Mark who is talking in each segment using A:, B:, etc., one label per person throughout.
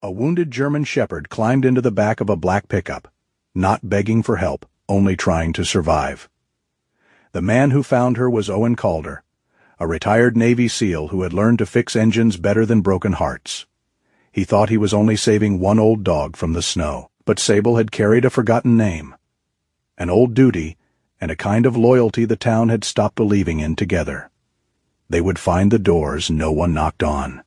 A: A wounded German shepherd climbed into the back of a black pickup, not begging for help, only trying to survive. The man who found her was Owen Calder, a retired Navy SEAL who had learned to fix engines better than broken hearts. He thought he was only saving one old dog from the snow, but Sable had carried a forgotten name, an old duty, and a kind of loyalty the town had stopped believing in together. They would find the doors no one knocked on.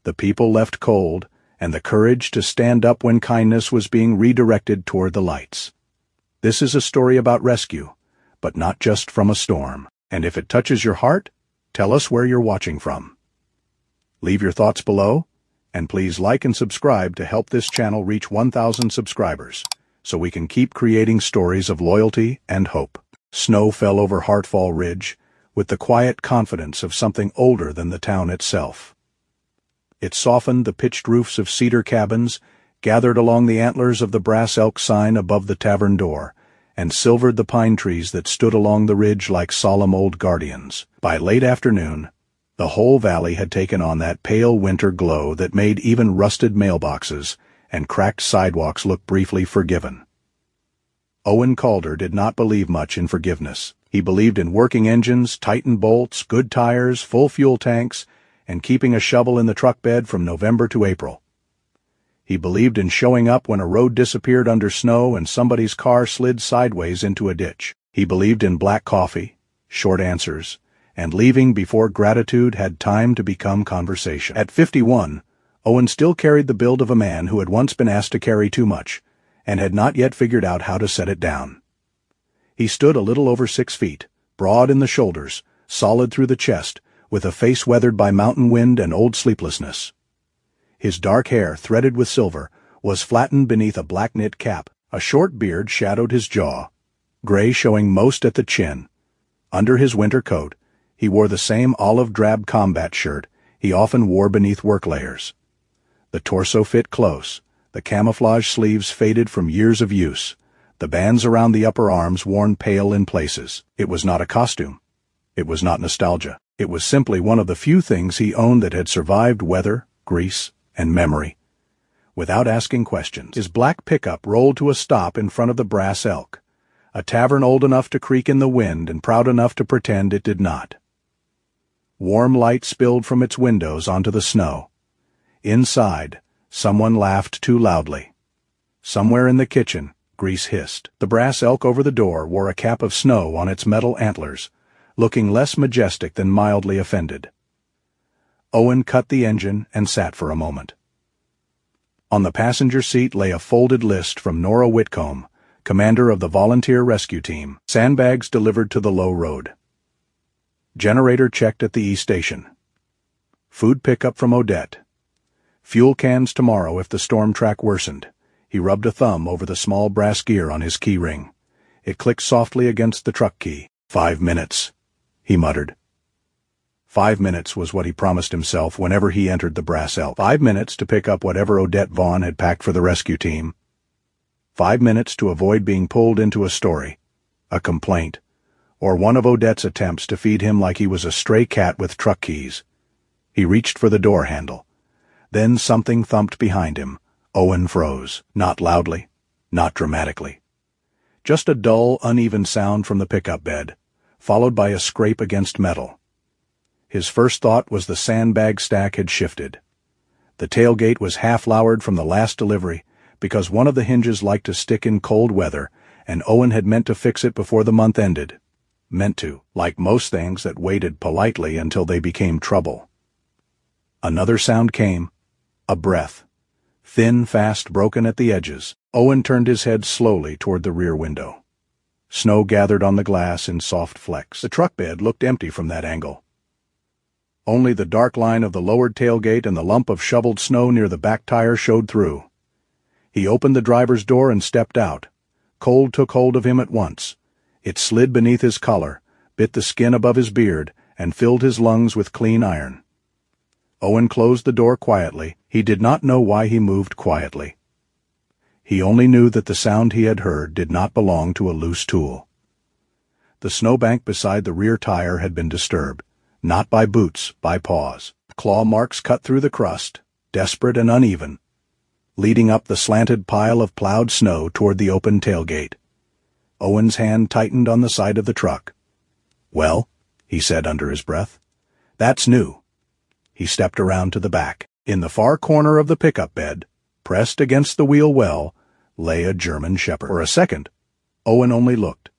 A: The people left cold, and the courage to stand up when kindness was being redirected toward the lights. This is a story about rescue, but not just from a storm. And if it touches your heart, tell us where you're watching from. Leave your thoughts below, and please like and subscribe to help this channel reach 1,000 subscribers, so we can keep creating stories of loyalty and hope. Snow fell over Hartfall Ridge, with the quiet confidence of something older than the town itself. It softened the pitched roofs of cedar cabins, gathered along the antlers of the brass elk sign above the tavern door, and silvered the pine trees that stood along the ridge like solemn old guardians. By late afternoon, the whole valley had taken on that pale winter glow that made even rusted mailboxes and cracked sidewalks look briefly forgiven. Owen Calder did not believe much in forgiveness. He believed in working engines, tightened bolts, good tires, full fuel tanks, and keeping a shovel in the truck bed from November to April. He believed in showing up when a road disappeared under snow and somebody's car slid sideways into a ditch. He believed in black coffee, short answers, and leaving before gratitude had time to become conversation. At 51, Owen still carried the build of a man who had once been asked to carry too much, and had not yet figured out how to set it down. He stood a little over 6 feet, broad in the shoulders, solid through the chest, with a face weathered by mountain wind and old sleeplessness. His dark hair, threaded with silver, was flattened beneath a black knit cap. A short beard shadowed his jaw, gray showing most at the chin. Under his winter coat, he wore the same olive-drab combat shirt he often wore beneath work layers. The torso fit close, the camouflage sleeves faded from years of use, the bands around the upper arms worn pale in places. It was not a costume. It was not nostalgia. It was simply one of the few things he owned that had survived weather, grease, and memory. Without asking questions, his black pickup rolled to a stop in front of the Brass Elk, a tavern old enough to creak in the wind and proud enough to pretend it did not. Warm light spilled from its windows onto the snow. Inside, someone laughed too loudly. Somewhere in the kitchen, grease hissed. The Brass Elk over the door wore a cap of snow on its metal antlers, looking less majestic than mildly offended. Owen cut the engine and sat for a moment. On the passenger seat lay a folded list from Nora Whitcomb, commander of the volunteer rescue team. Sandbags delivered to the low road. Generator checked at the E station. Food pickup from Odette. Fuel cans tomorrow if the storm track worsened. He rubbed a thumb over the small brass gear on his key ring. It clicked softly against the truck key. 5 minutes, he muttered. 5 minutes was what he promised himself whenever he entered the Brass Elk. 5 minutes to pick up whatever Odette Vaughn had packed for the rescue team. 5 minutes to avoid being pulled into a story, a complaint, or one of Odette's attempts to feed him like he was a stray cat with truck keys. He reached for the door handle. Then something thumped behind him. Owen froze, not loudly, not dramatically. Just a dull, uneven sound from the pickup bed, followed by a scrape against metal. His first thought was the sandbag stack had shifted. The tailgate was half-lowered from the last delivery because one of the hinges liked to stick in cold weather, and Owen had meant to fix it before the month ended. Meant to, like most things that waited politely until they became trouble. Another sound came, a breath. Thin, fast, broken at the edges. Owen turned his head slowly toward the rear window. Snow gathered on the glass in soft flecks. The truck bed looked empty from that angle. Only the dark line of the lowered tailgate and the lump of shoveled snow near the back tire showed through. He opened the driver's door and stepped out. Cold took hold of him at once. It slid beneath his collar, bit the skin above his beard, and filled his lungs with clean iron. Owen closed the door quietly. He did not know why he moved quietly. He only knew that the sound he had heard did not belong to a loose tool. The snowbank beside the rear tire had been disturbed, not by boots, by paws. Claw marks cut through the crust, desperate and uneven, leading up the slanted pile of plowed snow toward the open tailgate. Owen's hand tightened on the side of the truck. "Well," he said under his breath, "that's new." He stepped around to the back. In the far corner of the pickup bed, pressed against the wheel well, lay a German Shepherd. For a second, Owen only looked.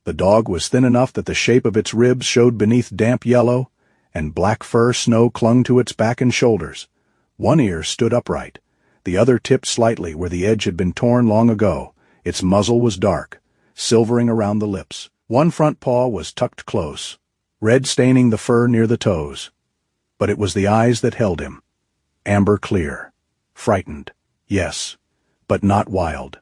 A: The dog was thin enough that the shape of its ribs showed beneath damp yellow, and black fur snow clung to its back and shoulders. One ear stood upright, the other tipped slightly where the edge had been torn long ago. Its muzzle was dark, silvering around the lips. One front paw was tucked close, red staining the fur near the toes. But it was the eyes that held him. Amber clear. Frightened, yes, but not wild.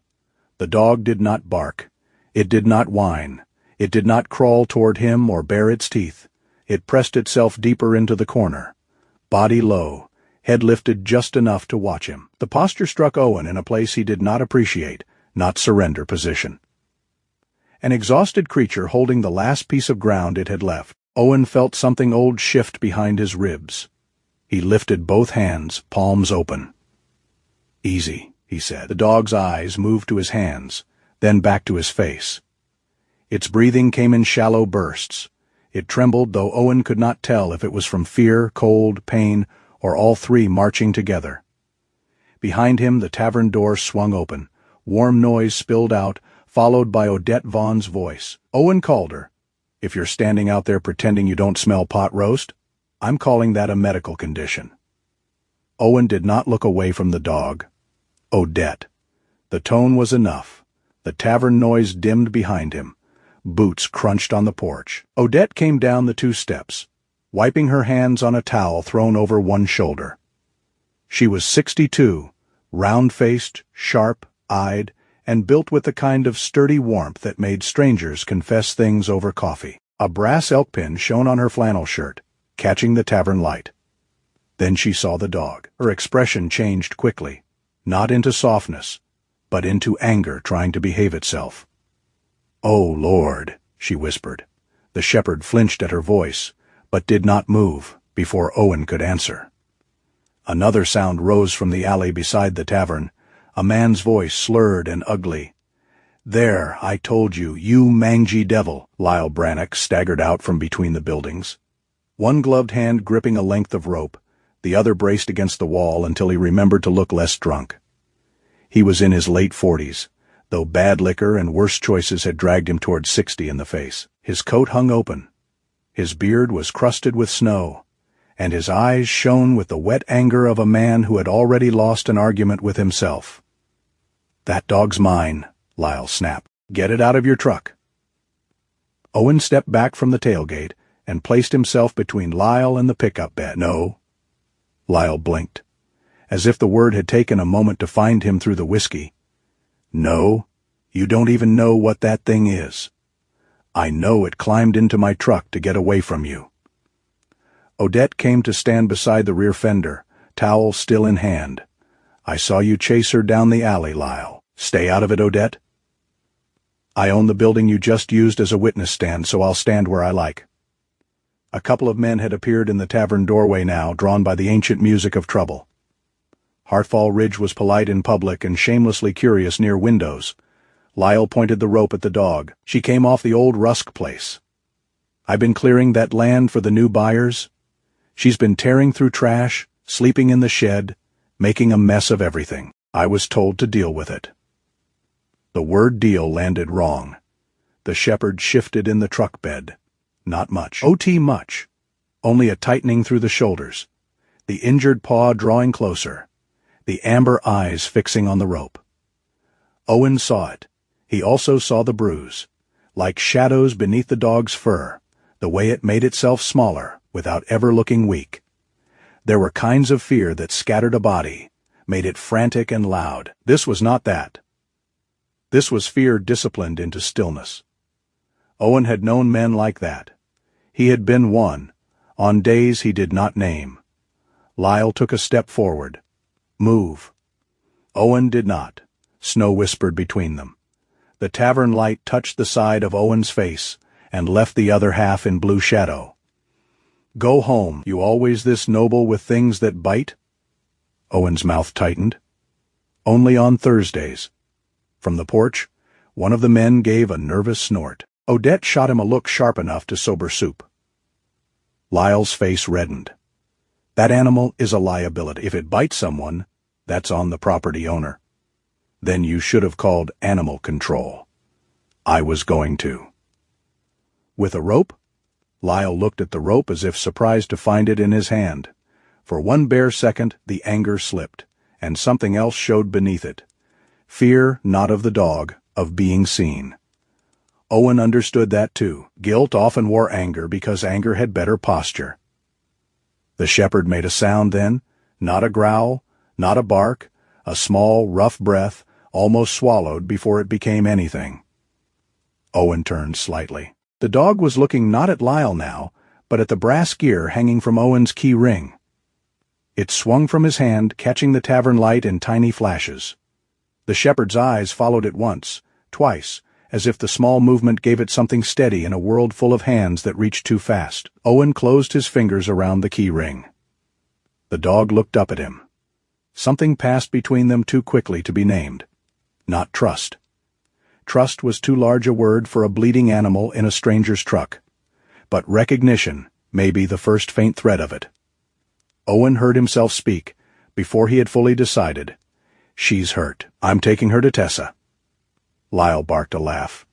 A: The dog did not bark. It did not whine. It did not crawl toward him or bare its teeth. It pressed itself deeper into the corner. Body low, head lifted just enough to watch him. The posture struck Owen in a place he did not appreciate, not surrender position. An exhausted creature holding the last piece of ground it had left. Owen felt something old shift behind his ribs. He lifted both hands, palms open. "Easy," he said. The dog's eyes moved to his hands, then back to his face. Its breathing came in shallow bursts. It trembled, though Owen could not tell if it was from fear, cold, pain, or all three marching together. Behind him the tavern door swung open. Warm noise spilled out, followed by Odette Vaughn's voice. "Owen Calder, if you're standing out there pretending you don't smell pot roast, I'm calling that a medical condition." Owen did not look away from the dog. Odette. The tone was enough. The tavern noise dimmed behind him. Boots crunched on the porch. Odette came down the 2 steps, wiping her hands on a towel thrown over one shoulder. She was 62, round-faced, sharp-eyed, and built with the kind of sturdy warmth that made strangers confess things over coffee. A brass elk pin shone on her flannel shirt, catching the tavern light. Then she saw the dog. Her expression changed quickly, not into softness, but into anger trying to behave itself. "Oh, Lord," she whispered. The shepherd flinched at her voice, but did not move before Owen could answer. Another sound rose from the alley beside the tavern, a man's voice slurred and ugly. "There, I told you, you mangy devil," Lyle Brannock staggered out from between the buildings. One gloved hand gripping a length of rope, the other braced against the wall until he remembered to look less drunk. He was in his late 40s, though bad liquor and worse choices had dragged him toward 60 in the face. His coat hung open. His beard was crusted with snow, and his eyes shone with the wet anger of a man who had already lost an argument with himself. "That dog's mine," Lyle snapped. "Get it out of your truck." Owen stepped back from the tailgate and placed himself between Lyle and the pickup bed. "No." Lyle blinked, as if the word had taken a moment to find him through the whiskey. "No, you don't even know what that thing is. I know it climbed into my truck to get away from you." Odette came to stand beside the rear fender, towel still in hand. "I saw you chase her down the alley, Lyle. Stay out of it, Odette." "I own the building you just used as a witness stand, so I'll stand where I like." A couple of men had appeared in the tavern doorway now, drawn by the ancient music of trouble. Hartfall Ridge was polite in public and shamelessly curious near windows. Lyle pointed the rope at the dog. "She came off the old Rusk place. I've been clearing that land for the new buyers. She's been tearing through trash, sleeping in the shed, making a mess of everything. I was told to deal with it." The word deal landed wrong. The shepherd shifted in the truck bed. Not much. OT much. Only a tightening through the shoulders. The injured paw drawing closer. The amber eyes fixing on the rope. Owen saw it. He also saw the bruise. Like shadows beneath the dog's fur, the way it made itself smaller without ever looking weak. There were kinds of fear that scattered a body, made it frantic and loud. This was not that. This was fear disciplined into stillness. Owen had known men like that. He had been one, on days he did not name. Lyle took a step forward. "Move." Owen did not. Snow whispered between them. The tavern light touched the side of Owen's face and left the other half in blue shadow. "Go home. You always this noble with things that bite?" Owen's mouth tightened. Only on Thursdays. From the porch, one of the men gave a nervous snort. Odette shot him a look sharp enough to sober Soup. Lyle's face reddened. That animal is a liability. If it bites someone, that's on the property owner. Then you should have called animal control. I was going to. With a rope? Lyle looked at the rope as if surprised to find it in his hand. For one bare second, the anger slipped, and something else showed beneath it. Fear, not of the dog, of being seen. Owen understood that too. Guilt often wore anger because anger had better posture. The shepherd made a sound then, not a growl, not a bark, a small, rough breath, almost swallowed before it became anything. Owen turned slightly. The dog was looking not at Lyle now, but at the brass gear hanging from Owen's key ring. It swung from his hand, catching the tavern light in tiny flashes. The shepherd's eyes followed it once, twice, as if the small movement gave it something steady in a world full of hands that reached too fast. Owen closed his fingers around the key ring. The dog looked up at him. Something passed between them too quickly to be named. Not trust. Trust was too large a word for a bleeding animal in a stranger's truck. But recognition may be the first faint thread of it. Owen heard himself speak, before he had fully decided. She's hurt. I'm taking her to Tessa. Lyle barked a laugh.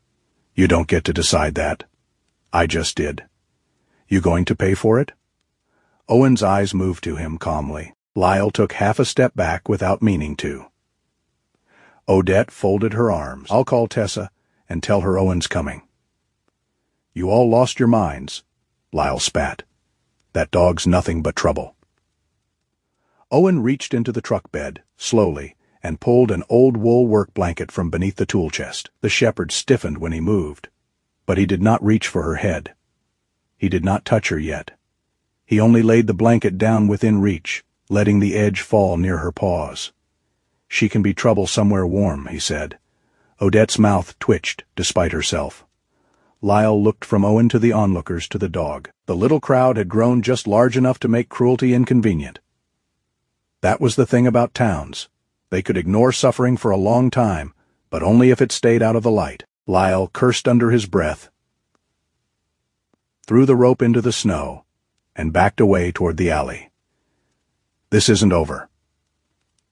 A: You don't get to decide that. I just did. You going to pay for it? Owen's eyes moved to him calmly. Lyle took half a step back without meaning to. Odette folded her arms. I'll call Tessa and tell her Owen's coming. You all lost your minds, Lyle spat. That dog's nothing but trouble. Owen reached into the truck bed, slowly, and pulled an old wool work blanket from beneath the tool chest. The shepherd stiffened when he moved, but he did not reach for her head. He did not touch her yet. He only laid the blanket down within reach, letting the edge fall near her paws. She can be trouble somewhere warm, he said. Odette's mouth twitched, despite herself. Lyle looked from Owen to the onlookers to the dog. The little crowd had grown just large enough to make cruelty inconvenient. That was the thing about towns. They could ignore suffering for a long time, but only if it stayed out of the light. Lyle cursed under his breath, threw the rope into the snow, and backed away toward the alley. This isn't over.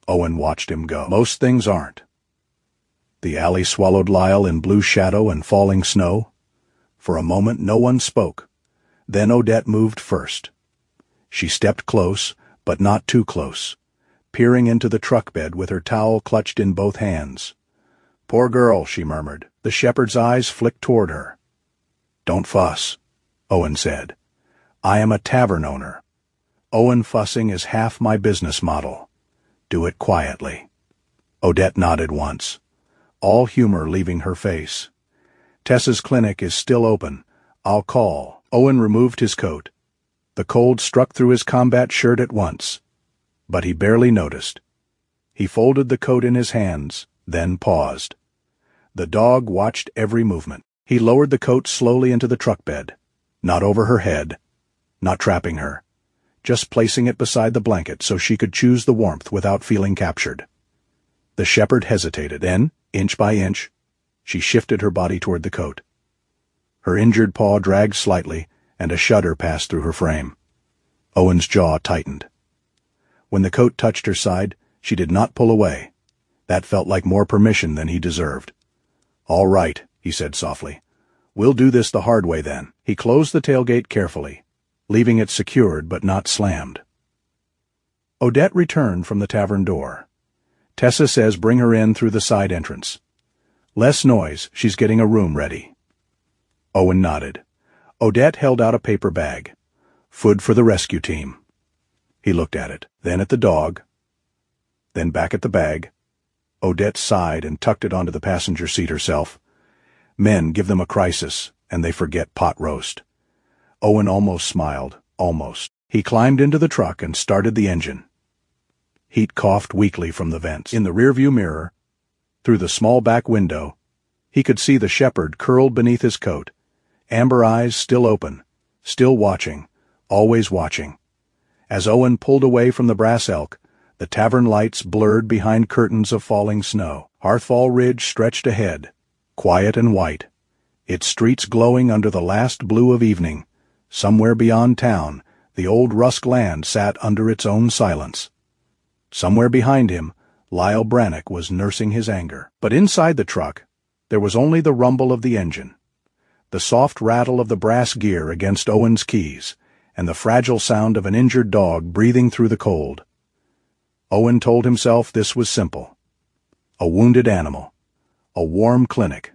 A: Owen watched him go. Most things aren't. The alley swallowed Lyle in blue shadow and falling snow. For a moment no one spoke. Then Odette moved first. She stepped close, but not too close, peering into the truck bed with her towel clutched in both hands. Poor girl, she murmured. The shepherd's eyes flicked toward her. Don't fuss, Owen said. I am a tavern owner. Owen fussing is half my business model. Do it quietly. Odette nodded once, all humor leaving her face. Tessa's clinic is still open. I'll call. Owen removed his coat. The cold struck through his combat shirt at once, but he barely noticed. He folded the coat in his hands, then paused. The dog watched every movement. He lowered the coat slowly into the truck bed, not over her head, not trapping her, just placing it beside the blanket so she could choose the warmth without feeling captured. The shepherd hesitated. Then, inch by inch, she shifted her body toward the coat. Her injured paw dragged slightly, and a shudder passed through her frame. Owen's jaw tightened. When the coat touched her side, she did not pull away. That felt like more permission than he deserved. All right, he said softly. We'll do this the hard way then. He closed the tailgate carefully, leaving it secured but not slammed. Odette returned from the tavern door. Tessa says bring her in through the side entrance. Less noise, she's getting a room ready. Owen nodded. Odette held out a paper bag. Food for the rescue team. He looked at it, then at the dog, then back at the bag. Odette sighed and tucked it onto the passenger seat herself. Men give them a crisis, and they forget pot roast. Owen almost smiled, almost. He climbed into the truck and started the engine. Heat coughed weakly from the vents. In the rearview mirror, through the small back window, he could see the shepherd curled beneath his coat, amber eyes still open, still watching, always watching. As Owen pulled away from the brass elk, The tavern lights blurred behind curtains of falling snow. Harthfall Ridge stretched ahead, quiet and white, its streets glowing under the last blue of evening. Somewhere beyond town, the old Rusk land sat under its own silence. Somewhere behind him, Lyle Brannock was nursing his anger. But inside the truck, there was only the rumble of the engine, the soft rattle of the brass gear against Owen's keys, and the fragile sound of an injured dog breathing through the cold. Owen told himself this was simple. A wounded animal. A warm clinic.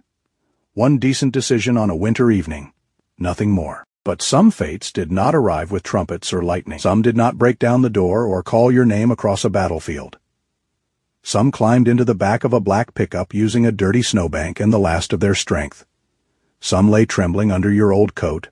A: One decent decision on a winter evening. Nothing more. But some fates did not arrive with trumpets or lightning. Some did not break down the door or call your name across a battlefield. Some climbed into the back of a black pickup using a dirty snowbank and the last of their strength. Some lay trembling under your old coat,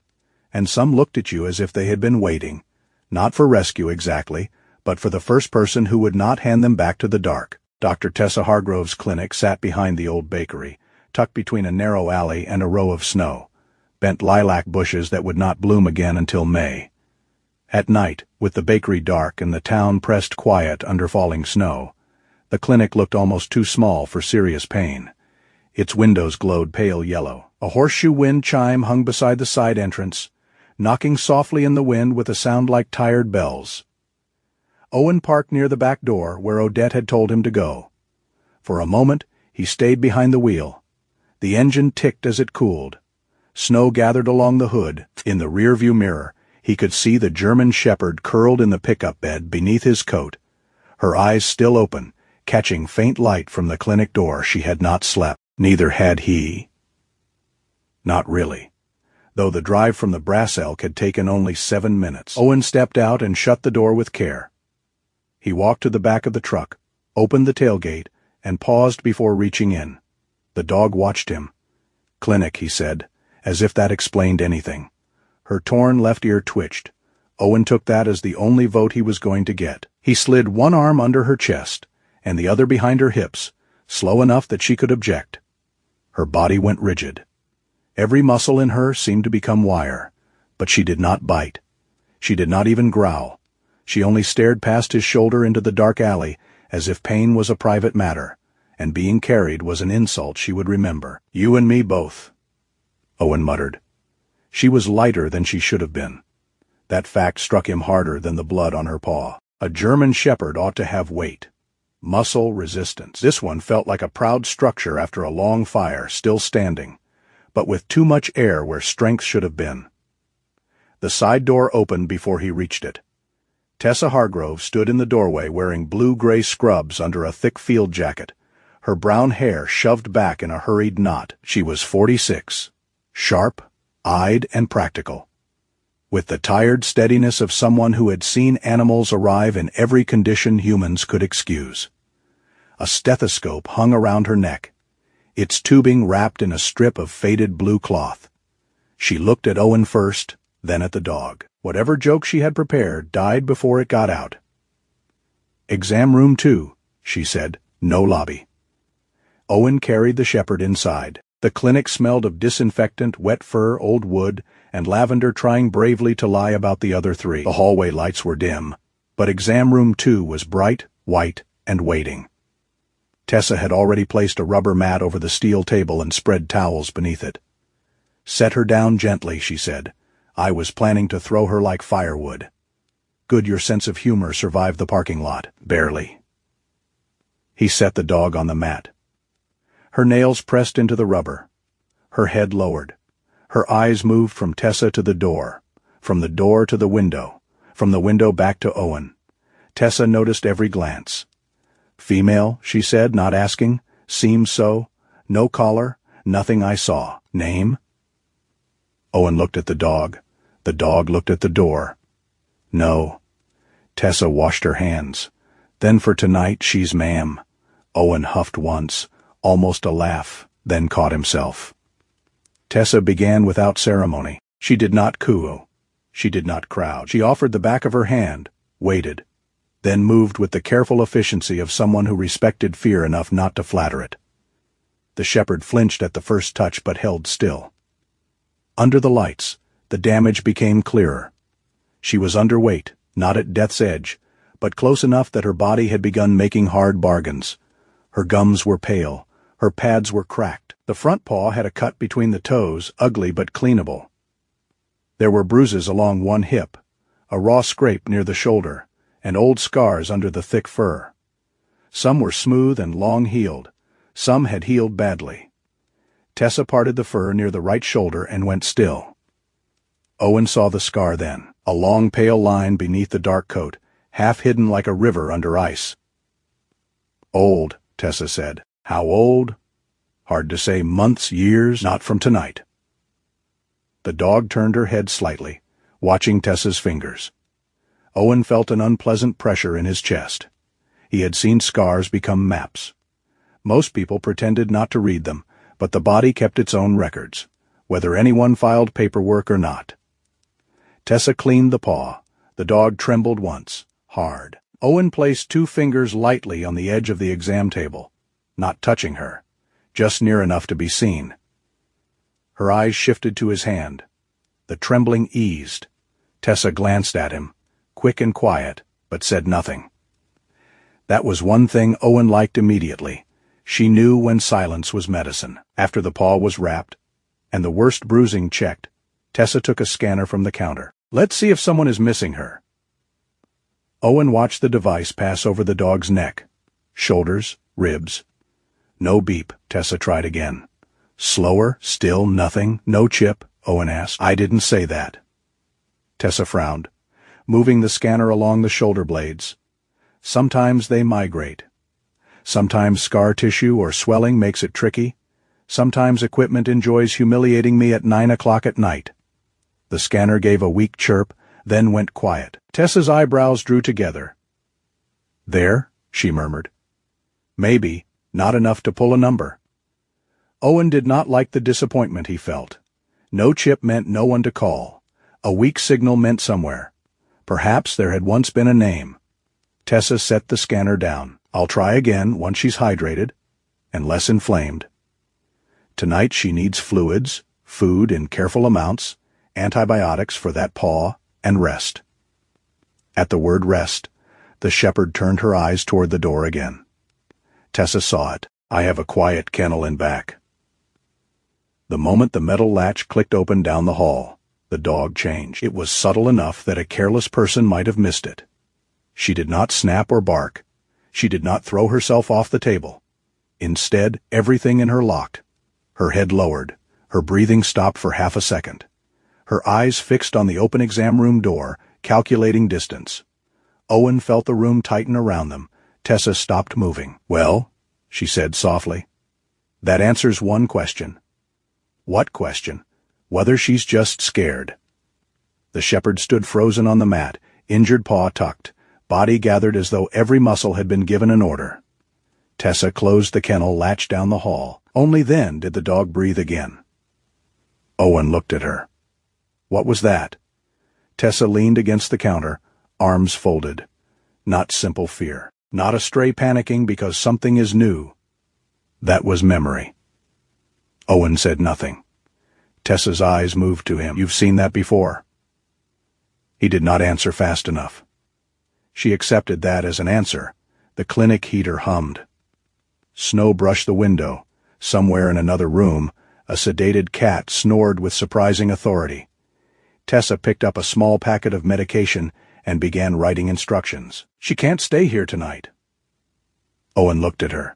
A: and some looked at you as if they had been waiting, not for rescue exactly, but for the first person who would not hand them back to the dark. Dr. Tessa Hargrove's clinic sat behind the old bakery, tucked between a narrow alley and a row of snow, bent lilac bushes that would not bloom again until May. At night, with the bakery dark and the town pressed quiet under falling snow, the clinic looked almost too small for serious pain. Its windows glowed pale yellow. A horseshoe wind chime hung beside the side entrance, knocking softly in the wind with a sound like tired bells. Owen parked near the back door where Odette had told him to go. For a moment, he stayed behind the wheel. The engine ticked as it cooled. Snow gathered along the hood. In the rearview mirror, he could see the German shepherd curled in the pickup bed beneath his coat, her eyes still open, catching faint light from the clinic door. She had not slept. Neither had he. Not really, though the drive from the Brass Elk had taken only 7 minutes. Owen stepped out and shut the door with care. He walked to the back of the truck, opened the tailgate, and paused before reaching in. The dog watched him. "Clinic," he said, as if that explained anything. Her torn left ear twitched. Owen took that as the only vote he was going to get. He slid one arm under her chest, and the other behind her hips, slow enough that she could object. Her body went rigid. Every muscle in her seemed to become wire, but she did not bite. She did not even growl. She only stared past his shoulder into the dark alley as if pain was a private matter, and being carried was an insult she would remember. "You and me both," Owen muttered. She was lighter than she should have been. That fact struck him harder than the blood on her paw. A German shepherd ought to have weight. Muscle resistance. This one felt like a proud structure after a long fire, still standing, but with too much air where strength should have been. The side door opened before he reached it. Tessa Hargrove stood in the doorway wearing blue-gray scrubs under a thick field jacket, her brown hair shoved back in a hurried knot. She was 46, sharp-eyed and practical, with the tired steadiness of someone who had seen animals arrive in every condition humans could excuse. A stethoscope hung around her neck, its tubing wrapped in a strip of faded blue cloth. She looked at Owen first, then at the dog. Whatever joke she had prepared died before it got out. "Exam room 2, she said, "no lobby." Owen carried the shepherd inside. The clinic smelled of disinfectant, wet fur, old wood, and lavender trying bravely to lie about the other 3. The hallway lights were dim, but exam room 2 was bright, white, and waiting. Tessa had already placed a rubber mat over the steel table and spread towels beneath it. "Set her down gently," she said. "I was planning to throw her like firewood." "Good your sense of humor survived the parking lot." "Barely." He set the dog on the mat. Her nails pressed into the rubber. Her head lowered. Her eyes moved from Tessa to the door, from the door to the window, from the window back to Owen. Tessa noticed every glance. "Female," she said, not asking. "Seems so. No collar. Nothing I saw. Name?" Owen looked at the dog. The dog looked at the door. "No." Tessa washed her hands. "Then for tonight she's ma'am." Owen huffed once, almost a laugh, then caught himself. Tessa began without ceremony. She did not coo. She did not crowd. She offered the back of her hand, waited, then moved with the careful efficiency of someone who respected fear enough not to flatter it. The shepherd flinched at the first touch but held still. Under the lights, the damage became clearer. She was underweight, not at death's edge, but close enough that her body had begun making hard bargains. Her gums were pale. Her pads were cracked. The front paw had a cut between the toes, ugly but cleanable. There were bruises along one hip, a raw scrape near the shoulder, and old scars under the thick fur. Some were smooth and long-heeled. Some had healed badly. Tessa parted the fur near the right shoulder and went still. Owen saw the scar then, a long pale line beneath the dark coat, half hidden like a river under ice. "Old," Tessa said. "How old? Hard to say, months, years, not from tonight." The dog turned her head slightly, watching Tessa's fingers. Owen felt an unpleasant pressure in his chest. He had seen scars become maps. Most people pretended not to read them, but the body kept its own records, whether anyone filed paperwork or not. Tessa cleaned the paw. The dog trembled once, hard. Owen placed 2 fingers lightly on the edge of the exam table, not touching her, just near enough to be seen. Her eyes shifted to his hand. The trembling eased. Tessa glanced at him, quick and quiet, but said nothing. That was one thing Owen liked immediately. She knew when silence was medicine. After the paw was wrapped, and the worst bruising checked, Tessa took a scanner from the counter. "Let's see if someone is missing her." Owen watched the device pass over the dog's neck, shoulders, ribs. No beep. Tessa tried again. Slower, still nothing. "No chip?" Owen asked. "I didn't say that." Tessa frowned, moving the scanner along the shoulder blades. Sometimes they migrate. Sometimes scar tissue or swelling makes it tricky. Sometimes equipment enjoys humiliating me at 9 o'clock at night. The scanner gave a weak chirp, then went quiet. Tessa's eyebrows drew together. "There," she murmured. "Maybe, not enough to pull a number." Owen did not like the disappointment he felt. No chip meant no one to call. A weak signal meant somewhere. Perhaps there had once been a name. Tessa set the scanner down. "I'll try again once she's hydrated and less inflamed. Tonight she needs fluids, food in careful amounts, antibiotics for that paw, and rest." At the word rest, the shepherd turned her eyes toward the door again. Tessa saw it. "I have a quiet kennel in back." The moment the metal latch clicked open down the hall, the dog changed. It was subtle enough that a careless person might have missed it. She did not snap or bark. She did not throw herself off the table. Instead, everything in her locked. Her head lowered. Her breathing stopped for half a second. Her eyes fixed on the open exam room door, calculating distance. Owen felt the room tighten around them. Tessa stopped moving. "Well," she said softly. "That answers one question." "What question?" "Whether she's just scared." The shepherd stood frozen on the mat, injured paw tucked, body gathered as though every muscle had been given an order. Tessa closed the kennel latch down the hall. Only then did the dog breathe again. Owen looked at her. What was that? Tessa leaned against the counter, arms folded. Not simple fear. Not a stray panicking because something is new. That was memory. Owen said nothing. Tessa's eyes moved to him. "You've seen that before?" He did not answer fast enough. She accepted that as an answer. The clinic heater hummed. Snow brushed the window. Somewhere in another room, a sedated cat snored with surprising authority. Tessa picked up a small packet of medication and began writing instructions. "She can't stay here tonight." Owen looked at her.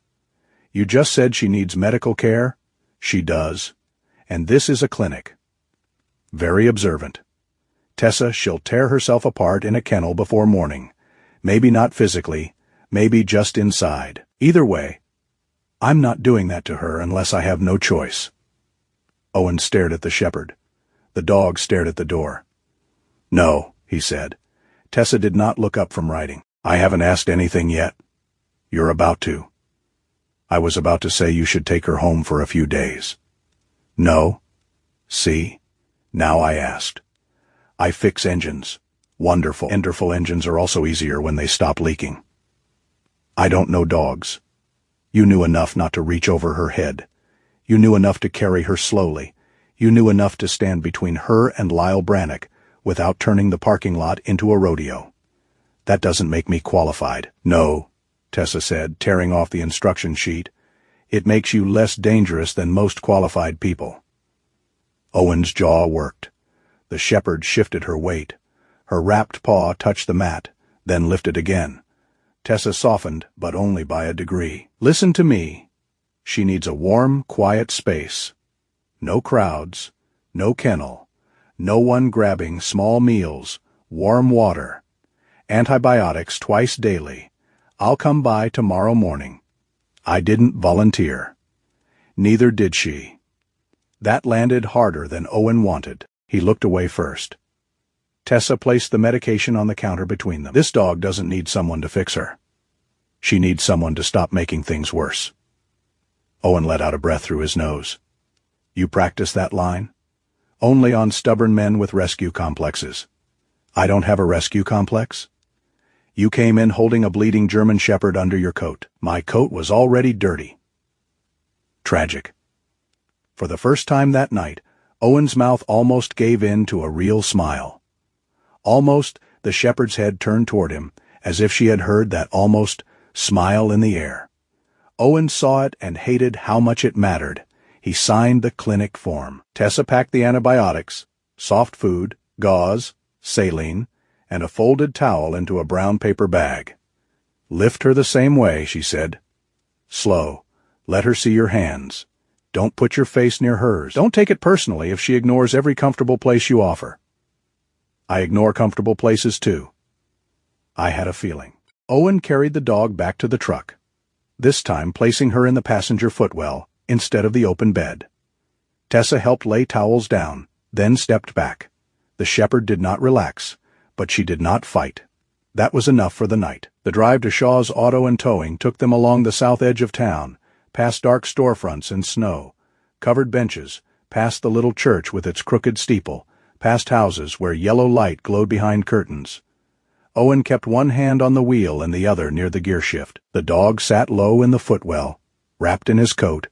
A: "You just said she needs medical care?" "She does. And this is a clinic." Very observant. "Tessa, she'll tear herself apart in a kennel before morning. Maybe not physically, maybe just inside. Either way, I'm not doing that to her unless I have no choice." Owen stared at the shepherd. The dog stared at the door. "No," he said. Tessa did not look up from writing. "I haven't asked anything yet." "You're about to." "I was about to say you should take her home for a few days." "No." "See? Now I asked. I fix engines. Wonderful engines are also easier when they stop leaking. I don't know dogs. You knew enough not to reach over her head. You knew enough to carry her slowly. You knew enough to stand between her and Lyle Brannock without turning the parking lot into a rodeo. That doesn't make me qualified. No, Tessa said, tearing off the instruction sheet. It makes you less dangerous than most qualified people. Owen's jaw worked. The shepherd shifted her weight. Her wrapped paw touched the mat, then lifted again. Tessa softened, but only by a degree. Listen to me. She needs a warm, quiet space. No crowds, no kennel, no one grabbing small meals, warm water, antibiotics twice daily. I'll come by tomorrow morning. I didn't volunteer. Neither did she. That landed harder than Owen wanted. He looked away first. Tessa placed the medication on the counter between them. This dog doesn't need someone to fix her. She needs someone to stop making things worse. Owen let out a breath through his nose. You practice that line? Only on stubborn men with rescue complexes. I don't have a rescue complex. You came in holding a bleeding German shepherd under your coat. My coat was already dirty. Tragic. For the first time that night, Owen's mouth almost gave in to a real smile. Almost, the shepherd's head turned toward him, as if she had heard that almost smile in the air. Owen saw it and hated how much it mattered. He signed the clinic form. Tessa packed the antibiotics, soft food, gauze, saline, and a folded towel into a brown paper bag. Lift her the same way, she said. Slow. Let her see your hands. Don't put your face near hers. Don't take it personally if she ignores every comfortable place you offer. I ignore comfortable places too. I had a feeling. Owen carried the dog back to the truck, this time placing her in the passenger footwell instead of the open bed. Tessa helped lay towels down, then stepped back. The shepherd did not relax, but she did not fight. That was enough for the night. The drive to Shaw's Auto and Towing took them along the south edge of town, past dark storefronts and snow, covered benches, past the little church with its crooked steeple, past houses where yellow light glowed behind curtains. Owen kept one hand on the wheel and the other near the gearshift. The dog sat low in the footwell, wrapped in his coat,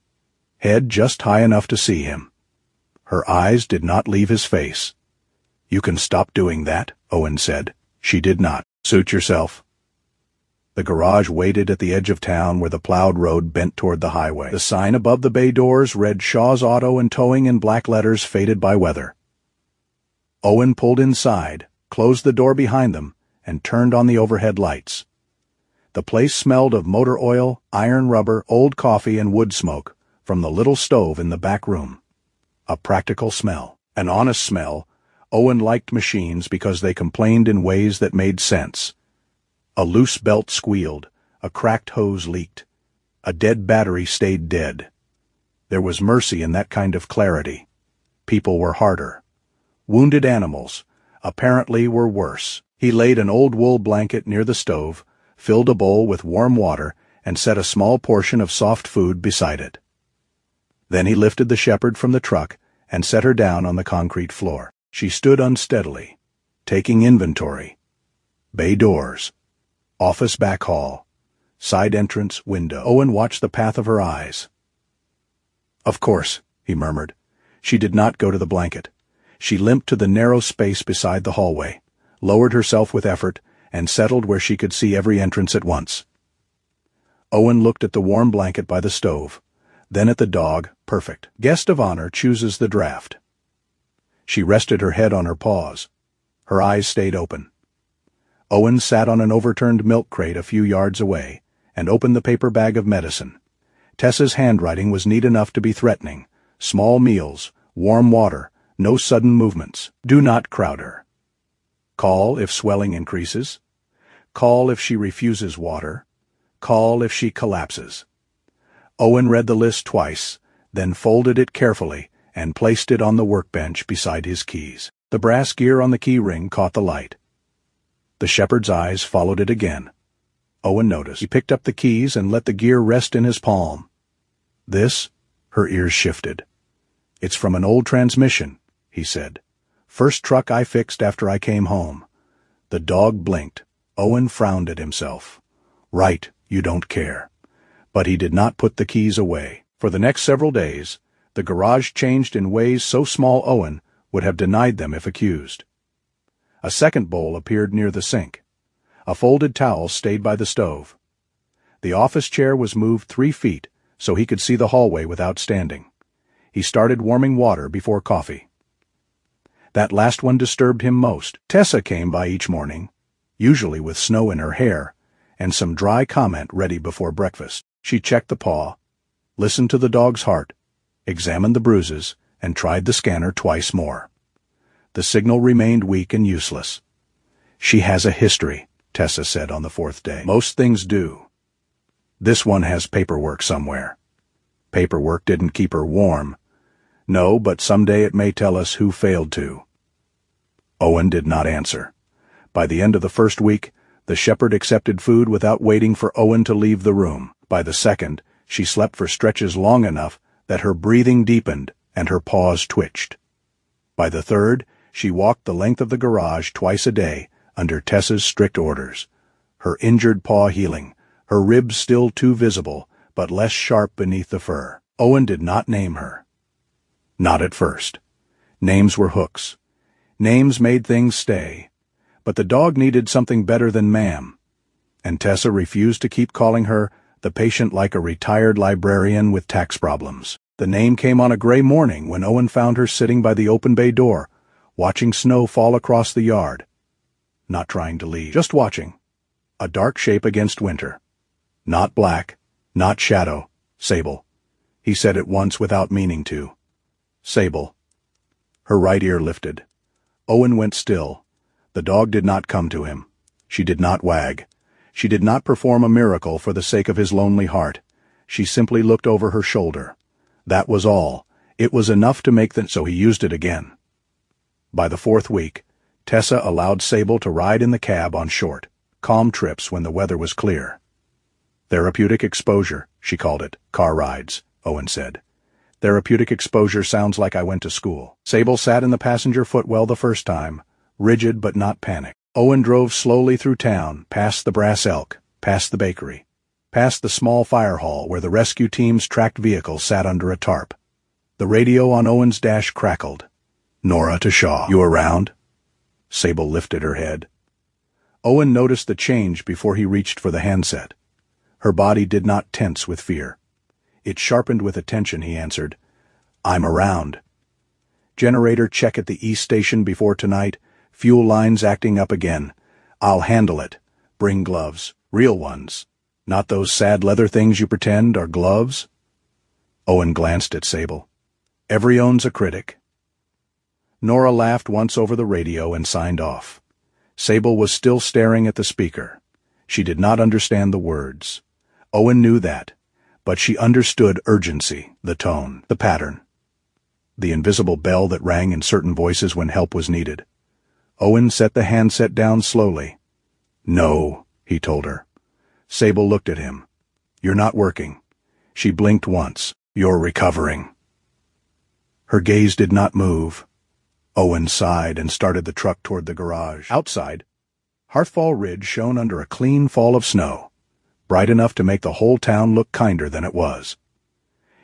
A: head just high enough to see him. Her eyes did not leave his face. You can stop doing that, Owen said. She did not. Suit yourself. The garage waited at the edge of town where the plowed road bent toward the highway. The sign above the bay doors read Shaw's Auto and Towing in black letters faded by weather. Owen pulled inside, closed the door behind them, and turned on the overhead lights. The place smelled of motor oil, iron rubber, old coffee, and wood smoke from the little stove in the back room. A practical smell. An honest smell. Owen liked machines because they complained in ways that made sense. A loose belt squealed, a cracked hose leaked, a dead battery stayed dead. There was mercy in that kind of clarity. People were harder. Wounded animals, apparently, were worse. He laid an old wool blanket near the stove, filled a bowl with warm water, and set a small portion of soft food beside it. Then he lifted the shepherd from the truck and set her down on the concrete floor. She stood unsteadily, taking inventory. Bay doors, office back hall, side entrance, window. Owen watched the path of her eyes. Of course, he murmured. She did not go to the blanket. She limped to the narrow space beside the hallway, lowered herself with effort, and settled where she could see every entrance at once. Owen looked at the warm blanket by the stove, then at the dog. Perfect. Guest of honor chooses the draft. She rested her head on her paws. Her eyes stayed open. Owen sat on an overturned milk crate a few yards away and opened the paper bag of medicine. Tessa's handwriting was neat enough to be threatening. Small meals, warm water, no sudden movements. Do not crowd her. Call if swelling increases. Call if she refuses water. Call if she collapses. Owen read the list twice, then folded it carefully and placed it on the workbench beside his keys. The brass gear on the key ring caught the light. The shepherd's eyes followed it again. Owen noticed. He picked up the keys and let the gear rest in his palm. This, her ears shifted. It's from an old transmission, he said. First truck I fixed after I came home. The dog blinked. Owen frowned at himself. Right, you don't care. But he did not put the keys away. For the next several days, the garage changed in ways so small Owen would have denied them if accused. A second bowl appeared near the sink. A folded towel stayed by the stove. The office chair was moved 3 feet so he could see the hallway without standing. He started warming water before coffee. That last one disturbed him most. Tessa came by each morning, usually with snow in her hair, and some dry comment ready before breakfast. She checked the paw, listened to the dog's heart, examined the bruises, and tried the scanner twice more. The signal remained weak and useless. "She has a history," Tessa said on the 4th day. "Most things do. This one has paperwork somewhere." Paperwork didn't keep her warm. No, but someday it may tell us who failed to. Owen did not answer. By the end of the 1st week, the shepherd accepted food without waiting for Owen to leave the room. By the 2nd, she slept for stretches long enough that her breathing deepened and her paws twitched. By the 3rd, she walked the length of the garage twice a day under Tessa's strict orders, her injured paw healing, her ribs still too visible but less sharp beneath the fur. Owen did not name her. Not at first. Names were hooks. Names made things stay. But the dog needed something better than ma'am, and Tessa refused to keep calling her the patient like a retired librarian with tax problems. The name came on a gray morning when Owen found her sitting by the open bay door, watching snow fall across the yard. Not trying to leave, just watching. A dark shape against winter. Not black, not shadow, Sable. He said it once without meaning to. Sable. Her right ear lifted. Owen went still. The dog did not come to him. She did not wag. She did not perform a miracle for the sake of his lonely heart. She simply looked over her shoulder. That was all. It was enough to make so he used it again. By the 4th week, Tessa allowed Sable to ride in the cab on short, calm trips when the weather was clear. Therapeutic exposure, she called it. Car rides, Owen said. Therapeutic exposure sounds like I went to school. Sable sat in the passenger footwell the first time, rigid but not panicked. Owen drove slowly through town, past the Brass Elk, past the bakery, past the small fire hall where the rescue team's tracked vehicle sat under a tarp. The radio on Owen's dash crackled. "Nora to Shaw. You around?" Sable lifted her head. Owen noticed the change before he reached for the handset. Her body did not tense with fear. It sharpened with attention, he answered. "I'm around. Generator check at the East Station before tonight. Fuel lines acting up again. I'll handle it. Bring gloves. Real ones. Not those sad leather things you pretend are gloves." Owen glanced at Sable. "Every owns a critic." Nora laughed once over the radio and signed off. Sable was still staring at the speaker. She did not understand the words. Owen knew that, but she understood urgency, the tone, the pattern. The invisible bell that rang in certain voices when help was needed. Owen set the handset down slowly. "No," he told her. Sable looked at him. "You're not working." She blinked once. "You're recovering." Her gaze did not move. Owen sighed and started the truck toward the garage. Outside, Hearthfall Ridge shone under a clean fall of snow, bright enough to make the whole town look kinder than it was.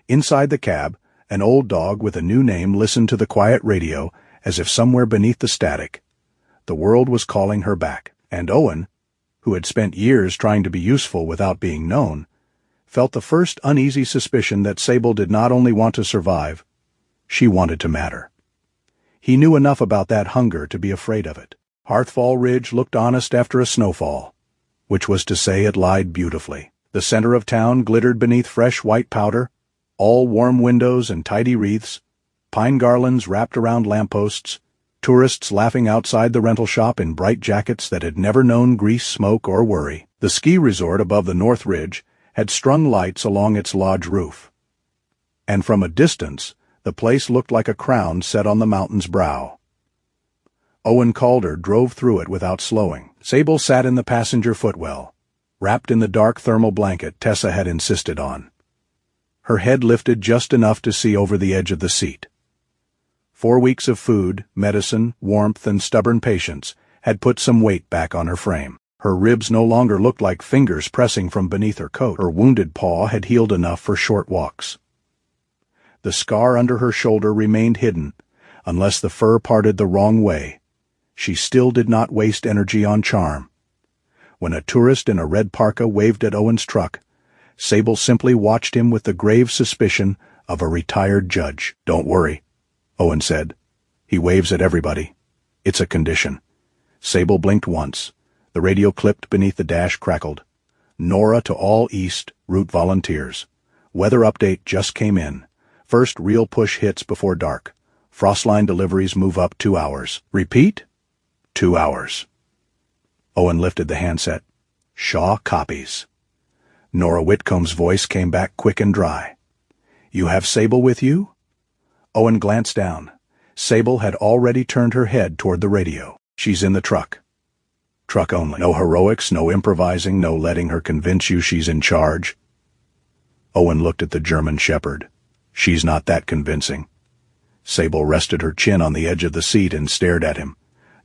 A: Inside the cab, an old dog with a new name listened to the quiet radio as if somewhere beneath the static, the world was calling her back. And Owen, who had spent years trying to be useful without being known, felt the first uneasy suspicion that Sable did not only want to survive, she wanted to matter. He knew enough about that hunger to be afraid of it. Hearthfall Ridge looked honest after a snowfall, which was to say it lied beautifully. The center of town glittered beneath fresh white powder, all warm windows and tidy wreaths, pine garlands wrapped around lampposts, tourists laughing outside the rental shop in bright jackets that had never known grease, smoke, or worry. The ski resort above the North Ridge had strung lights along its lodge roof. And from a distance, the place looked like a crown set on the mountain's brow. Owen Calder drove through it without slowing. Sable sat in the passenger footwell, wrapped in the dark thermal blanket Tessa had insisted on. Her head lifted just enough to see over the edge of the seat. 4 weeks of food, medicine, warmth, and stubborn patience had put some weight back on her frame. Her ribs no longer looked like fingers pressing from beneath her coat. Her wounded paw had healed enough for short walks. The scar under her shoulder remained hidden, unless the fur parted the wrong way. She still did not waste energy on charm. When a tourist in a red parka waved at Owen's truck, Sable simply watched him with the grave suspicion of a retired judge. "Don't worry," Owen said. "He waves at everybody. It's a condition." Sable blinked once. The radio clipped beneath the dash crackled. "Nora to all East Route volunteers. Weather update just came in. First real push hits before dark. Frostline deliveries move up 2 hours. Repeat? 2 hours." Owen lifted the handset. "Shaw copies." Nora Whitcomb's voice came back quick and dry. "You have Sable with you?" Owen glanced down. Sable had already turned her head toward the radio. "She's in the truck." Truck only. No heroics, no improvising, no letting her convince you she's in charge. Owen looked at the German shepherd. "She's not that convincing." Sable rested her chin on the edge of the seat and stared at him.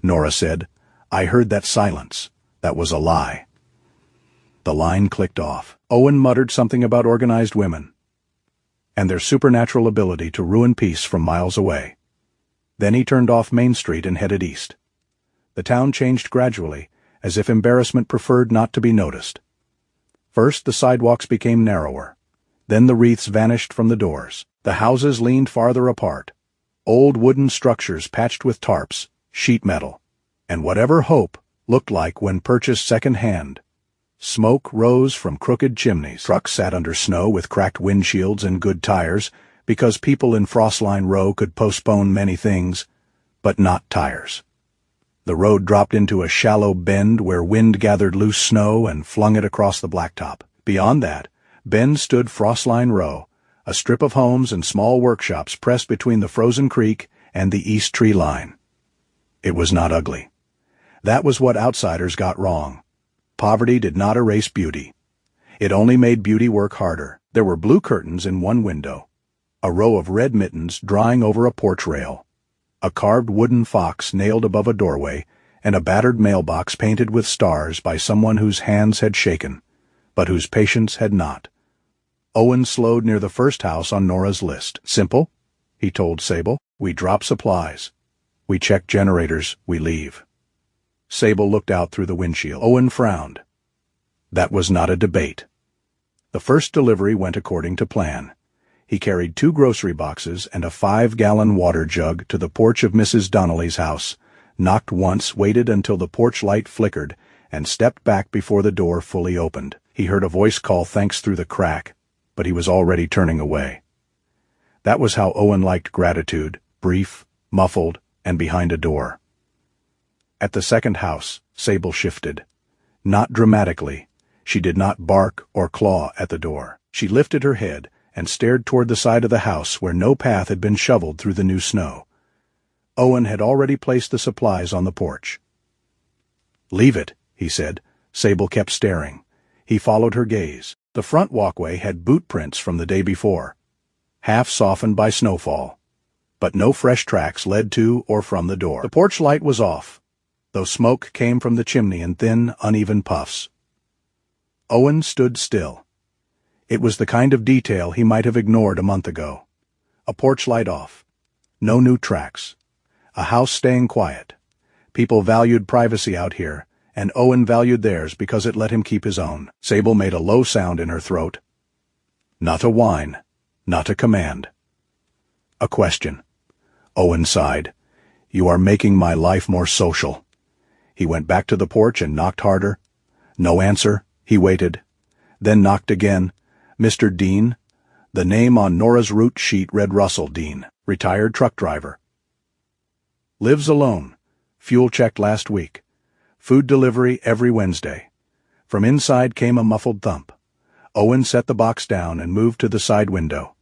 A: Nora said, "I heard that silence. That was a lie." The line clicked off. Owen muttered something about organized women and their supernatural ability to ruin peace from miles away. Then he turned off Main Street and headed east. The town changed gradually, as if embarrassment preferred not to be noticed. First the sidewalks became narrower. Then the wreaths vanished from the doors. The houses leaned farther apart. Old wooden structures patched with tarps, sheet metal, and whatever hope looked like when purchased second-hand. Smoke rose from crooked chimneys. Trucks sat under snow with cracked windshields and good tires because people in Frostline Row could postpone many things, but not tires. The road dropped into a shallow bend where wind gathered loose snow and flung it across the blacktop. Beyond that bend stood Frostline Row, a strip of homes and small workshops pressed between the frozen creek and the east tree line. It was not ugly. That was what outsiders got wrong. Poverty did not erase beauty. It only made beauty work harder. There were blue curtains in one window, a row of red mittens drying over a porch rail, a carved wooden fox nailed above a doorway, and a battered mailbox painted with stars by someone whose hands had shaken, but whose patience had not. Owen slowed near the first house on Nora's list. "Simple," he told Sable. "We drop supplies. We check generators. We leave." Sable looked out through the windshield. Owen frowned. That was not a debate. The first delivery went according to plan. He carried 2 grocery boxes and a 5-gallon water jug to the porch of Mrs. Donnelly's house, knocked once, waited until the porch light flickered, and stepped back before the door fully opened. He heard a voice call thanks through the crack, but he was already turning away. That was how Owen liked gratitude, brief, muffled, and behind a door. At the second house, Sable shifted. Not dramatically. She did not bark or claw at the door. She lifted her head and stared toward the side of the house where no path had been shoveled through the new snow. Owen had already placed the supplies on the porch. "Leave it," he said. Sable kept staring. He followed her gaze. The front walkway had boot prints from the day before, half softened by snowfall, but no fresh tracks led to or from the door. The porch light was off, though smoke came from the chimney in thin, uneven puffs. Owen stood still. It was the kind of detail he might have ignored a month ago. A porch light off. No new tracks. A house staying quiet. People valued privacy out here, and Owen valued theirs because it let him keep his own. Sable made a low sound in her throat. Not a whine. Not a command. A question. Owen sighed. "You are making my life more social." He went back to the porch and knocked harder. No answer. He waited. Then knocked again. "Mr. Dean?" The name on Nora's route sheet read Russell Dean, retired truck driver. "Lives alone. Fuel checked last week. Food delivery every Wednesday." From inside came a muffled thump. Owen set the box down and moved to the side window.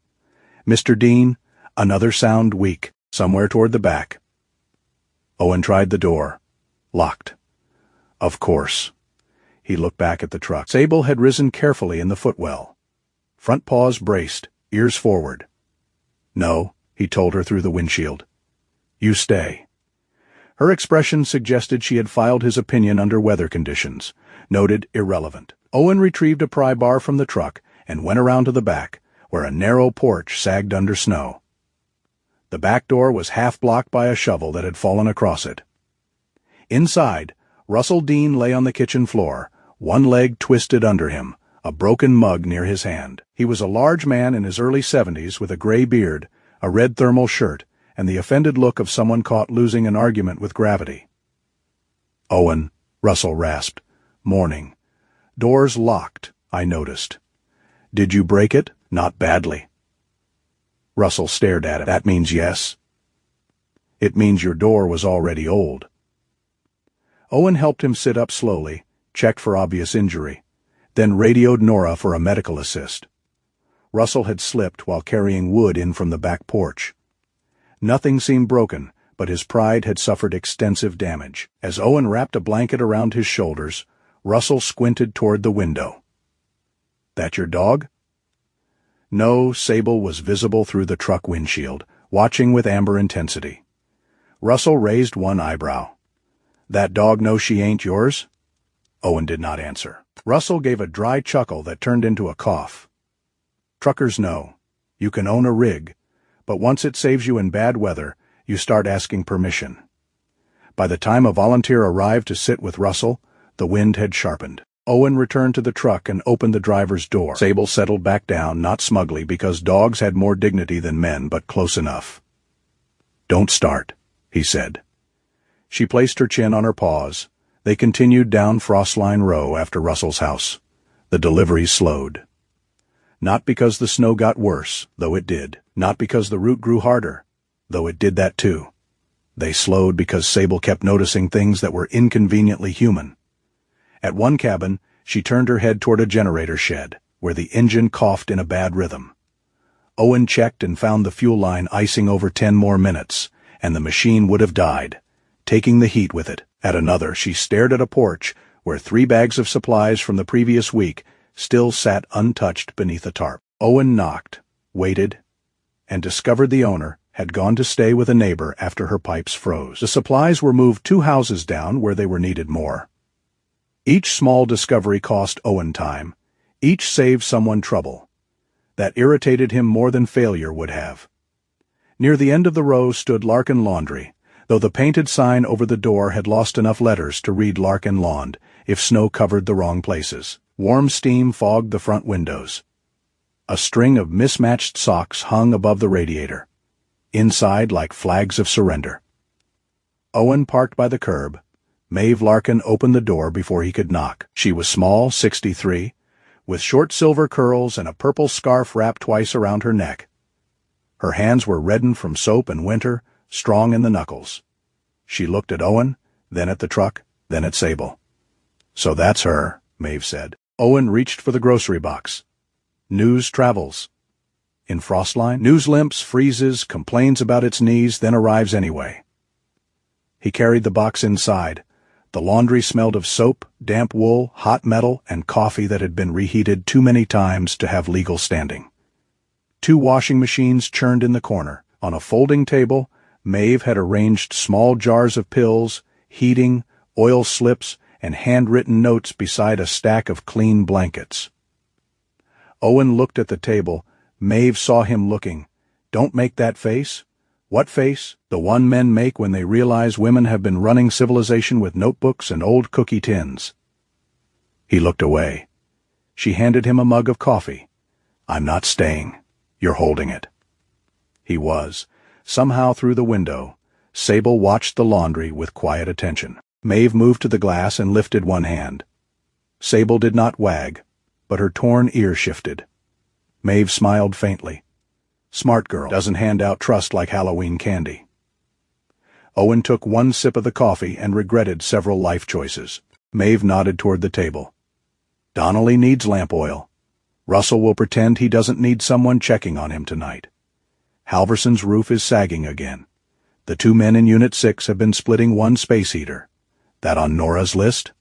A: "Mr. Dean?" Another sound, weak, somewhere toward the back. Owen tried the door. Locked. Of course. He looked back at the truck. Sable had risen carefully in the footwell. Front paws braced, ears forward. "No," he told her through the windshield. "You stay." Her expression suggested she had filed his opinion under weather conditions, noted irrelevant. Owen retrieved a pry bar from the truck and went around to the back, where a narrow porch sagged under snow. The back door was half blocked by a shovel that had fallen across it. Inside, Russell Dean lay on the kitchen floor, one leg twisted under him, a broken mug near his hand. He was a large man in his early 70s with a gray beard, a red thermal shirt, and the offended look of someone caught losing an argument with gravity. "Owen," Russell rasped. "Morning. Door's locked, I noticed. Did you break it?" "Not badly." Russell stared at him. "That means yes." "It means your door was already old." Owen helped him sit up slowly, checked for obvious injury, then radioed Nora for a medical assist. Russell had slipped while carrying wood in from the back porch. Nothing seemed broken, but his pride had suffered extensive damage. As Owen wrapped a blanket around his shoulders, Russell squinted toward the window. "That your dog?" No, Sable was visible through the truck windshield, watching with amber intensity. Russell raised one eyebrow. "That dog know she ain't yours?" Owen did not answer. Russell gave a dry chuckle that turned into a cough. "Truckers know. You can own a rig, but once it saves you in bad weather, you start asking permission." By the time a volunteer arrived to sit with Russell, the wind had sharpened. Owen returned to the truck and opened the driver's door. Sable settled back down, not smugly, because dogs had more dignity than men, but close enough. "Don't start," he said. She placed her chin on her paws. They continued down Frostline Row after Russell's house. The deliveries slowed. Not because the snow got worse, though it did. Not because the route grew harder, though it did that too. They slowed because Sable kept noticing things that were inconveniently human. At one cabin, she turned her head toward a generator shed, where the engine coughed in a bad rhythm. Owen checked and found the fuel line icing over 10 more minutes, and the machine would have died, taking the heat with it. At another, she stared at a porch where 3 bags of supplies from the previous week still sat untouched beneath a tarp. Owen knocked, waited, and discovered the owner had gone to stay with a neighbor after her pipes froze. The supplies were moved 2 houses down where they were needed more. Each small discovery cost Owen time. Each saved someone trouble. That irritated him more than failure would have. Near the end of the row stood Larkin Laundry, though the painted sign over the door had lost enough letters to read Larkin Laund if snow covered the wrong places. Warm steam fogged the front windows. A string of mismatched socks hung above the radiator, inside like flags of surrender. Owen parked by the curb. Maeve Larkin opened the door before he could knock. She was small, 63, with short silver curls and a purple scarf wrapped twice around her neck. Her hands were reddened from soap and winter, strong in the knuckles. She looked at Owen, then at the truck, then at Sable. "So that's her," Maeve said. Owen reached for the grocery box. News travels. In Frostline, news limps, freezes, complains about its knees, then arrives anyway. He carried the box inside. The laundry smelled of soap, damp wool, hot metal, and coffee that had been reheated too many times to have legal standing. 2 washing machines churned in the corner. On a folding table, Maeve had arranged small jars of pills, heating, oil slips, and handwritten notes beside a stack of clean blankets. Owen looked at the table. Maeve saw him looking. "Don't make that face." "What face?" "The one men make when they realize women have been running civilization with notebooks and old cookie tins." He looked away. She handed him a mug of coffee. "I'm not staying. You're holding it." He was. Somehow through the window, Sable watched the laundry with quiet attention. Maeve moved to the glass and lifted one hand. Sable did not wag, but her torn ear shifted. Maeve smiled faintly. Smart girl, doesn't hand out trust like Halloween candy. Owen took one sip of the coffee and regretted several life choices. Maeve nodded toward the table. "Donnelly needs lamp oil. Russell will pretend he doesn't need someone checking on him tonight. Halverson's roof is sagging again. The 2 men in Unit 6 have been splitting one space heater. That on Nora's list?"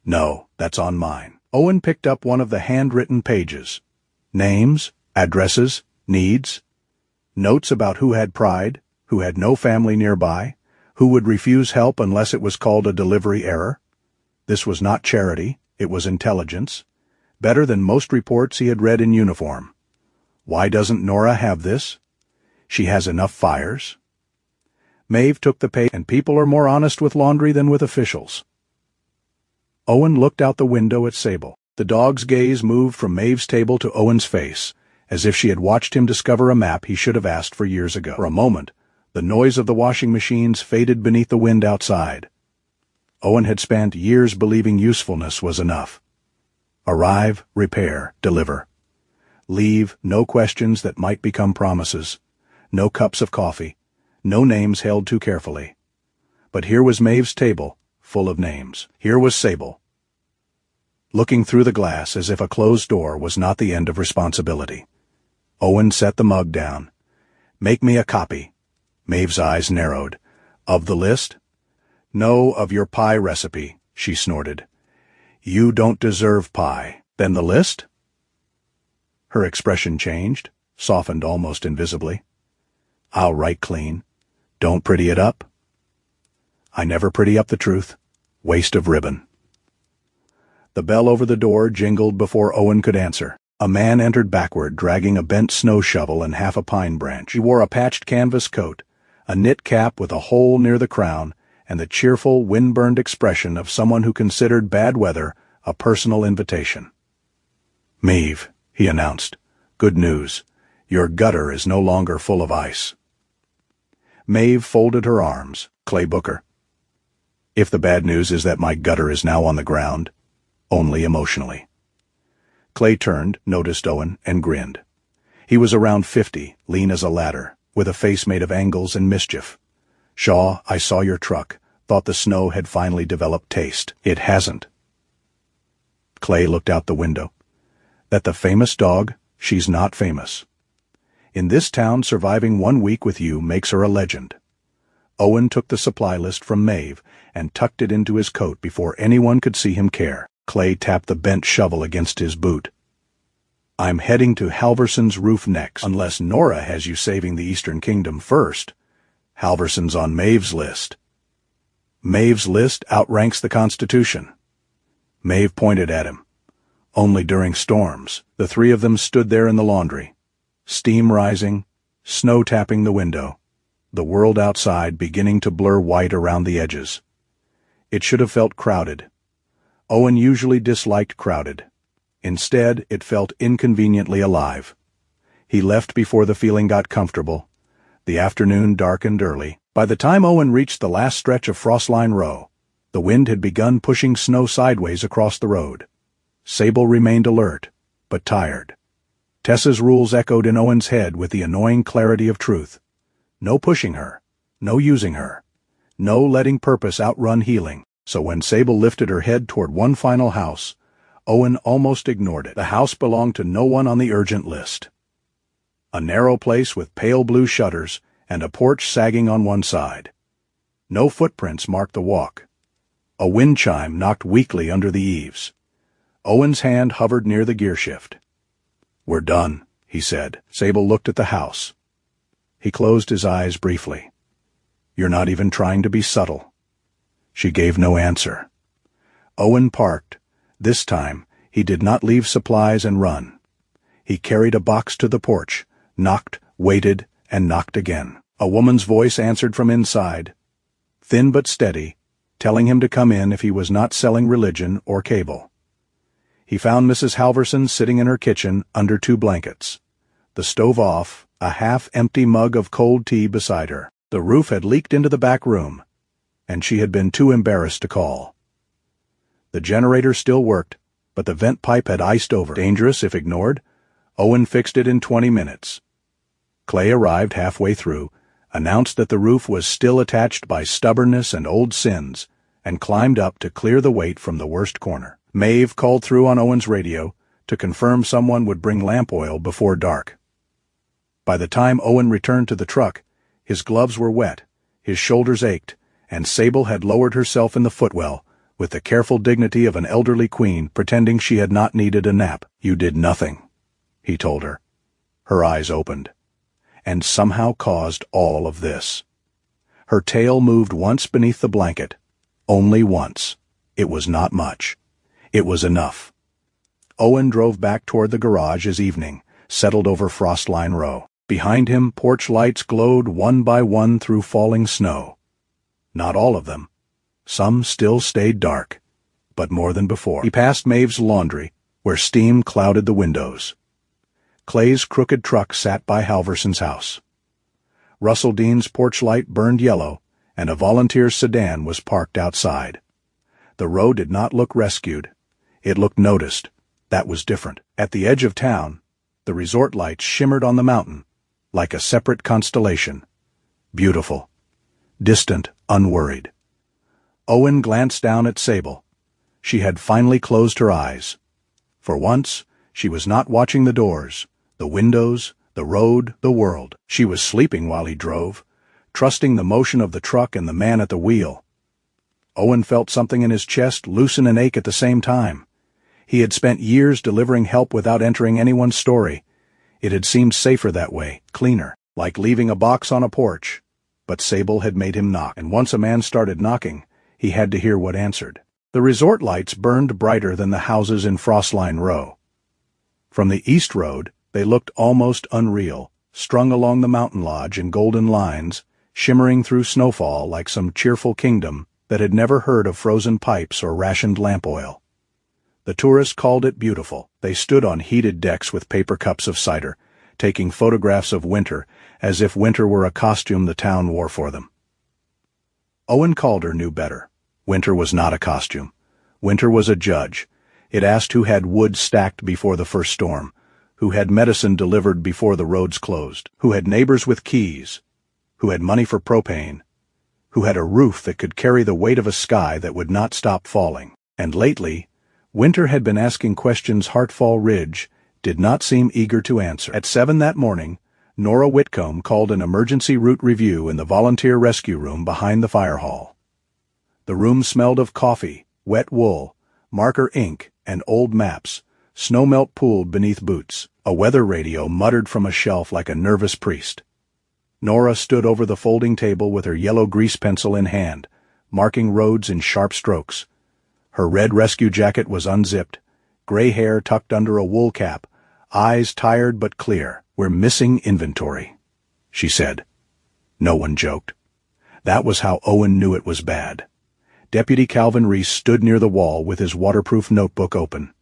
A: "No, that's on mine." Owen picked up one of the handwritten pages. Names, addresses, needs. Notes about who had pride, who had no family nearby, who would refuse help unless it was called a delivery error. This was not charity, it was intelligence. Better than most reports he had read in uniform. Why doesn't Nora have this? She has enough fires. Maeve took the page, and people are more honest with laundry than with officials. Owen looked out the window at Sable. The dog's gaze moved from Maeve's table to Owen's face, as if she had watched him discover a map he should have asked for years ago. For a moment, the noise of the washing machines faded beneath the wind outside. Owen had spent years believing usefulness was enough. Arrive, repair, deliver. Leave, no questions that might become promises. No cups of coffee. No names held too carefully. But here was Maeve's table, full of names. Here was Sable, looking through the glass as if a closed door was not the end of responsibility. Owen set the mug down. "Make me a copy." Maeve's eyes narrowed. "Of the list?" "No, of your pie recipe," she snorted. "You don't deserve pie." "Then the list?" Her expression changed, softened almost invisibly. "I'll write clean. Don't pretty it up." "I never pretty up the truth. Waste of ribbon." The bell over the door jingled before Owen could answer. A man entered backward, dragging a bent snow shovel and half a pine branch. He wore a patched canvas coat, a knit cap with a hole near the crown, and the cheerful, wind-burned expression of someone who considered bad weather a personal invitation. "Maeve," he announced, "good news. Your gutter is no longer full of ice." Maeve folded her arms. "Clay Booker." "If the bad news is that my gutter is now on the ground, only emotionally." Clay turned, noticed Owen, and grinned. He was around 50, lean as a ladder, with a face made of angles and mischief. "Shaw, I saw your truck, thought the snow had finally developed taste. It hasn't." Clay looked out the window. "That the famous dog? She's not famous. In this town, surviving 1 week with you makes her a legend." Owen took the supply list from Maeve and tucked it into his coat before anyone could see him care. Clay tapped the bent shovel against his boot. "I'm heading to Halverson's roof next, unless Nora has you saving the Eastern Kingdom first. Halverson's on Maeve's list." "Maeve's list outranks the Constitution." Maeve pointed at him. "Only during storms." The three of them stood there in the laundry. Steam rising, snow tapping the window, the world outside beginning to blur white around the edges. It should have felt crowded. Owen usually disliked crowded. Instead, it felt inconveniently alive. He left before the feeling got comfortable. The afternoon darkened early. By the time Owen reached the last stretch of Frostline Row, the wind had begun pushing snow sideways across the road. Sable remained alert, but tired. Tessa's rules echoed in Owen's head with the annoying clarity of truth. No pushing her, no using her, no letting purpose outrun healing. So when Sable lifted her head toward one final house, Owen almost ignored it. The house belonged to no one on the urgent list. A narrow place with pale blue shutters and a porch sagging on one side. No footprints marked the walk. A wind chime knocked weakly under the eaves. Owen's hand hovered near the gearshift. "We're done," he said. Sable looked at the house. He closed his eyes briefly. "You're not even trying to be subtle." She gave no answer. Owen parked. This time, he did not leave supplies and run. He carried a box to the porch, knocked, waited, and knocked again. A woman's voice answered from inside, thin but steady, telling him to come in if he was not selling religion or cable. He found Mrs. Halverson sitting in her kitchen under 2 blankets. The stove off, a half-empty mug of cold tea beside her. The roof had leaked into the back room, and she had been too embarrassed to call. The generator still worked, but the vent pipe had iced over. Dangerous if ignored. Owen fixed it in 20 minutes. Clay arrived halfway through, announced that the roof was still attached by stubbornness and old sins, and climbed up to clear the weight from the worst corner. Maeve called through on Owen's radio to confirm someone would bring lamp oil before dark. By the time Owen returned to the truck, his gloves were wet, his shoulders ached, and Sable had lowered herself in the footwell with the careful dignity of an elderly queen pretending she had not needed a nap. "You did nothing," he told her. Her eyes opened. "And somehow caused all of this." Her tail moved once beneath the blanket. Only once. It was not much. It was enough. Owen drove back toward the garage as evening settled over Frostline Row. Behind him, porch lights glowed one by one through falling snow. Not all of them. Some still stayed dark. but more than before. He passed Maeve's laundry, where steam clouded the windows. Clay's crooked truck sat by Halverson's house. Russell Dean's porch light burned yellow, and a volunteer sedan was parked outside. The row did not look rescued. It looked noticed. That was different. At the edge of town, the resort lights shimmered on the mountain, like a separate constellation. Beautiful. Distant, unworried. Owen glanced down at Sable. She had finally closed her eyes. For once, she was not watching the doors, the windows, the road, the world. She was sleeping while he drove, trusting the motion of the truck and the man at the wheel. Owen felt something in his chest loosen and ache at the same time. He had spent years delivering help without entering anyone's story. It had seemed safer that way, cleaner, like leaving a box on a porch. But Sable had made him knock, and once a man started knocking, he had to hear what answered. The resort lights burned brighter than the houses in Frostline Row. From the east road, they looked almost unreal, strung along the mountain lodge in golden lines, shimmering through snowfall like some cheerful kingdom that had never heard of frozen pipes or rationed lamp oil. The tourists called it beautiful. They stood on heated decks with paper cups of cider, taking photographs of winter as if winter were a costume the town wore for them. Owen Calder knew better. Winter was not a costume. Winter was a judge. It asked who had wood stacked before the first storm, who had medicine delivered before the roads closed, who had neighbors with keys, who had money for propane, who had a roof that could carry the weight of a sky that would not stop falling. And lately, Winter had been asking questions Hartfall Ridge did not seem eager to answer. At 7 that morning, Nora Whitcomb called an emergency route review in the volunteer rescue room behind the fire hall. The room smelled of coffee, wet wool, marker ink, and old maps. Snowmelt pooled beneath boots. A weather radio muttered from a shelf like a nervous priest. Nora stood over the folding table with her yellow grease pencil in hand, marking roads in sharp strokes. Her red rescue jacket was unzipped, gray hair tucked under a wool cap, eyes tired but clear. "We're missing inventory," she said. No one joked. That was how Owen knew it was bad. Deputy Calvin Reese stood near the wall with his waterproof notebook open.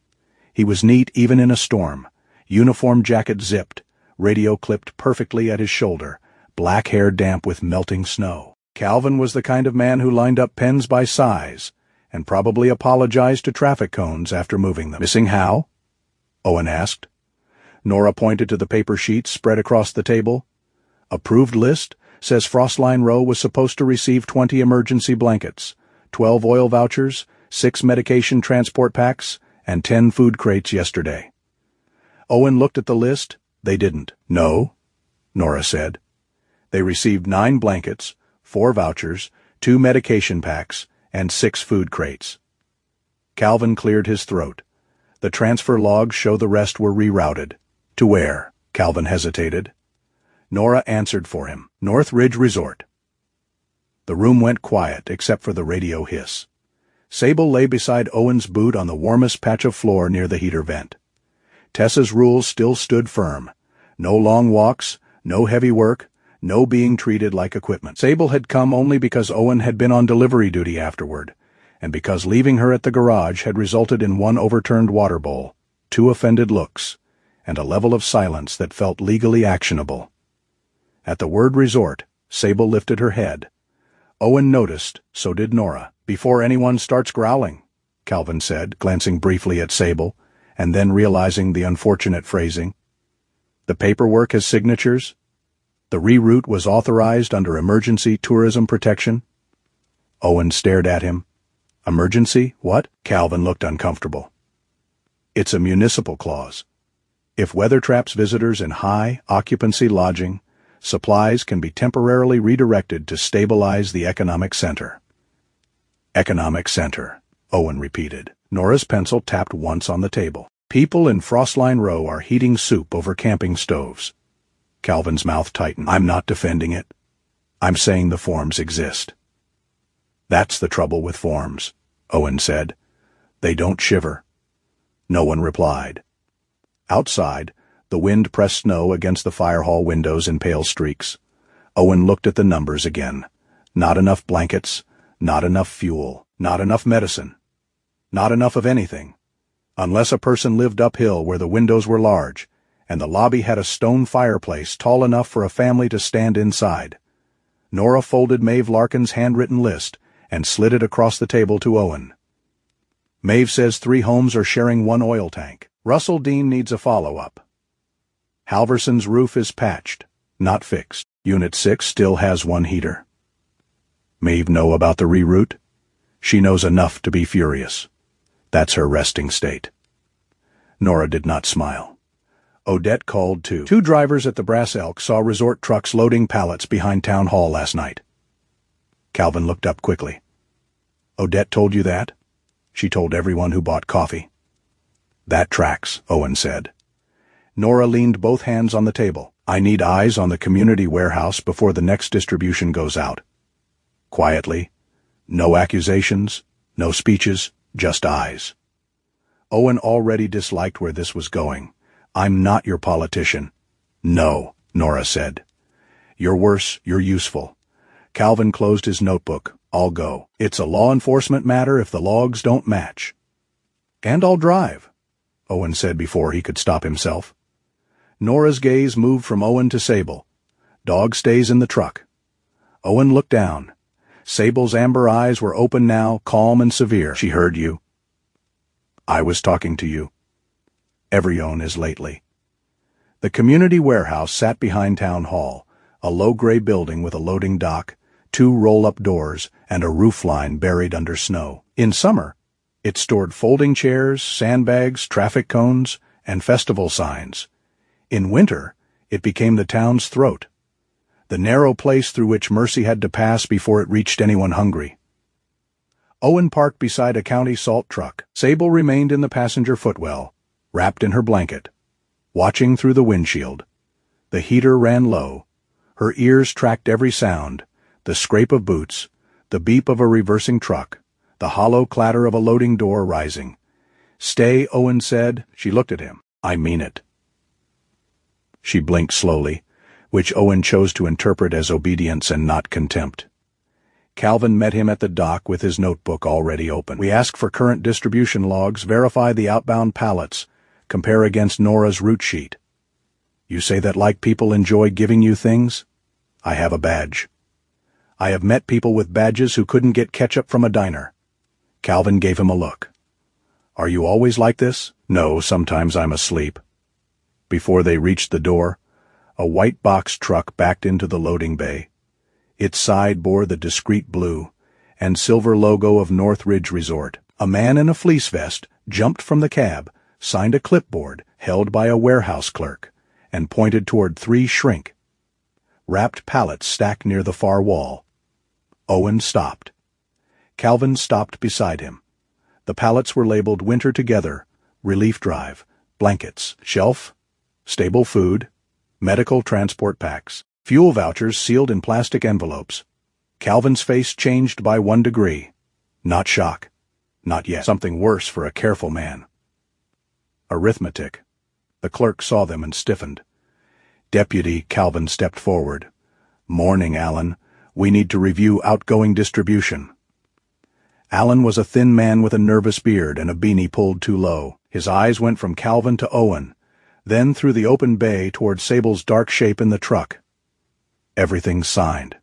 A: He was neat even in a storm, uniform jacket zipped, radio clipped perfectly at his shoulder, black hair damp with melting snow. Calvin was the kind of man who lined up pens by size, and probably apologized to traffic cones after moving them. "Missing how?" Owen asked. Nora pointed to the paper sheets spread across the table. "Approved list says Frostline Row was supposed to receive 20 emergency blankets, 12 oil vouchers, 6 medication transport packs, and 10 food crates yesterday." Owen looked at the list. They didn't. "No," Nora said. "They received 9 blankets, 4 vouchers, 2 medication packs, and 6 food crates." Calvin cleared his throat. The transfer logs show the rest were rerouted. To where? Calvin hesitated. Nora answered for him. "North Ridge Resort." The room went quiet except for the radio hiss. Sable lay beside Owen's boot on the warmest patch of floor near the heater vent. Tessa's rules still stood firm. No long walks, no heavy work, no being treated like equipment. Sable had come only because Owen had been on delivery duty afterward, and because leaving her at the garage had resulted in 1 overturned water bowl, 2 offended looks, and a level of silence that felt legally actionable. At the word resort, Sable lifted her head. Owen noticed, so did Nora. "Before anyone starts growling," Calvin said, glancing briefly at Sable, and then realizing the unfortunate phrasing. "The paperwork has signatures? The reroute was authorized under emergency tourism protection?" Owen stared at him. "Emergency? What?" Calvin looked uncomfortable. "It's a municipal clause. If weather traps visitors in high occupancy lodging, supplies can be temporarily redirected to stabilize the economic center." "Economic center," Owen repeated. Nora's pencil tapped once on the table. "People in Frostline Row are heating soup over camping stoves." Calvin's mouth tightened. "I'm not defending it. I'm saying the forms exist." "That's the trouble with forms," Owen said. "They don't shiver." No one replied. Outside, the wind pressed snow against the fire hall windows in pale streaks. Owen looked at the numbers again. Not enough blankets, not enough fuel, not enough medicine. Not enough of anything. Unless a person lived uphill where the windows were large, and the lobby had a stone fireplace tall enough for a family to stand inside. Nora folded Maeve Larkin's handwritten list and slid it across the table to Owen. Maeve says 3 homes are sharing 1 oil tank. Russell Dean needs a follow-up. Halverson's roof is patched, not fixed. Unit 6 still has 1 heater. Maeve know about the reroute? She knows enough to be furious. That's her resting state. Nora did not smile. Odette called too. 2 drivers at the Brass Elk saw resort trucks loading pallets behind Town Hall last night. Calvin looked up quickly. Odette told you that? She told everyone who bought coffee. That tracks, Owen said. Nora leaned both hands on the table. I need eyes on the community warehouse before the next distribution goes out. Quietly. No accusations, no speeches, just eyes. Owen already disliked where this was going. I'm not your politician. No, Nora said. You're worse, you're useful. Calvin closed his notebook. I'll go. It's a law enforcement matter if the logs don't match. And I'll drive, Owen said before he could stop himself. Nora's gaze moved from Owen to Sable. Dog stays in the truck. Owen looked down. Sable's amber eyes were open now, calm and severe. She heard you. I was talking to you. Everyone is lately. The community warehouse sat behind Town Hall, a low gray building with a loading dock, 2 roll-up doors, and a roofline buried under snow. In summer, it stored folding chairs, sandbags, traffic cones, and festival signs. In winter, it became the town's throat, the narrow place through which mercy had to pass before it reached anyone hungry. Owen parked beside a county salt truck. Sable remained in the passenger footwell, wrapped in her blanket, watching through the windshield. The heater ran low. Her ears tracked every sound, the scrape of boots, the beep of a reversing truck, the hollow clatter of a loading door rising. Stay, Owen said. She looked at him. I mean it. She blinked slowly, which Owen chose to interpret as obedience and not contempt. Calvin met him at the dock with his notebook already open. We ask for current distribution logs, verify the outbound pallets, compare against Nora's route sheet. You say that like people enjoy giving you things? I have a badge. I have met people with badges who couldn't get ketchup from a diner. Calvin gave him a look. Are you always like this? No, sometimes I'm asleep. Before they reached the door, a white box truck backed into the loading bay. Its side bore the discreet blue and silver logo of Northridge Resort. A man in a fleece vest jumped from the cab, signed a clipboard held by a warehouse clerk, and pointed toward 3 shrink, wrapped pallets stacked near the far wall. Owen stopped. Calvin stopped beside him. The pallets were labeled Winter Together, Relief Drive, Blankets, Shelf, Stable Food, Medical Transport Packs, fuel vouchers sealed in plastic envelopes. Calvin's face changed by 1 degree. Not shock. Not yet. Something worse for a careful man. Arithmetic. The clerk saw them and stiffened. Deputy, Calvin stepped forward. Morning, Allen. We need to review outgoing distribution. Allen was a thin man with a nervous beard and a beanie pulled too low. His eyes went from Calvin to Owen, then through the open bay toward Sable's dark shape in the truck. Everything's signed.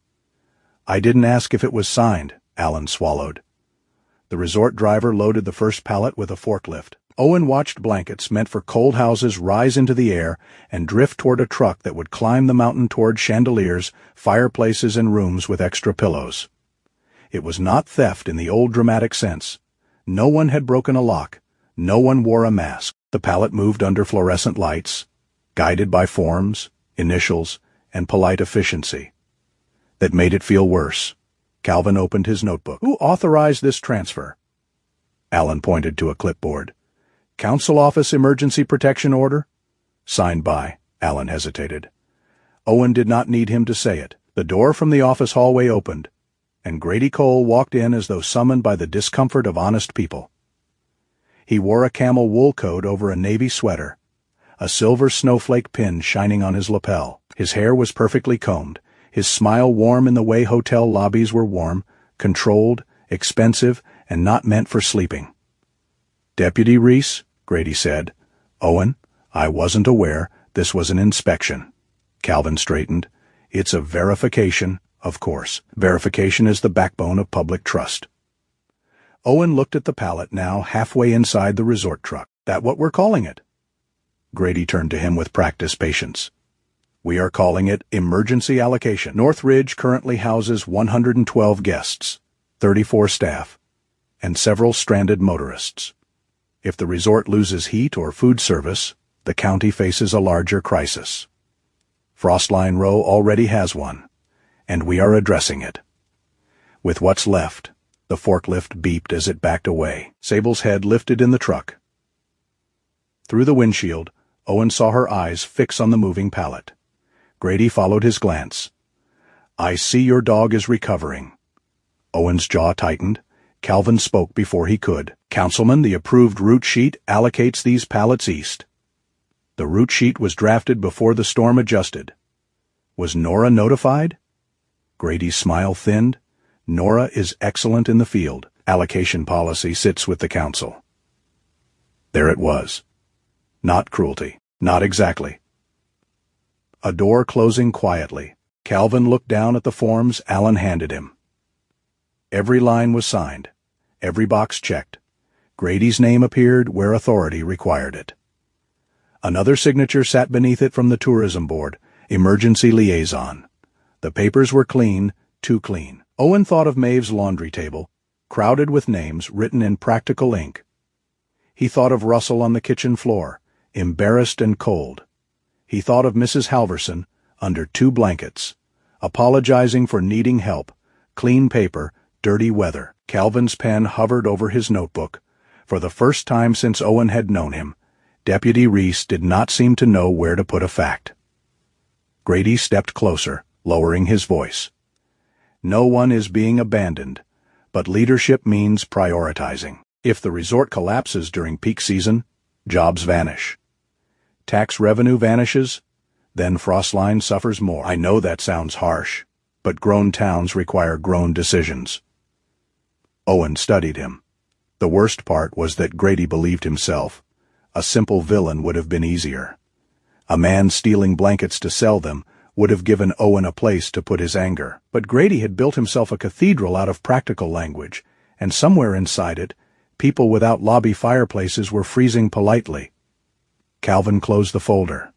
A: I didn't ask if it was signed, Allen swallowed. The resort driver loaded the first pallet with a forklift. Owen watched blankets meant for cold houses rise into the air and drift toward a truck that would climb the mountain toward chandeliers, fireplaces, and rooms with extra pillows. It was not theft in the old dramatic sense. No one had broken a lock. No one wore a mask. The pallet moved under fluorescent lights, guided by forms, initials, and polite efficiency. That made it feel worse. Calvin opened his notebook. Who authorized this transfer? Allen pointed to a clipboard. Council Office Emergency Protection Order? Signed by. Allen hesitated. Owen did not need him to say it. The door from the office hallway opened, and Grady Cole walked in as though summoned by the discomfort of honest people. He wore a camel wool coat over a navy sweater, a silver snowflake pin shining on his lapel. His hair was perfectly combed, his smile warm in the way hotel lobbies were warm, controlled, expensive, and not meant for sleeping. "Deputy Reese," Grady said. "Owen, I wasn't aware this was an inspection." Calvin straightened. "It's a verification, of course. Verification is the backbone of public trust." Owen looked at the pallet now halfway inside the resort truck. "That what we're calling it?" Grady turned to him with practiced patience. "We are calling it emergency allocation. Northridge currently houses 112 guests, 34 staff, and several stranded motorists. If the resort loses heat or food service, the county faces a larger crisis. Frostline Row already has one, and we are addressing it. With what's left," the forklift beeped as it backed away. Sable's head lifted in the truck. Through the windshield, Owen saw her eyes fix on the moving pallet. Grady followed his glance. "I see your dog is recovering." Owen's jaw tightened. Calvin spoke before he could. "Councilman, the approved route sheet allocates these pallets east. The route sheet was drafted before the storm adjusted. Was Nora notified?" Grady's smile thinned. "Nora is excellent in the field. Allocation policy sits with the council." There it was. Not cruelty. Not exactly. A door closing quietly. Calvin looked down at the forms Allen handed him. Every line was signed. Every box checked. Grady's name appeared where authority required it. Another signature sat beneath it from the tourism board, emergency liaison. The papers were clean, too clean. Owen thought of Maeve's laundry table, crowded with names written in practical ink. He thought of Russell on the kitchen floor, embarrassed and cold. He thought of Mrs. Halverson, under 2 blankets, apologizing for needing help, clean paper, dirty weather. Calvin's pen hovered over his notebook. For the first time since Owen had known him, Deputy Reese did not seem to know where to put a fact. Grady stepped closer, lowering his voice. "No one is being abandoned, but leadership means prioritizing. If the resort collapses during peak season, jobs vanish. Tax revenue vanishes, then Frostline suffers more. I know that sounds harsh, but grown towns require grown decisions." Owen studied him. The worst part was that Grady believed himself. A simple villain would have been easier. A man stealing blankets to sell them would have given Owen a place to put his anger. But Grady had built himself a cathedral out of practical language, and somewhere inside it, people without lobby fireplaces were freezing politely. Calvin closed the folder.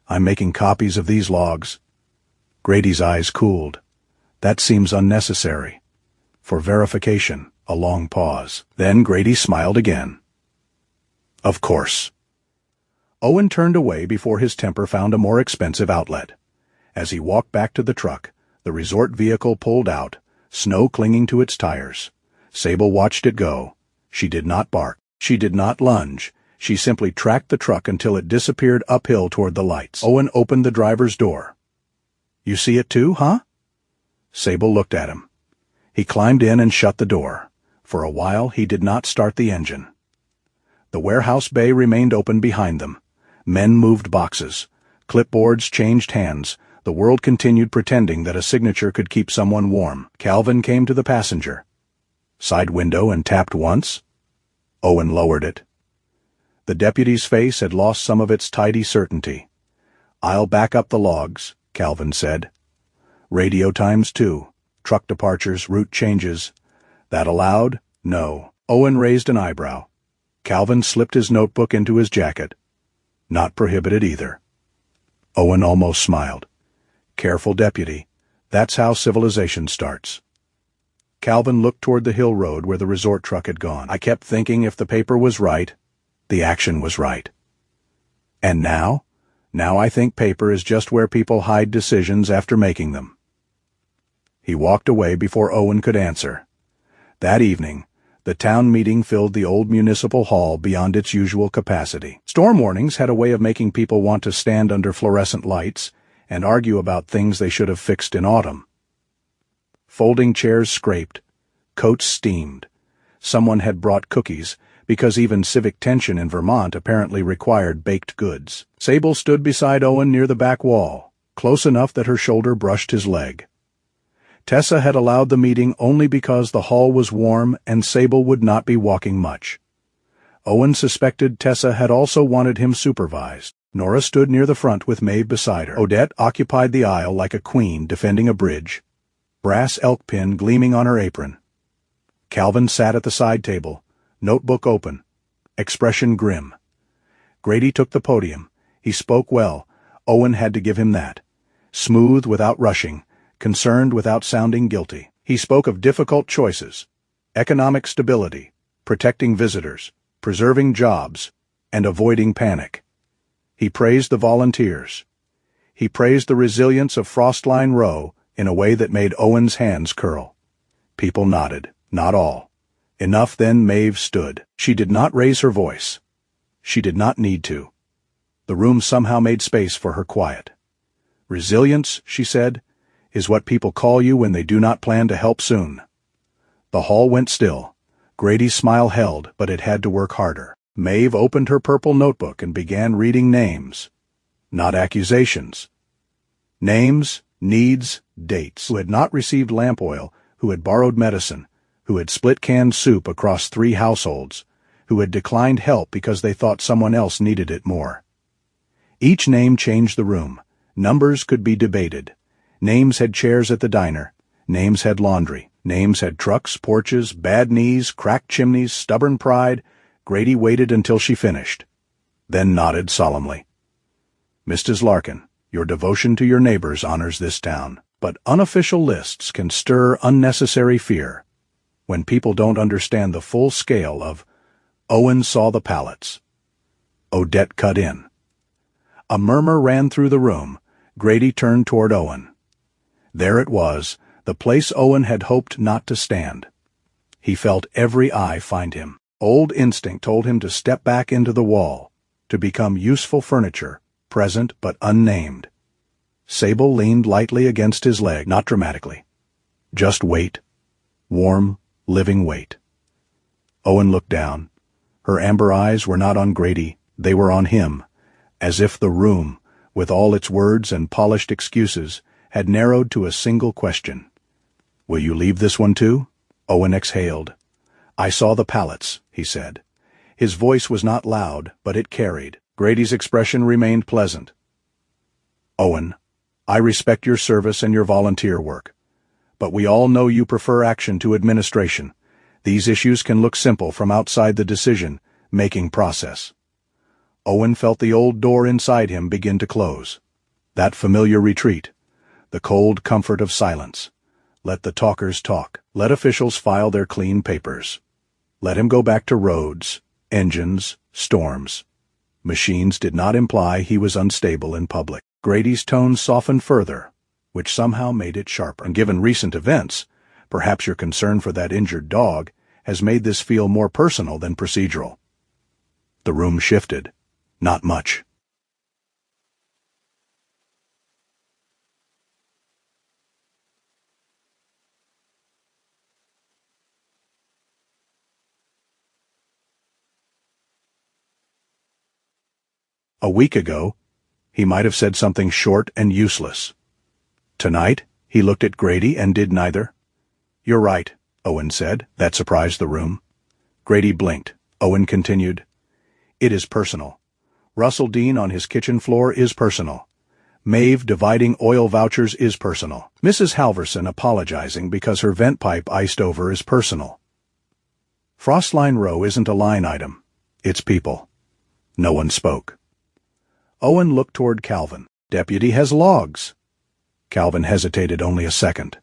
A: "I'm making copies of these logs." Grady's eyes cooled. "That seems unnecessary." For verification, a long pause. Then Grady smiled again. "Of course." Owen turned away before his temper found a more expensive outlet. As he walked back to the truck, the resort vehicle pulled out, snow clinging to its tires. Sable watched it go. She did not bark. She did not lunge. She simply tracked the truck until it disappeared uphill toward the lights. Owen opened the driver's door. "You see it too, huh?" Sable looked at him. He climbed in and shut the door. For a while he did not start the engine. The warehouse bay remained open behind them. Men moved boxes. Clipboards changed hands. The world continued pretending that a signature could keep someone warm. Calvin came to the passenger side window and tapped once. Owen lowered it. The deputy's face had lost some of its tidy certainty. "I'll back up the logs," Calvin said. "Radio times too. Truck departures, route changes. That allowed? No." Owen raised an eyebrow. Calvin slipped his notebook into his jacket. "Not prohibited either." Owen almost smiled. "Careful, deputy. That's how civilization starts." Calvin looked toward the hill road where the resort truck had gone. "I kept thinking if the paper was right, the action was right. And now? Now I think paper is just where people hide decisions after making them." He walked away before Owen could answer. That evening, the town meeting filled the old municipal hall beyond its usual capacity. Storm warnings had a way of making people want to stand under fluorescent lights and argue about things they should have fixed in autumn. Folding chairs scraped. Coats steamed. Someone had brought cookies, because even civic tension in Vermont apparently required baked goods. Sable stood beside Owen near the back wall, close enough that her shoulder brushed his leg. Tessa had allowed the meeting only because the hall was warm and Sable would not be walking much. Owen suspected Tessa had also wanted him supervised. Nora stood near the front with Maeve beside her. Odette occupied the aisle like a queen defending a bridge, brass elk pin gleaming on her apron. Calvin sat at the side table, notebook open, expression grim. Grady took the podium. He spoke well. Owen had to give him that. Smooth without rushing, concerned without sounding guilty. He spoke of difficult choices, economic stability, protecting visitors, preserving jobs, and avoiding panic. He praised the volunteers. He praised the resilience of Frostline Row in a way that made Owen's hands curl. People nodded. Not all. Enough. Then Maeve stood. She did not raise her voice. She did not need to. The room somehow made space for her quiet. Resilience, she said, is what people call you when they do not plan to help soon. The hall went still. Grady's smile held, but it had to work harder. Maeve opened her purple notebook and began reading names. Not accusations. Names, needs, dates. Who had not received lamp oil, who had borrowed medicine, who had split canned soup across 3 households, who had declined help because they thought someone else needed it more. Each name changed the room. Numbers could be debated. Names had chairs at the diner. Names had laundry. Names had trucks, porches, bad knees, cracked chimneys, stubborn pride. Grady waited until she finished, then nodded solemnly. Mrs. Larkin, your devotion to your neighbors honors this town, but unofficial lists can stir unnecessary fear when people don't understand the full scale of. Owen saw the pallets. Odette cut in. A murmur ran through the room. Grady turned toward Owen. There it was, the place Owen had hoped not to stand. He felt every eye find him. Old instinct told him to step back into the wall, to become useful furniture, present but unnamed. Sable leaned lightly against his leg, not dramatically. Just wait. Warm, living wait. Owen looked down. Her amber eyes were not on Grady, they were on him, as if the room, with all its words and polished excuses, had narrowed to a single question. Will you leave this one too? Owen exhaled. I saw the pallets, he said. His voice was not loud, but it carried. Grady's expression remained pleasant. Owen, I respect your service and your volunteer work, but we all know you prefer action to administration. These issues can look simple from outside the decision-making process. Owen felt the old door inside him begin to close. That familiar retreat, the cold comfort of silence. Let the talkers talk. Let officials file their clean papers. Let him go back to roads, engines, storms. Machines did not imply he was unstable in public. Grady's tone softened further, which somehow made it sharper. And given recent events, perhaps your concern for that injured dog has made this feel more personal than procedural. The room shifted. Not much. A week ago, he might have said something short and useless. Tonight, he looked at Grady and did neither. You're right, Owen said. That surprised the room. Grady blinked. Owen continued. It is personal. Russell Dean on his kitchen floor is personal. Maeve dividing oil vouchers is personal. Mrs. Halverson apologizing because her vent pipe iced over is personal. Frostline Row isn't a line item. It's people. No one spoke. Owen looked toward Calvin. Deputy has logs. Calvin hesitated only a second,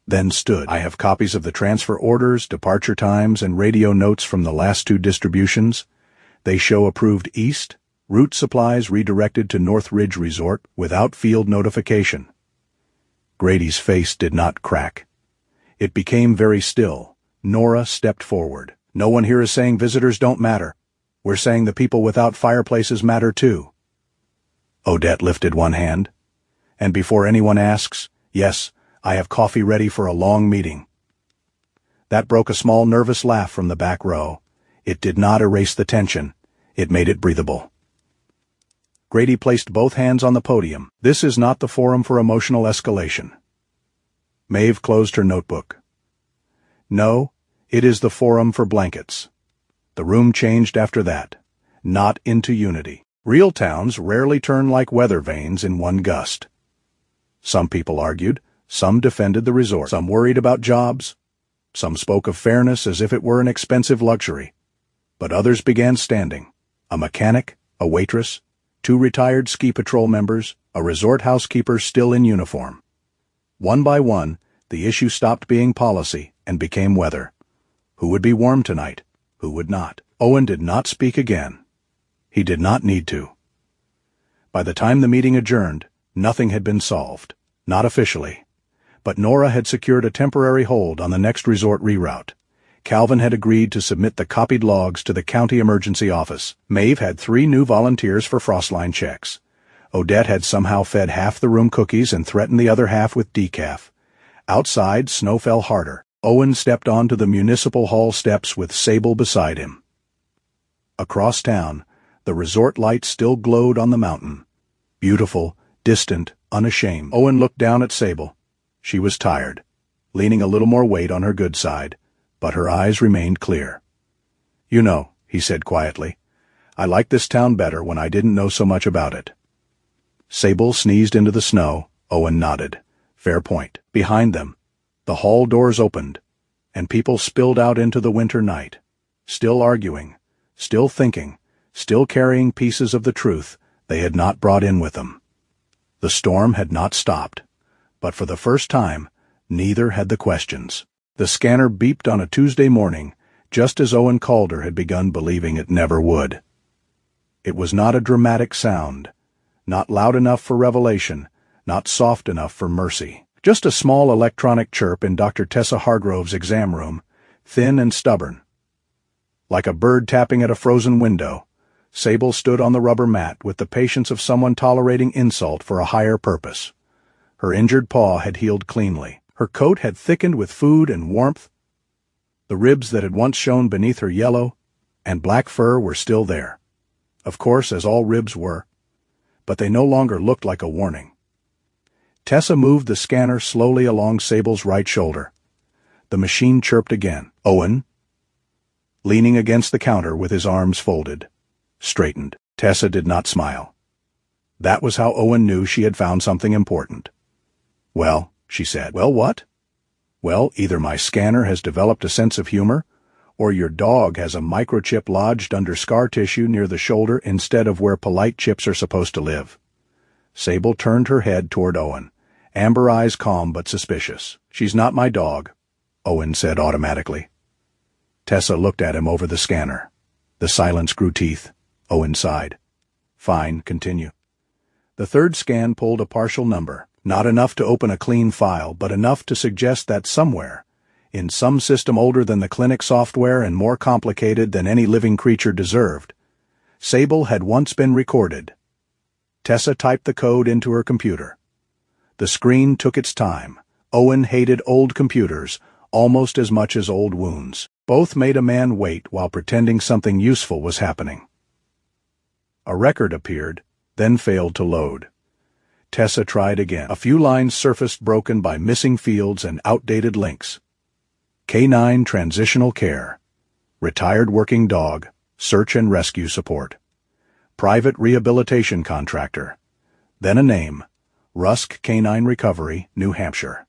A: then stood. I have copies of the transfer orders, departure times, and radio notes from the last 2 distributions. They show approved east, route supplies redirected to North Ridge Resort without field notification. Grady's face did not crack. It became very still. Nora stepped forward. No one here is saying visitors don't matter. We're saying the people without fireplaces matter too. Odette lifted one hand. And before anyone asks, yes, I have coffee ready for a long meeting. That broke a small nervous laugh from the back row. It did not erase the tension. It made it breathable. Grady placed both hands on the podium. This is not the forum for emotional escalation. Maeve closed her notebook. No, it is the forum for blankets. The room changed after that, not into unity. Real towns rarely turn like weather vanes in one gust. Some people argued, some defended the resort, some worried about jobs, some spoke of fairness as if it were an expensive luxury. But others began standing, a mechanic, a waitress, 2 retired ski patrol members, a resort housekeeper still in uniform. One by one, the issue stopped being policy and became weather. Who would be warm tonight? Who would not? Owen did not speak again. He did not need to. By the time the meeting adjourned, nothing had been solved, not officially. But Nora had secured a temporary hold on the next resort reroute. Calvin had agreed to submit the copied logs to the county emergency office. Maeve had 3 new volunteers for Frostline checks. Odette had somehow fed half the room cookies and threatened the other half with decaf. Outside, snow fell harder. Owen stepped onto the municipal hall steps with Sable beside him. Across town, the resort lights still glowed on the mountain. Beautiful, distant, unashamed. Owen looked down at Sable. She was tired, leaning a little more weight on her good side, but her eyes remained clear. "You know," he said quietly, "I liked this town better when I didn't know so much about it." Sable sneezed into the snow. Owen nodded. Fair point. Behind them, the hall doors opened, and people spilled out into the winter night, still arguing, still thinking, still carrying pieces of the truth they had not brought in with them. The storm had not stopped, but for the first time, neither had the questions. The scanner beeped on a Tuesday morning, just as Owen Calder had begun believing it never would. It was not a dramatic sound, not loud enough for revelation, not soft enough for mercy. Just a small electronic chirp in Dr. Tessa Hargrove's exam room, thin and stubborn. Like a bird tapping at a frozen window, Sable stood on the rubber mat with the patience of someone tolerating insult for a higher purpose. Her injured paw had healed cleanly. Her coat had thickened with food and warmth. The ribs that had once shone beneath her yellow and black fur were still there. Of course, as all ribs were. But they no longer looked like a warning. Tessa moved the scanner slowly along Sable's right shoulder. The machine chirped again. Owen, leaning against the counter with his arms folded, straightened. Tessa did not smile. That was how Owen knew she had found something important. "Well," she said. "Well, what?" "Well, either my scanner has developed a sense of humor, or your dog has a microchip lodged under scar tissue near the shoulder instead of where polite chips are supposed to live." Sable turned her head toward Owen, amber eyes calm but suspicious. "She's not my dog," Owen said automatically. Tessa looked at him over the scanner. The silence grew teeth. Owen sighed. "Fine, continue." The third scan pulled a partial number. Not enough to open a clean file, but enough to suggest that somewhere, in some system older than the clinic software and more complicated than any living creature deserved, Sable had once been recorded. Tessa typed the code into her computer. The screen took its time. Owen hated old computers almost as much as old wounds. Both made a man wait while pretending something useful was happening. A record appeared, then failed to load. Tessa tried again. A few lines surfaced broken by missing fields and outdated links. Canine Transitional Care. Retired Working Dog. Search and Rescue Support. Private Rehabilitation Contractor. Then a name. Rusk Canine Recovery, New Hampshire.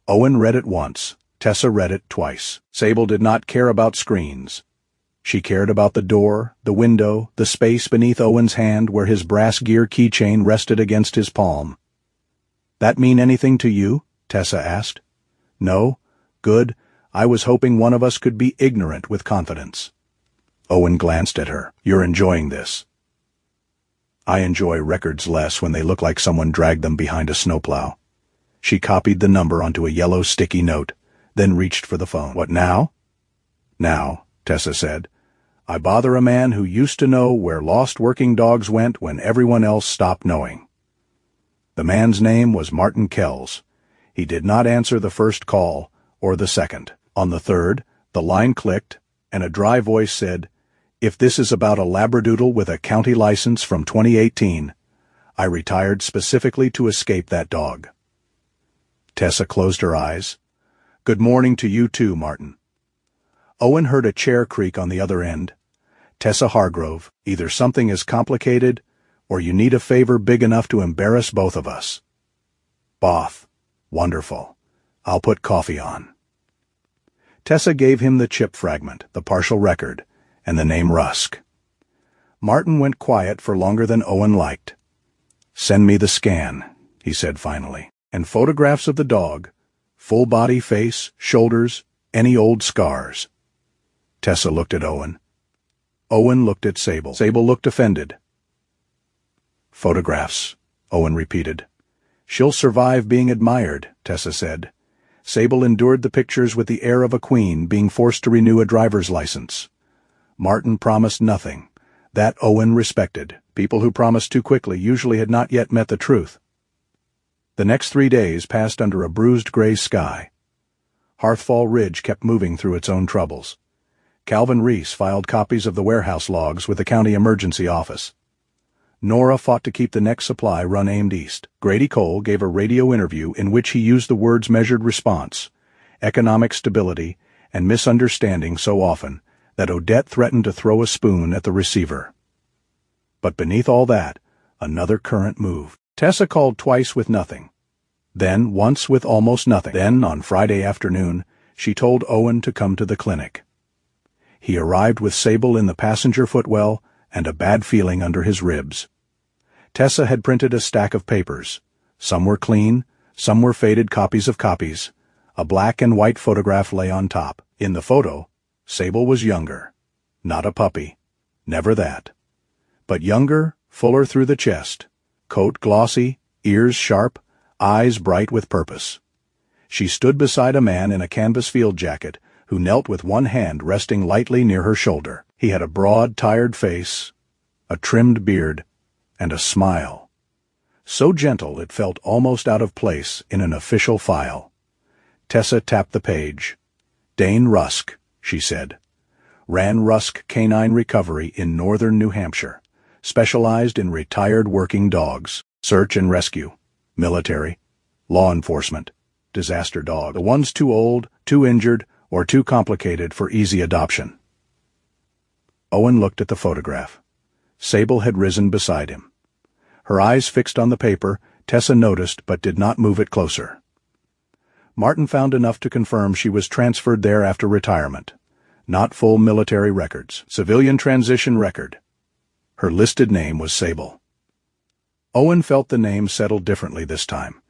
A: Owen read it once. Tessa read it twice. Sable did not care about screens. She cared about the door, the window, the space beneath Owen's hand where his brass gear keychain rested against his palm. "That mean anything to you?" Tessa asked. "No? Good. I was hoping one of us could be ignorant with confidence." Owen glanced at her. "You're enjoying this." "I enjoy records less when they look like someone dragged them behind a snowplow." She copied the number onto a yellow sticky note, then reached for the phone. "What now?" "Now," Tessa said. "I bother a man who used to know where lost working dogs went when everyone else stopped knowing." The man's name was Martin Kells. He did not answer the first call, or the second. On the third, the line clicked, and a dry voice said, "If this is about a Labradoodle with a county license from 2018, I retired specifically to escape that dog." Tessa closed her eyes. "Good morning to you too, Martin." Owen heard a chair creak on the other end. Tessa Hargrove, either something is complicated, or you need a favor big enough to embarrass both of us. Both. Wonderful. I'll put coffee on. Tessa gave him the chip fragment, the partial record, and the name Rusk. Martin went quiet for longer than Owen liked. "Send me the scan," he said finally, "and photographs of the dog, full body, face, shoulders, any old scars." Tessa looked at Owen. Owen looked at Sable. Sable looked offended. "Photographs," Owen repeated. "She'll survive being admired," Tessa said. Sable endured the pictures with the air of a queen being forced to renew a driver's license. Martin promised nothing. That Owen respected. People who promised too quickly usually had not yet met the truth. The next 3 days passed under a bruised gray sky. Hearthfall Ridge kept moving through its own troubles. Calvin Reese filed copies of the warehouse logs with the county emergency office. Nora fought to keep the next supply run aimed east. Grady Cole gave a radio interview in which he used the words measured response, economic stability, and misunderstanding so often that Odette threatened to throw a spoon at the receiver. But beneath all that, another current moved. Tessa called twice with nothing. Then once with almost nothing. Then, on Friday afternoon, she told Owen to come to the clinic. He arrived with Sable in the passenger footwell and a bad feeling under his ribs. Tessa had printed a stack of papers. Some were clean, some were faded copies of copies. A black and white photograph lay on top. In the photo, Sable was younger. Not a puppy. Never that. But younger, fuller through the chest. Coat glossy, ears sharp, eyes bright with purpose. She stood beside a man in a canvas field jacket who knelt with one hand resting lightly near her shoulder. He had a broad, tired face, a trimmed beard, and a smile. So gentle it felt almost out of place in an official file. Tessa tapped the page. "Dane Rusk," she said. "Ran Rusk Canine Recovery in northern New Hampshire. Specialized in retired working dogs. Search and rescue. Military. Law enforcement. Disaster dog. The ones too old, too injured, or too complicated for easy adoption." Owen looked at the photograph. Sable had risen beside him. Her eyes fixed on the paper, Tessa noticed but did not move it closer. Martin found enough to confirm she was transferred there after retirement. Not full military records. Civilian transition record. Her listed name was Sable. Owen felt the name settled differently this time.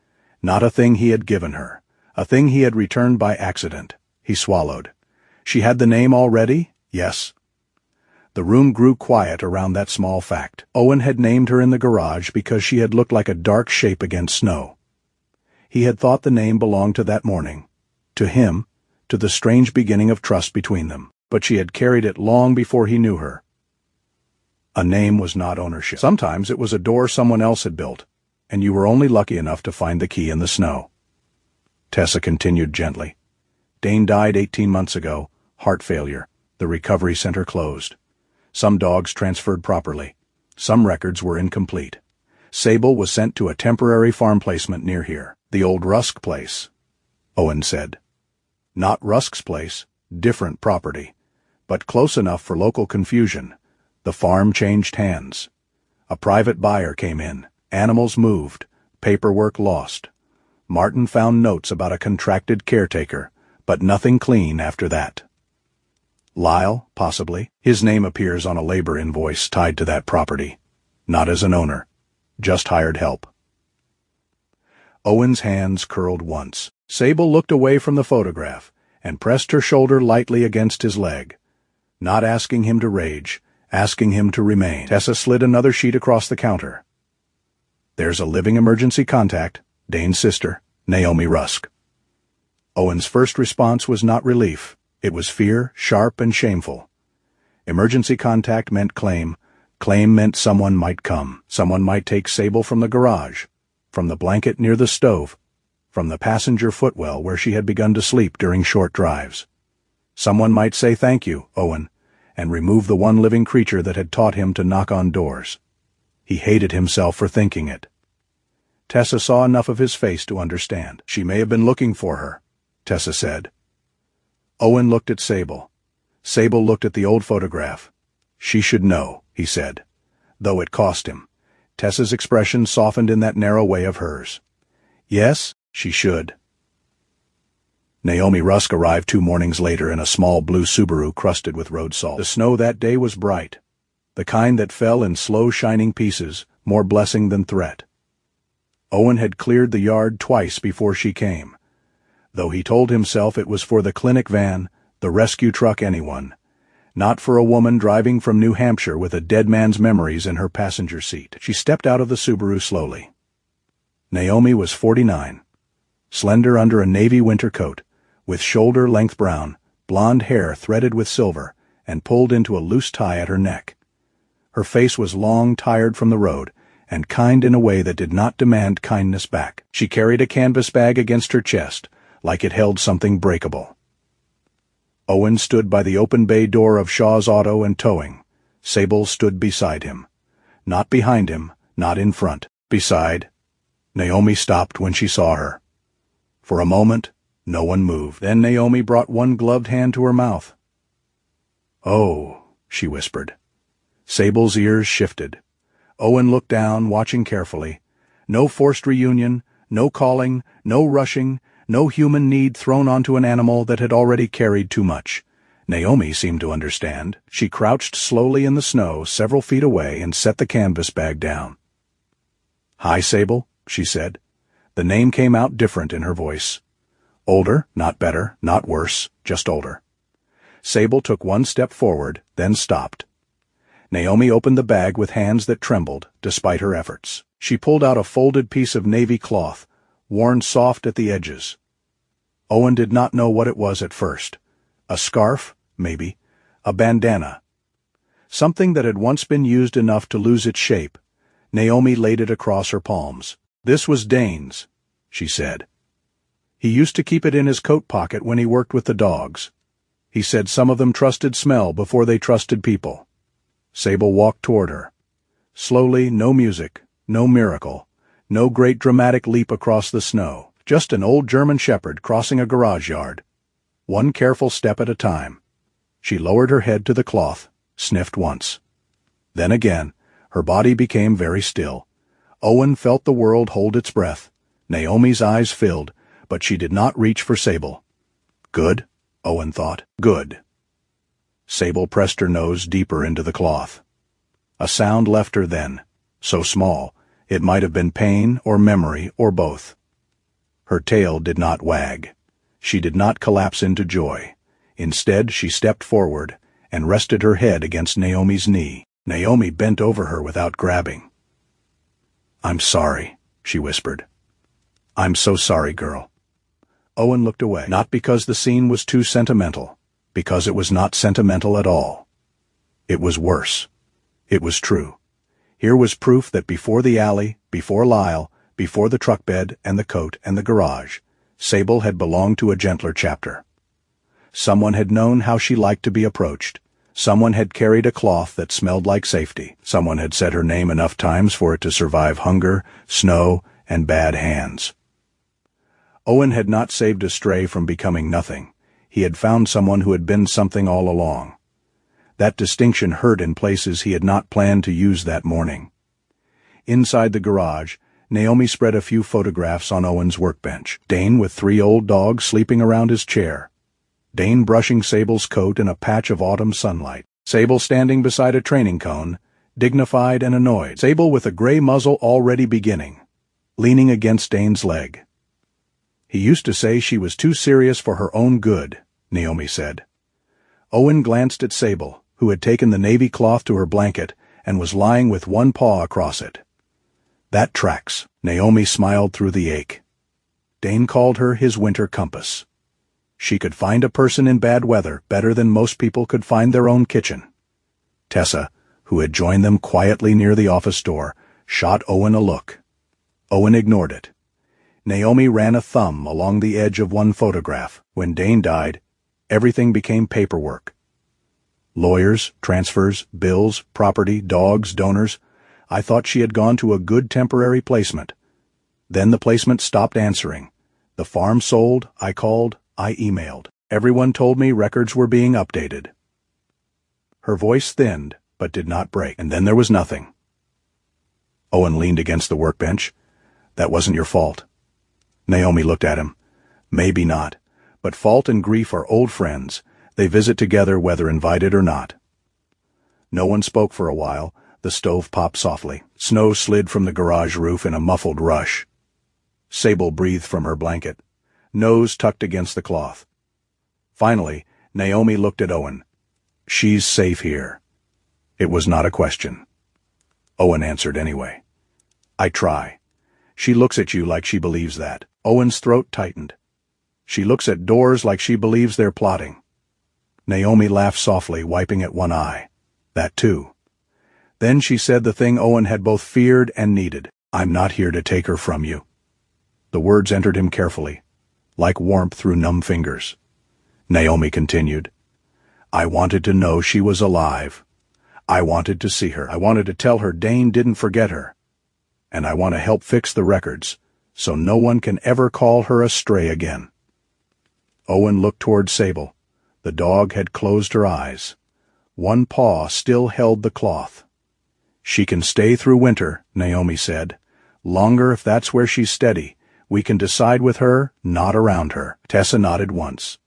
A: Not a thing he had given her. A thing he had returned by accident. He swallowed. She had the name already? Yes. The room grew quiet around that small fact. Owen had named her in the garage because she had looked like a dark shape against snow. He had thought the name belonged to that morning. To him, to the strange beginning of trust between them. But she had carried it long before he knew her. A name was not ownership. Sometimes it was a door someone else had built, and you were only lucky enough to find the key in the snow. Tessa continued gently. Dane died 18 months ago. Heart failure. The recovery center closed. Some dogs transferred properly. Some records were incomplete. Sable was sent to a temporary farm placement near here. The old Rusk place, Owen said. Not Rusk's place, different property, but close enough for local confusion. The farm changed hands. A private buyer came in. Animals moved. Paperwork lost. Martin found notes about a contracted caretaker, but nothing clean after that. Lyle, possibly. His name appears on a labor invoice tied to that property. Not as an owner. Just hired help. Owen's hands curled once. Sable looked away from the photograph and pressed her shoulder lightly against his leg. Not asking him to rage, asking him to remain. Tessa slid another sheet across the counter. There's a living emergency contact, Dane's sister, Naomi Rusk. Owen's first response was not relief. It was fear, sharp and shameful. Emergency contact meant claim. Claim meant someone might come. Someone might take Sable from the garage, from the blanket near the stove, from the passenger footwell where she had begun to sleep during short drives. Someone might say thank you, Owen, and remove the one living creature that had taught him to knock on doors. He hated himself for thinking it. Tessa saw enough of his face to understand. She may have been looking for her, Tessa said. Owen looked at Sable. Sable looked at the old photograph. She should know, he said. Though it cost him. Tessa's expression softened in that narrow way of hers. Yes, she should. Naomi Rusk arrived 2 mornings later in a small blue Subaru crusted with road salt. The snow that day was bright. The kind that fell in slow shining pieces, more blessing than threat. Owen had cleared the yard twice before she came. Though he told himself it was for the clinic van, the rescue truck, anyone. Not for a woman driving from New Hampshire with a dead man's memories in her passenger seat. She stepped out of the Subaru slowly. Naomi was 49. Slender under a navy winter coat, with shoulder-length brown, blonde hair threaded with silver, and pulled into a loose tie at her neck. Her face was long, tired from the road, and kind in a way that did not demand kindness back. She carried a canvas bag against her chest, like it held something breakable. Owen stood by the open bay door of Shaw's Auto and Towing. Sable stood beside him. Not behind him, not in front. Beside. Naomi stopped when she saw her. For a moment, no one moved. Then Naomi brought one gloved hand to her mouth. "Oh," she whispered. Sable's ears shifted. Owen looked down, watching carefully. No forced reunion, no calling, no rushing, no human need thrown onto an animal that had already carried too much. Naomi seemed to understand. She crouched slowly in the snow several feet away and set the canvas bag down. "Hi, Sable," she said. The name came out different in her voice. Older, not better, not worse, just older. Sable took one step forward, then stopped. Naomi opened the bag with hands that trembled, despite her efforts. She pulled out a folded piece of navy cloth, worn soft at the edges. Owen did not know what it was at first. A scarf, maybe. A bandana. Something that had once been used enough to lose its shape. Naomi laid it across her palms. "This was Dane's," she said. "He used to keep it in his coat pocket when he worked with the dogs. He said some of them trusted smell before they trusted people." Sable walked toward her. Slowly, no music, no miracle, no great dramatic leap across the snow, just an old German shepherd crossing a garage yard. One careful step at a time. She lowered her head to the cloth, sniffed once. Then again, her body became very still. Owen felt the world hold its breath. Naomi's eyes filled, but she did not reach for Sable. Good, Owen thought. Good. Sable pressed her nose deeper into the cloth. A sound left her then, so small, it might have been pain or memory or both. Her tail did not wag. She did not collapse into joy. Instead, she stepped forward and rested her head against Naomi's knee. Naomi bent over her without grabbing. "I'm sorry," she whispered. "I'm so sorry, girl." Owen looked away, not because the scene was too sentimental, because it was not sentimental at all. It was worse. It was true. Here was proof that before the alley, before Lyle, before the truck bed and the coat and the garage, Sable had belonged to a gentler chapter. Someone had known how she liked to be approached. Someone had carried a cloth that smelled like safety. Someone had said her name enough times for it to survive hunger, snow, and bad hands. Owen had not saved a stray from becoming nothing. He had found someone who had been something all along. That distinction hurt in places he had not planned to use that morning. Inside the garage, Naomi spread a few photographs on Owen's workbench. Dane with 3 old dogs sleeping around his chair. Dane brushing Sable's coat in a patch of autumn sunlight. Sable standing beside a training cone, dignified and annoyed. Sable with a gray muzzle already beginning, leaning against Dane's leg. He used to say she was too serious for her own good, Naomi said. Owen glanced at Sable, who had taken the navy cloth to her blanket and was lying with one paw across it. That tracks. Naomi smiled through the ache. Dane called her his winter compass. She could find a person in bad weather better than most people could find their own kitchen. Tessa, who had joined them quietly near the office door, shot Owen a look. Owen ignored it. Naomi ran a thumb along the edge of one photograph. When Dane died, everything became paperwork. Lawyers, transfers, bills, property, dogs, donors. I thought she had gone to a good temporary placement. Then the placement stopped answering. The farm sold, I called, I emailed. Everyone told me records were being updated. Her voice thinned, but did not break. And then there was nothing. Owen leaned against the workbench. That wasn't your fault. Naomi looked at him. Maybe not, but fault and grief are old friends. They visit together whether invited or not. No one spoke for a while. The stove popped softly. Snow slid from the garage roof in a muffled rush. Sable breathed from her blanket, nose tucked against the cloth. Finally, Naomi looked at Owen. She's safe here. It was not a question. Owen answered anyway. I try. She looks at you like she believes that. Owen's throat tightened. She looks at doors like she believes they're plotting. Naomi laughed softly, wiping at one eye. That too. Then she said the thing Owen had both feared and needed. I'm not here to take her from you. The words entered him carefully, like warmth through numb fingers. Naomi continued. I wanted to know she was alive. I wanted to see her. I wanted to tell her Dane didn't forget her. And I want to help fix the records, so no one can ever call her a stray again. Owen looked toward Sable. The dog had closed her eyes. One paw still held the cloth. She can stay through winter, Naomi said. Longer if that's where she's steady. We can decide with her, not around her. Tessa nodded once,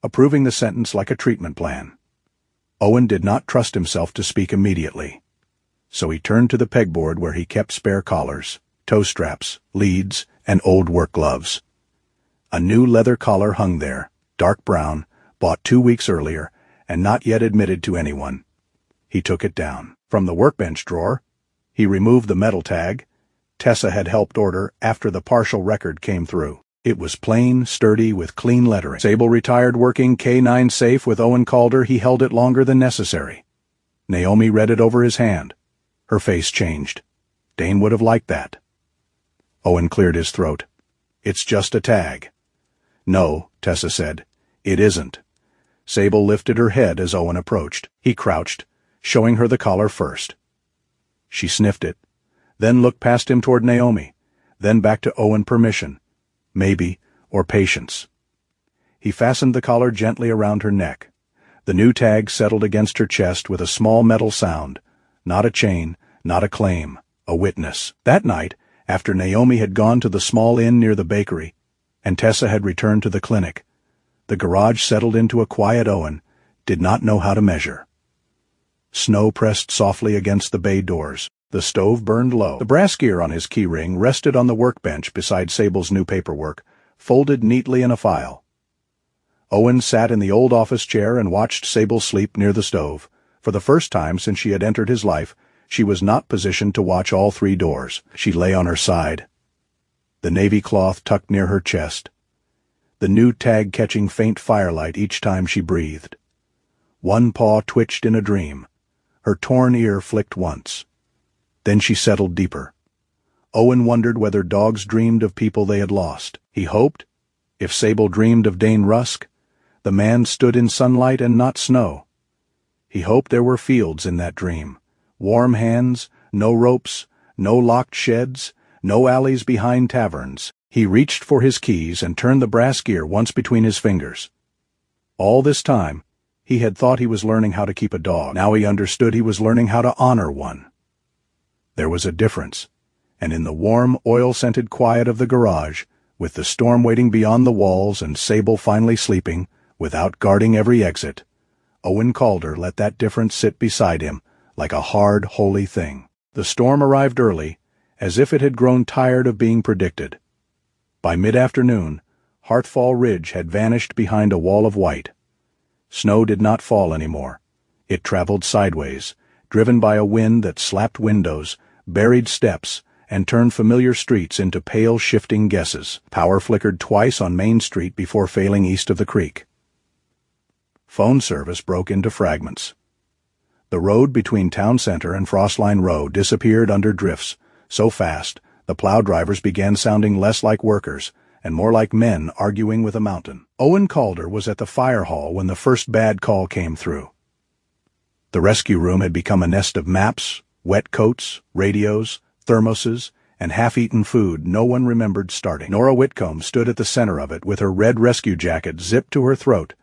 A: approving the sentence like a treatment plan. Owen did not trust himself to speak immediately, so he turned to the pegboard where he kept spare collars, toe straps, leads, and old work gloves. A new leather collar hung there, dark brown, bought 2 weeks earlier, and not yet admitted to anyone. He took it down. From the workbench drawer, he removed the metal tag Tessa had helped order after the partial record came through. It was plain, sturdy, with clean lettering. Sable retired working K9 safe with Owen Calder. He held it longer than necessary. Naomi read it over his hand. Her face changed. Dane would have liked that. Owen cleared his throat. It's just a tag. No, Tessa said. It isn't. Sable lifted her head as Owen approached. He crouched, showing her the collar first. She sniffed it, then looked past him toward Naomi, then back to Owen. Permission, maybe, or patience. He fastened the collar gently around her neck. The new tag settled against her chest with a small metal sound. Not a chain, not a claim, a witness. That night, after Naomi had gone to the small inn near the bakery, and Tessa had returned to the clinic, the garage settled into a quiet Owen did not know how to measure. Snow pressed softly against the bay doors. The stove burned low. The brass gear on his key ring rested on the workbench beside Sable's new paperwork, folded neatly in a file. Owen sat in the old office chair and watched Sable sleep near the stove. For the first time since she had entered his life, she was not positioned to watch all 3 doors. She lay on her side, the navy cloth tucked near her chest, the new tag catching faint firelight each time she breathed. One paw twitched in a dream. Her torn ear flicked once. Then she settled deeper. Owen wondered whether dogs dreamed of people they had lost. He hoped, if Sable dreamed of Dane Rusk, the man stood in sunlight and not snow. He hoped there were fields in that dream, warm hands, no ropes, no locked sheds, no alleys behind taverns. He reached for his keys and turned the brass gear once between his fingers. All this time, he had thought he was learning how to keep a dog. Now he understood he was learning how to honor one. There was a difference, and in the warm, oil-scented quiet of the garage, with the storm waiting beyond the walls and Sable finally sleeping, without guarding every exit, Owen Calder let that difference sit beside him like a hard, holy thing. The storm arrived early, as if it had grown tired of being predicted. By mid-afternoon, Hearthfall Ridge had vanished behind a wall of white. Snow did not fall anymore. It traveled sideways, driven by a wind that slapped windows, buried steps, and turned familiar streets into pale, shifting guesses. Power flickered twice on Main Street before failing east of the creek. Phone service broke into fragments. The road between Town Center and Frostline Row disappeared under drifts, so fast the plow drivers began sounding less like workers and more like men arguing with a mountain. Owen Calder was at the fire hall when the first bad call came through. The rescue room had become a nest of maps, wet coats, radios, thermoses, and half-eaten food no one remembered starting. Nora Whitcomb stood at the center of it with her red rescue jacket zipped to her throat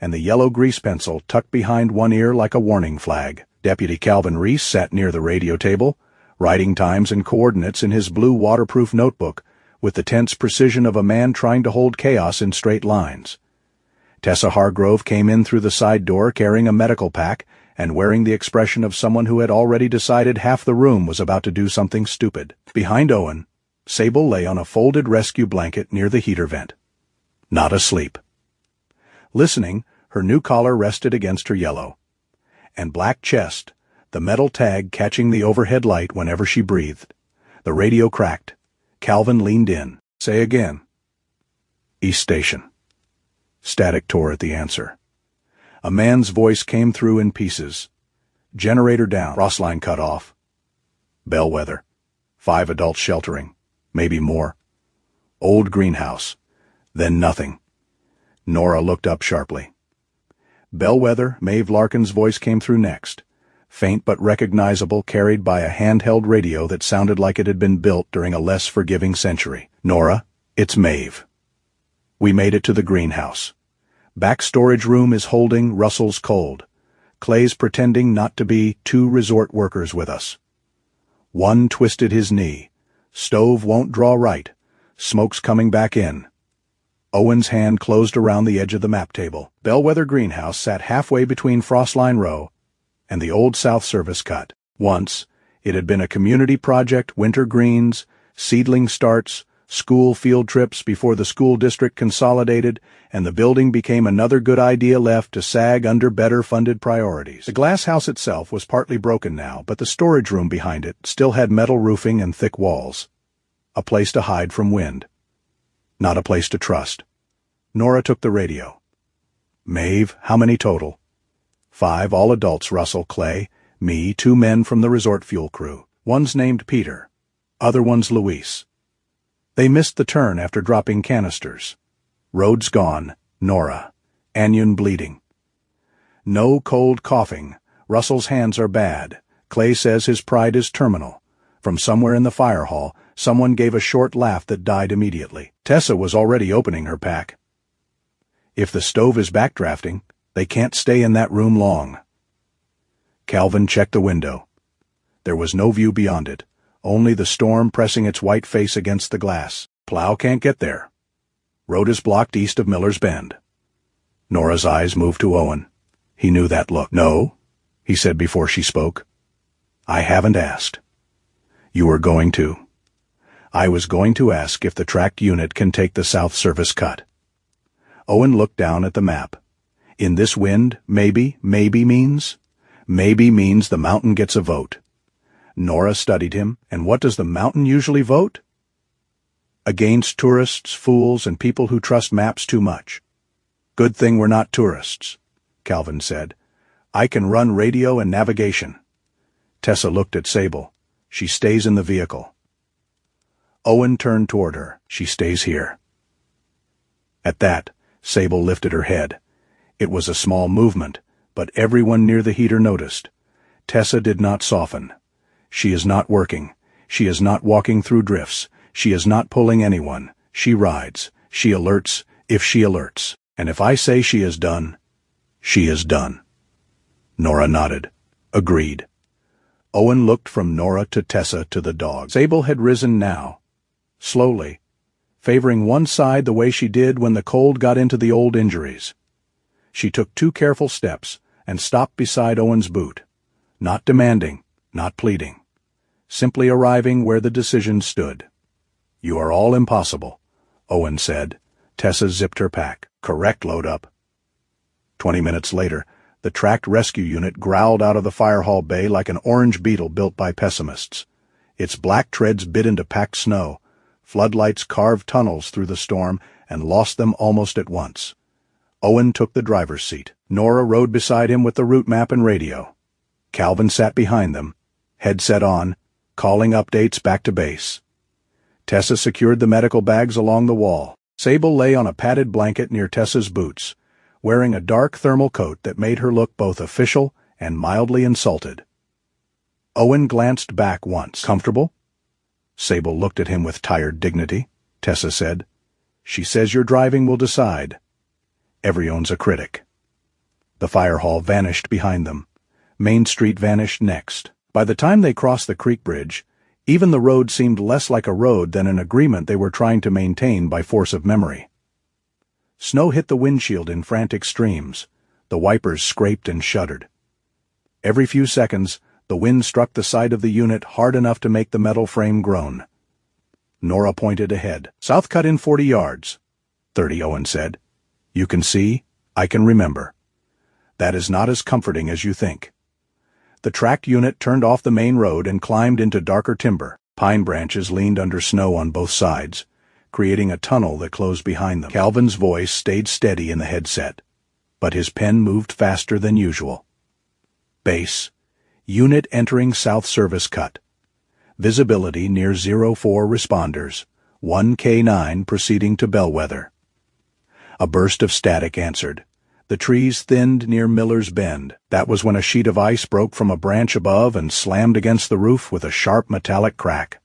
A: and the yellow grease pencil tucked behind one ear like a warning flag. Deputy Calvin Reese sat near the radio table, writing times and coordinates in his blue waterproof notebook with the tense precision of a man trying to hold chaos in straight lines. Tessa Hargrove came in through the side door carrying a medical pack and wearing the expression of someone who had already decided half the room was about to do something stupid. Behind Owen, Sable lay on a folded rescue blanket near the heater vent. Not asleep. Listening, her new collar rested against her yellow and black chest, the metal tag catching the overhead light whenever she breathed. The radio cracked. Calvin leaned in. Say again. East Station. Static tore at the answer. A man's voice came through in pieces. Generator down. Cross line cut off. Bellwether. 5 adults sheltering. Maybe more. Old greenhouse. Then nothing. Nora looked up sharply. Bellwether, Maeve Larkin's voice came through next, faint but recognizable, carried by a handheld radio that sounded like it had been built during a less forgiving century. Nora, it's Maeve. We made it to the greenhouse. Back storage room is holding Russell's cold. Clay's pretending not to be 2 resort workers with us. One twisted his knee. Stove won't draw right. Smoke's coming back in. Owen's hand closed around the edge of the map table. Bellwether Greenhouse sat halfway between Frostline Row and the old South Service cut. Once, it had been a community project, winter greens, seedling starts, school field trips before the school district consolidated, and the building became another good idea left to sag under better-funded priorities. The glass house itself was partly broken now, but the storage room behind it still had metal roofing and thick walls. A place to hide from wind. Not a place to trust. Nora took the radio. Maeve, how many total? 5, all adults, Russell, Clay, me, 2 men from the resort fuel crew. One's named Peter. Other one's Luis. They missed the turn after dropping canisters. Road's gone. Nora. Anion bleeding. No cold coughing. Russell's hands are bad. Clay says his pride is terminal. From somewhere in the fire hall, someone gave a short laugh that died immediately. Tessa was already opening her pack. If the stove is backdrafting, they can't stay in that room long. Calvin checked the window. There was no view beyond it, only the storm pressing its white face against the glass. Plow can't get there. Road is blocked east of Miller's Bend. Nora's eyes moved to Owen. He knew that look. No, he said before she spoke. I haven't asked. You were going to. I was going to ask if the tracked unit can take the South Service cut. Owen looked down at the map. In this wind, maybe means the mountain gets a vote. Nora studied him. And what does the mountain usually vote? Against tourists, fools, and people who trust maps too much. Good thing we're not tourists, Calvin said. I can run radio and navigation. Tessa looked at Sable. She stays in the vehicle. Owen turned toward her. She stays here. At that, Sable lifted her head. It was a small movement, but everyone near the heater noticed. Tessa did not soften. She is not working. She is not walking through drifts. She is not pulling anyone. She rides. She alerts if she alerts. And if I say she is done, she is done. Nora nodded. Agreed. Owen looked from Nora to Tessa to the dog. Sable had risen now. Slowly, favoring one side the way she did when the cold got into the old injuries. She took 2 careful steps and stopped beside Owen's boot, not demanding, not pleading, simply arriving where the decision stood. You are all impossible, Owen said. Tessa zipped her pack. Correct, load up. 20 minutes later, the tracked rescue unit growled out of the fire hall bay like an orange beetle built by pessimists. Its black treads bit into packed snow. Floodlights carved tunnels through the storm and lost them almost at once. Owen took the driver's seat. Nora rode beside him with the route map and radio. Calvin sat behind them, headset on, calling updates back to base. Tessa secured the medical bags along the wall. Sable lay on a padded blanket near Tessa's boots, wearing a dark thermal coat that made her look both official and mildly insulted. Owen glanced back once. Comfortable? Sable looked at him with tired dignity. Tessa said, She says your driving will decide. Everyone's a critic. The fire hall vanished behind them. Main Street vanished next. By the time they crossed the creek bridge, even the road seemed less like a road than an agreement they were trying to maintain by force of memory. Snow hit the windshield in frantic streams. The wipers scraped and shuddered. Every few seconds, the wind struck the side of the unit hard enough to make the metal frame groan. Nora pointed ahead. "South cut in 40 yards. 30, Owen said. "You can see, I can remember. That is not as comforting as you think." The tracked unit turned off the main road and climbed into darker timber. Pine branches leaned under snow on both sides, creating a tunnel that closed behind them. Calvin's voice stayed steady in the headset, but his pen moved faster than usual. "Base. Unit entering South Service Cut. Visibility near 04 responders. 1K9 proceeding to Bellwether." A burst of static answered. The trees thinned near Miller's Bend. That was when a sheet of ice broke from a branch above and slammed against the roof with a sharp metallic crack.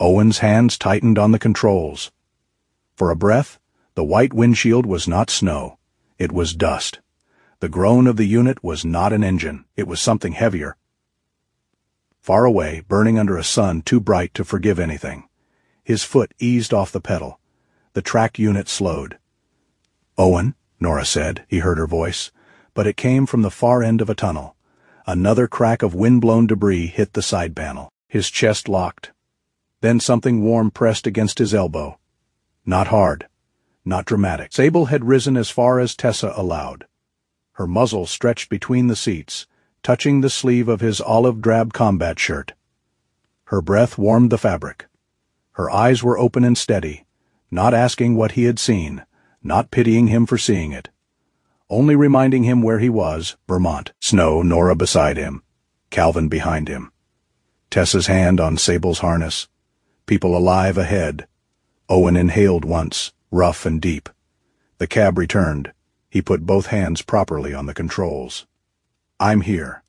A: Owen's hands tightened on the controls. For a breath, the white windshield was not snow. It was dust. The groan of the unit was not an engine. It was something heavier. Far away, burning under a sun too bright to forgive anything. His foot eased off the pedal. The tracked unit slowed. "Owen," Nora said. He heard her voice, but it came from the far end of a tunnel. Another crack of wind-blown debris hit the side panel. His chest locked. Then something warm pressed against his elbow. Not hard. Not dramatic. Sable had risen as far as Tessa allowed. Her muzzle stretched between the seats, touching the sleeve of his olive-drab combat shirt. Her breath warmed the fabric. Her eyes were open and steady, not asking what he had seen, not pitying him for seeing it. Only reminding him where he was, Vermont. Snow, Nora beside him. Calvin behind him. Tessa's hand on Sable's harness. People alive ahead. Owen inhaled once, rough and deep. The cab returned. He put both hands properly on the controls. "I'm here."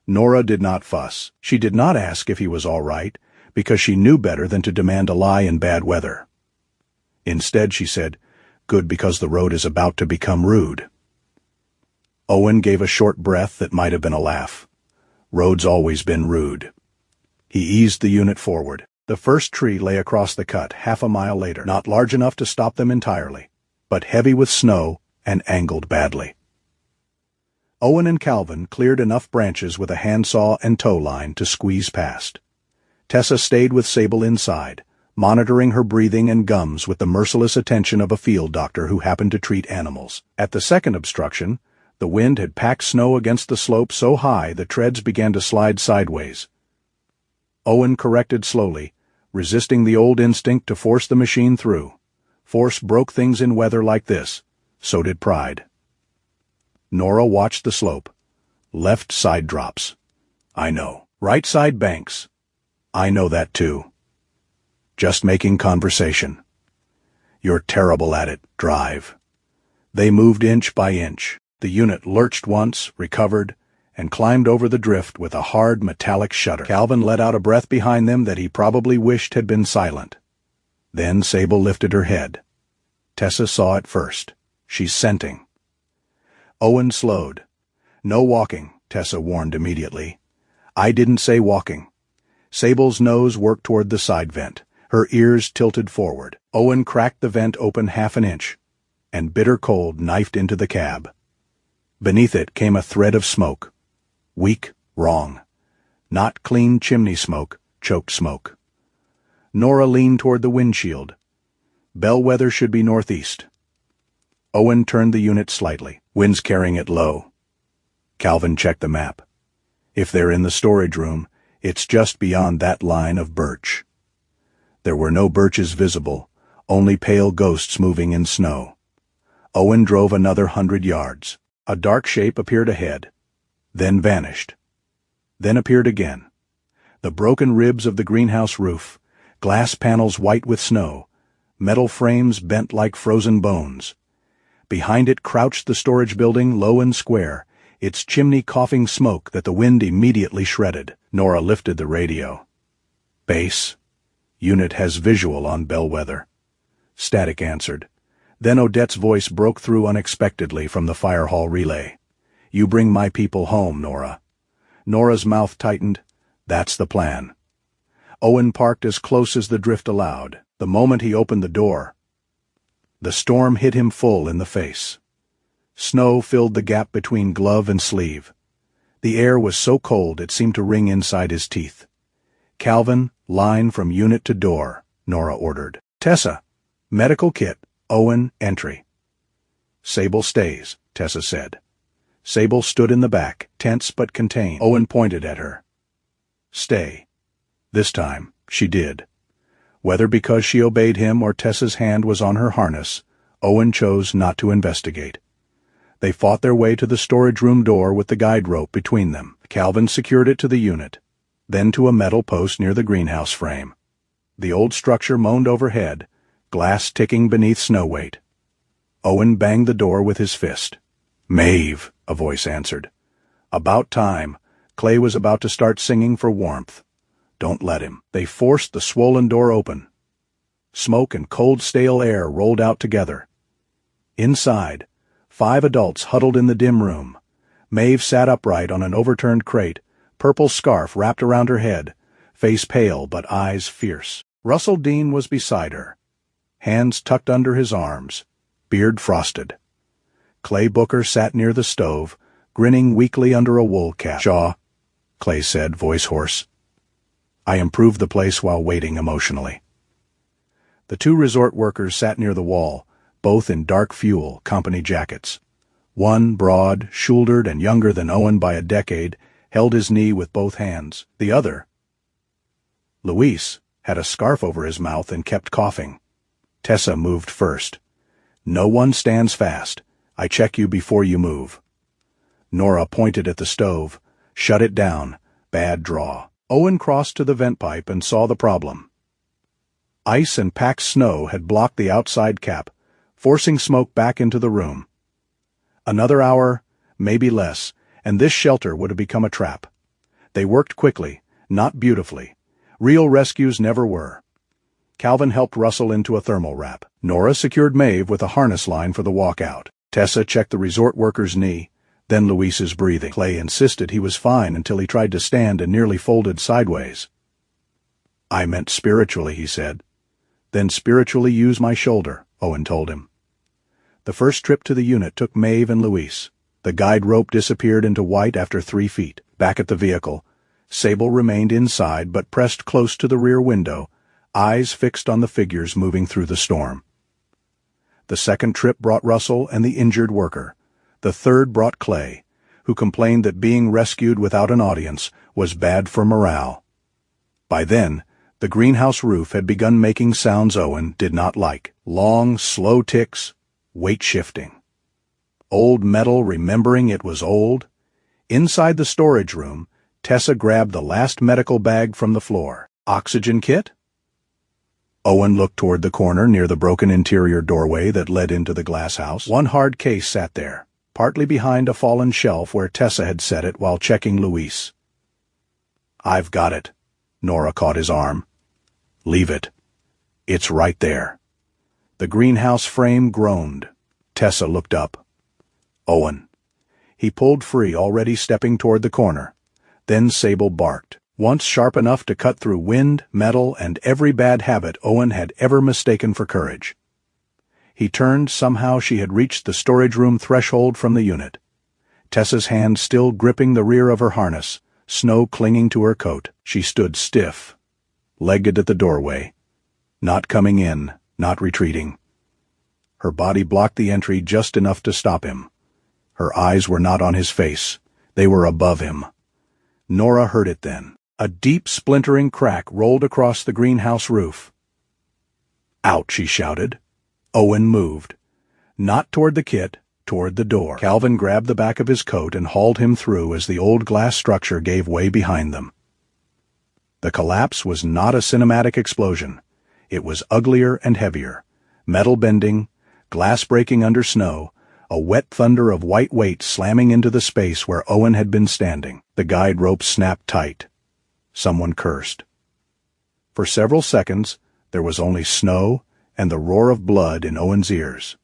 A: Nora did not fuss. She did not ask if he was all right, because she knew better than to demand a lie in bad weather. Instead, she said, "Good, because the road is about to become rude." Owen gave a short breath that might have been a laugh. Road's always been rude. He eased the unit forward. The first tree lay across the cut half a mile later, not large enough to stop them entirely, but heavy with snow and angled badly. Owen and Calvin cleared enough branches with a handsaw and tow line to squeeze past. Tessa stayed with Sable inside, monitoring her breathing and gums with the merciless attention of a field doctor who happened to treat animals. At the second obstruction, the wind had packed snow against the slope so high the treads began to slide sideways. Owen corrected slowly, resisting the old instinct to force the machine through. Force broke things in weather like this. So did pride. Nora watched the slope. Left side drops. "I know. Right side banks. I know that too. Just making conversation. You're terrible at it. Drive." They moved inch by inch. The unit lurched once, recovered, and climbed over the drift with a hard metallic shudder. Calvin let out a breath behind them that he probably wished had been silent. Then Sable lifted her head. Tessa saw it first. "She's scenting." Owen slowed. "No walking," Tessa warned immediately. "I didn't say walking." Sable's nose worked toward the side vent. Her ears tilted forward. Owen cracked the vent open half an inch, and bitter cold knifed into the cab. Beneath it came a thread of smoke. Weak, wrong. Not clean chimney smoke, choked smoke. Nora leaned toward the windshield. Bellwether should be northeast. Owen turned the unit slightly. Wind's carrying it low. Calvin checked the map. If they're in the storage room, it's just beyond that line of birch. There were no birches visible, only pale ghosts moving in snow. Owen drove another 100 yards. A dark shape appeared ahead, then vanished, then appeared again. The broken ribs of the greenhouse roof, glass panels white with snow, metal frames bent like frozen bones. Behind it crouched the storage building, low and square, its chimney coughing smoke that the wind immediately shredded. Nora lifted the radio. "Base. Unit has visual on Bellwether." Static answered. Then Odette's voice broke through unexpectedly from the fire hall relay. You bring my people home, Nora. Nora's mouth tightened. That's the plan. Owen parked as close as the drift allowed. The moment he opened the door, the storm hit him full in the face. Snow filled the gap between glove and sleeve. The air was so cold it seemed to ring inside his teeth. Calvin, line from unit to door, Nora ordered. Tessa, medical kit, Owen, entry. Sable stays, Tessa said. Sable stood in the back, tense but contained. Owen pointed at her. Stay. This time, she did. Whether because she obeyed him or Tessa's hand was on her harness, Owen chose not to investigate. They fought their way to the storage room door with the guide rope between them. Calvin secured it to the unit, then to a metal post near the greenhouse frame. The old structure moaned overhead, glass ticking beneath snow weight. Owen banged the door with his fist. Maeve, a voice answered. About time. Clay was about to start singing for warmth. Don't let him. They forced the swollen door open. Smoke and cold stale air rolled out together. Inside, 5 adults huddled in the dim room. Maeve sat upright on an overturned crate, purple scarf wrapped around her head, face pale but eyes fierce. Russell Dean was beside her, hands tucked under his arms, beard frosted. Clay Booker sat near the stove, grinning weakly under a wool cap. Shaw, Clay said, voice hoarse. I improved the place while waiting emotionally. The 2 resort workers sat near the wall, both in dark fuel company jackets. One, broad, shouldered and younger than Owen by a decade, held his knee with both hands. The other, Luis, had a scarf over his mouth and kept coughing. Tessa moved first. No one stands fast. I check you before you move. Nora pointed at the stove. Shut it down. Bad draw. Owen crossed to the vent pipe and saw the problem. Ice and packed snow had blocked the outside cap, forcing smoke back into the room. Another hour, maybe less, and this shelter would have become a trap. They worked quickly, not beautifully. Real rescues never were. Calvin helped Russell into a thermal wrap. Nora secured Maeve with a harness line for the walkout. Tessa checked the resort worker's knee, then Luis's breathing. Clay insisted he was fine until he tried to stand and nearly folded sideways. I meant spiritually, he said. Then spiritually use my shoulder, Owen told him. The first trip to the unit took Maeve and Luis. The guide rope disappeared into white after 3 feet. Back at the vehicle, Sable remained inside but pressed close to the rear window, eyes fixed on the figures moving through the storm. The second trip brought Russell and the injured worker. The third brought Clay, who complained that being rescued without an audience was bad for morale. By then, the greenhouse roof had begun making sounds Owen did not like. Long, slow ticks, weight shifting. Old metal remembering it was old. Inside the storage room, Tessa grabbed the last medical bag from the floor. Oxygen kit? Owen looked toward the corner near the broken interior doorway that led into the glass house. One hard case sat there, partly behind a fallen shelf where Tessa had set it while checking Luis. I've got it. Nora caught his arm. Leave it. It's right there. The greenhouse frame groaned. Tessa looked up. Owen. He pulled free, already stepping toward the corner. Then Sable barked, once sharp enough to cut through wind, metal, and every bad habit Owen had ever mistaken for courage. He turned. Somehow she had reached the storage room threshold from the unit. Tessa's hand still gripping the rear of her harness, snow clinging to her coat. She stood stiff, legged at the doorway, not coming in, not retreating. Her body blocked the entry just enough to stop him. Her eyes were not on his face. They were above him. Nora heard it then. A deep, splintering crack rolled across the greenhouse roof. Out, she shouted. Owen moved. Not toward the kit, toward the door. Calvin grabbed the back of his coat and hauled him through as the old glass structure gave way behind them. The collapse was not a cinematic explosion. It was uglier and heavier. Metal bending, glass breaking under snow, a wet thunder of white weight slamming into the space where Owen had been standing. The guide rope snapped tight. Someone cursed. For several seconds, there was only snow and the roar of blood in Owen's ears.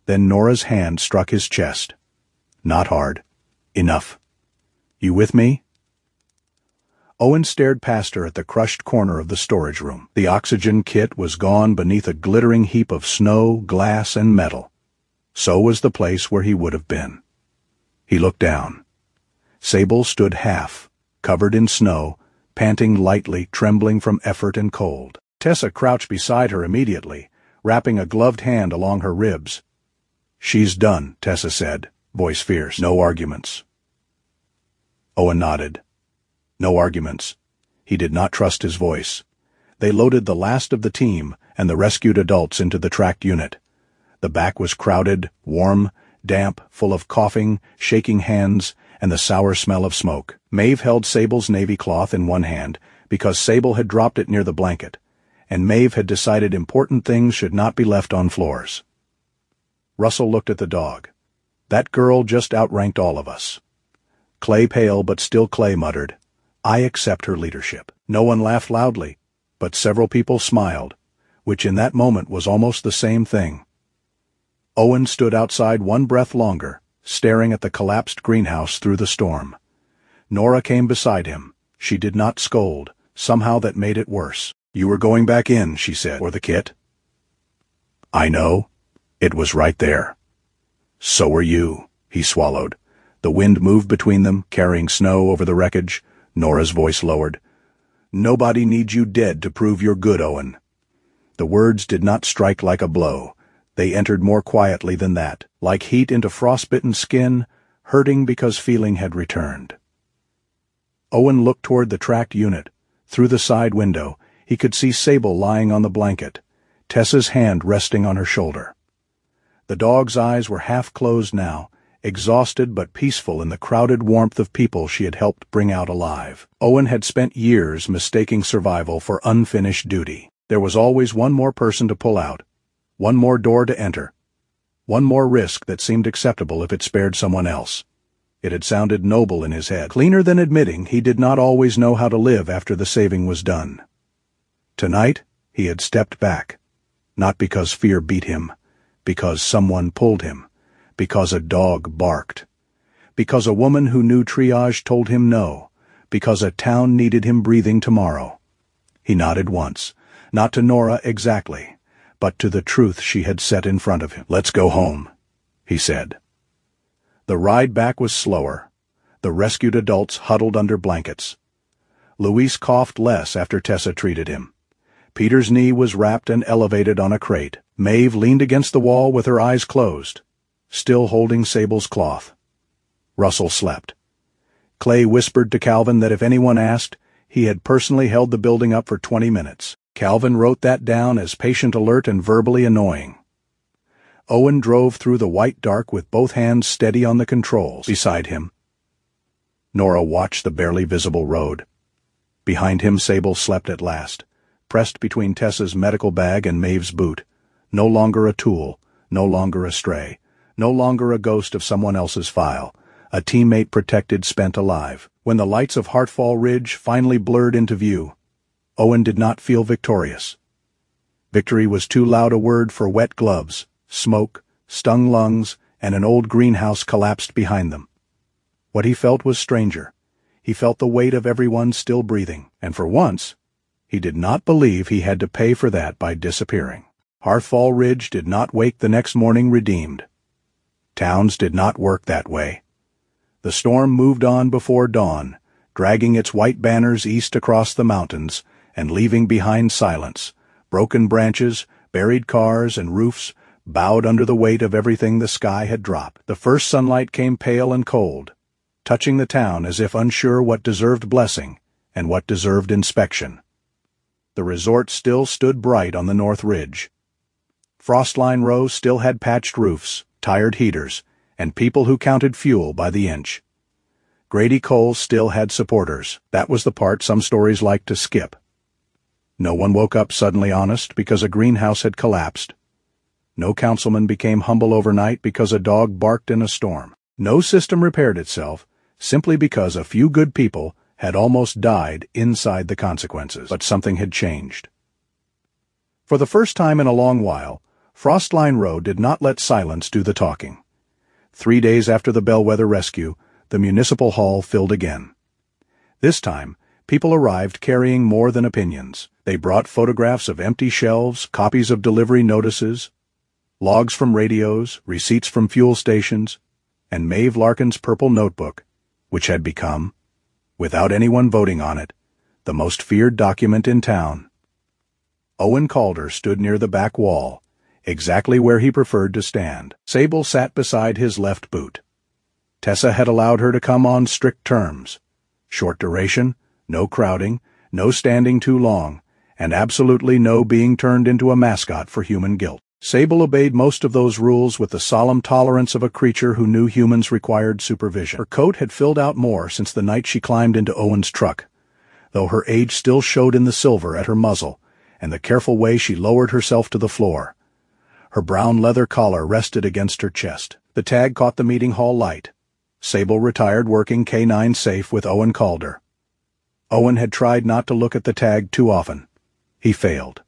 A: Then Nora's hand struck his chest. Not hard, Enough. You with me? Owen stared past her at the crushed corner of the storage room. The oxygen kit was gone beneath a glittering heap of snow, glass, and metal. So was the place where he would have been. He looked down. Sable stood half, covered in snow, panting lightly, trembling from effort and cold. Tessa crouched beside her immediately, wrapping a gloved hand along her ribs. "She's done," Tessa said, voice fierce. "No arguments." Owen nodded. No arguments. He did not trust his voice. They loaded the last of the team and the rescued adults into the tracked unit. The back was crowded, warm, damp, full of coughing, shaking hands, and the sour smell of smoke. Maeve held Sable's navy cloth in one hand because Sable had dropped it near the blanket, and Maeve had decided important things should not be left on floors. Russell looked at the dog. "That girl just outranked all of us." Clay, pale but still Clay, muttered, "I accept her leadership." No one laughed loudly, but several people smiled, which in that moment was almost the same thing. Owen stood outside one breath longer, staring at the collapsed greenhouse through the storm. Nora came beside him. She did not scold. Somehow that made it worse. "You were going back in," she said, "for the kit." "I know. It was right there." "So were you," he swallowed. The wind moved between them, carrying snow over the wreckage. Nora's voice lowered. "Nobody needs you dead to prove you're good, Owen." The words did not strike like a blow. They entered more quietly than that, like heat into frostbitten skin, hurting because feeling had returned. Owen looked toward the tracked unit. Through the side window, he could see Sable lying on the blanket, Tessa's hand resting on her shoulder. The dog's eyes were half closed now, exhausted but peaceful in the crowded warmth of people she had helped bring out alive. Owen had spent years mistaking survival for unfinished duty. There was always one more person to pull out, one more door to enter, one more risk that seemed acceptable if it spared someone else. It had sounded noble in his head, cleaner than admitting he did not always know how to live after the saving was done. Tonight, he had stepped back, not because fear beat him, because someone pulled him, because a dog barked, because a woman who knew triage told him no, because a town needed him breathing tomorrow. He nodded once, not to Nora exactly, but to the truth she had set in front of him. "Let's go home," he said. The ride back was slower. The rescued adults huddled under blankets. Luis coughed less after Tessa treated him. Peter's knee was wrapped and elevated on a crate. Maeve leaned against the wall with her eyes closed, still holding Sable's cloth. Russell slept. Clay whispered to Calvin that if anyone asked, he had personally held the building up for 20 minutes. Calvin wrote that down as patient alert and verbally annoying. Owen drove through the white dark with both hands steady on the controls. Beside him, Nora watched the barely visible road. Behind him, Sable slept at last, pressed between Tessa's medical bag and Maeve's boot, no longer a tool, no longer a stray, no longer a ghost of someone else's file, a teammate protected, spent alive. When the lights of Heartfall Ridge finally blurred into view, Owen did not feel victorious. Victory was too loud a word for wet gloves, smoke, stung lungs, and an old greenhouse collapsed behind them. What he felt was stranger. He felt the weight of everyone still breathing, and for once, he did not believe he had to pay for that by disappearing. Heartfall Ridge did not wake the next morning redeemed. Towns did not work that way. The storm moved on before dawn, dragging its white banners east across the mountains and leaving behind silence, broken branches, buried cars, and roofs bowed under the weight of everything the sky had dropped. The first sunlight came pale and cold, touching the town as if unsure what deserved blessing and what deserved inspection. The resort still stood bright on the North Ridge. Frostline Row still had patched roofs, tired heaters, and people who counted fuel by the inch. Grady Cole still had supporters. That was the part some stories liked to skip. No one woke up suddenly honest because a greenhouse had collapsed. No councilman became humble overnight because a dog barked in a storm. No system repaired itself simply because a few good people had almost died inside the consequences. But something had changed. For the first time in a long while, Frostline Row did not let silence do the talking. 3 days after the Bellwether rescue, the municipal hall filled again. This time, people arrived carrying more than opinions. They brought photographs of empty shelves, copies of delivery notices, logs from radios, receipts from fuel stations, and Maeve Larkin's purple notebook, which had become, without anyone voting on it, the most feared document in town. Owen Calder stood near the back wall, exactly where he preferred to stand. Sable sat beside his left boot. Tessa had allowed her to come on strict terms. Short duration, no crowding, no standing too long, and absolutely no being turned into a mascot for human guilt. Sable obeyed most of those rules with the solemn tolerance of a creature who knew humans required supervision. Her coat had filled out more since the night she climbed into Owen's truck, though her age still showed in the silver at her muzzle and the careful way she lowered herself to the floor. Her brown leather collar rested against her chest. The tag caught the meeting hall light. Sable retired working K9 safe with Owen Calder. Owen had tried not to look at the tag too often. He failed.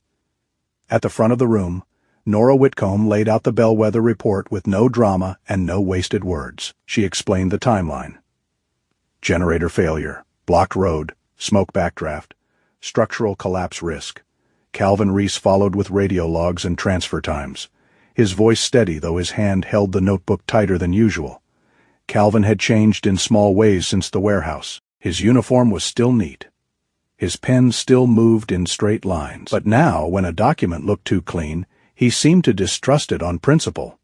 A: At the front of the room, Nora Whitcomb laid out the bellwether report with no drama and no wasted words. She explained the timeline. Generator failure, blocked road, smoke backdraft, structural collapse risk. Calvin Reese followed with radio logs and transfer times, his voice steady though his hand held the notebook tighter than usual. Calvin had changed in small ways since the warehouse. His uniform was still neat. His pen still moved in straight lines. But now, when a document looked too clean, he seemed to distrust it on principle.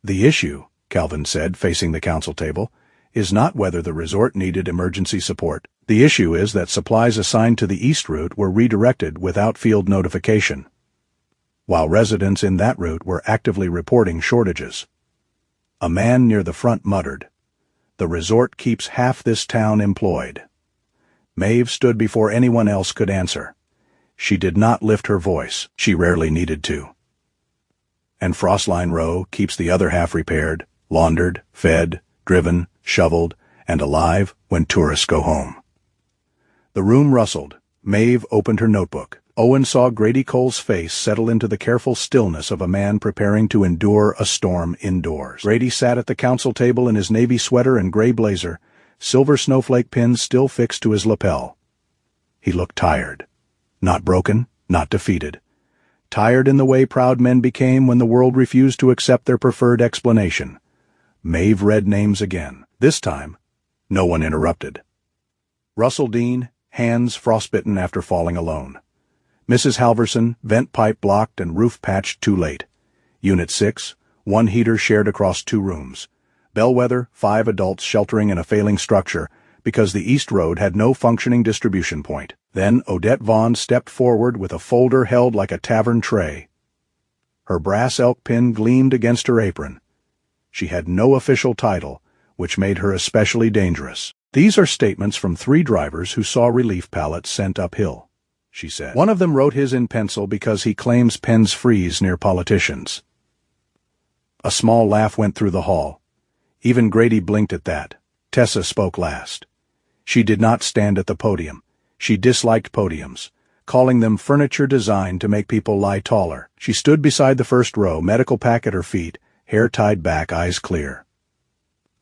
A: The issue, Calvin said, facing the council table, is not whether the resort needed emergency support. The issue is that supplies assigned to the east route were redirected without field notification, while residents in that route were actively reporting shortages. A man near the front muttered, "The resort keeps half this town employed." Maeve stood before anyone else could answer. She did not lift her voice. She rarely needed to. "And Frostline Row keeps the other half repaired, laundered, fed, driven, shoveled, and alive when tourists go home." The room rustled. Maeve opened her notebook. Owen saw Grady Cole's face settle into the careful stillness of a man preparing to endure a storm indoors. Grady sat at the council table in his navy sweater and gray blazer, silver snowflake pins still fixed to his lapel. He looked tired. Not broken, not defeated. Tired in the way proud men became when the world refused to accept their preferred explanation. Maeve read names again. This time, no one interrupted. Russell Dean, hands frostbitten after falling alone. Mrs. Halverson, vent pipe blocked and roof patched too late. Unit 6, one heater shared across 2 rooms. Bellwether, 5 adults sheltering in a failing structure because the East Road had no functioning distribution point. Then Odette Vaughn stepped forward with a folder held like a tavern tray. Her brass elk pin gleamed against her apron. She had no official title, which made her especially dangerous. "These are statements from 3 drivers who saw relief pallets sent uphill," she said. "One of them wrote his in pencil because he claims pens freeze near politicians." A small laugh went through the hall. Even Grady blinked at that. Tessa spoke last. She did not stand at the podium. She disliked podiums, calling them furniture designed to make people lie taller. She stood beside the first row, medical pack at her feet, hair tied back, eyes clear.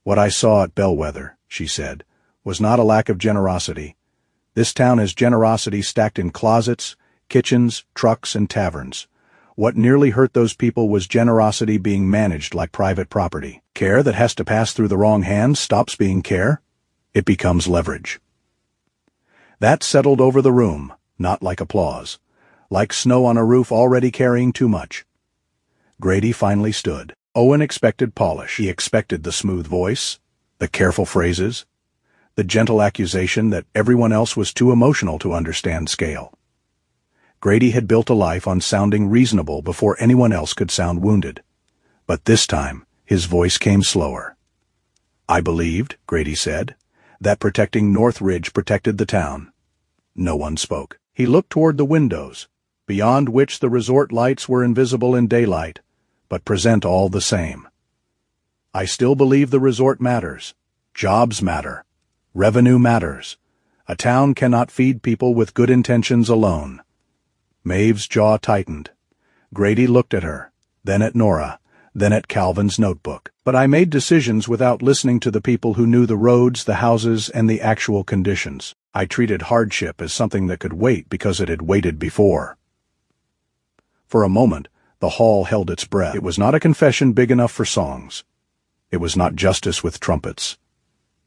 A: "What I saw at Bellwether," she said, "was not a lack of generosity. This town has generosity stacked in closets, kitchens, trucks, and taverns. What nearly hurt those people was generosity being managed like private property. Care that has to pass through the wrong hands stops being care. It becomes leverage." That settled over the room, not like applause, like snow on a roof already carrying too much. Grady finally stood. Owen expected polish. He expected the smooth voice, the careful phrases, the gentle accusation that everyone else was too emotional to understand scale. Grady had built a life on sounding reasonable before anyone else could sound wounded. But this time, his voice came slower. "I believed," Grady said, "that protecting North Ridge protected the town." No one spoke. He looked toward the windows, beyond which the resort lights were invisible in daylight, but present all the same. "I still believe the resort matters. Jobs matter. Revenue matters. A town cannot feed people with good intentions alone." Maeve's jaw tightened. Grady looked at her, then at Nora, then at Calvin's notebook. But I made decisions without listening to the people who knew the roads, the houses, and the actual conditions. I treated hardship as something that could wait because it had waited before. For a moment, the hall held its breath. It was not a confession big enough for songs. It was not justice with trumpets.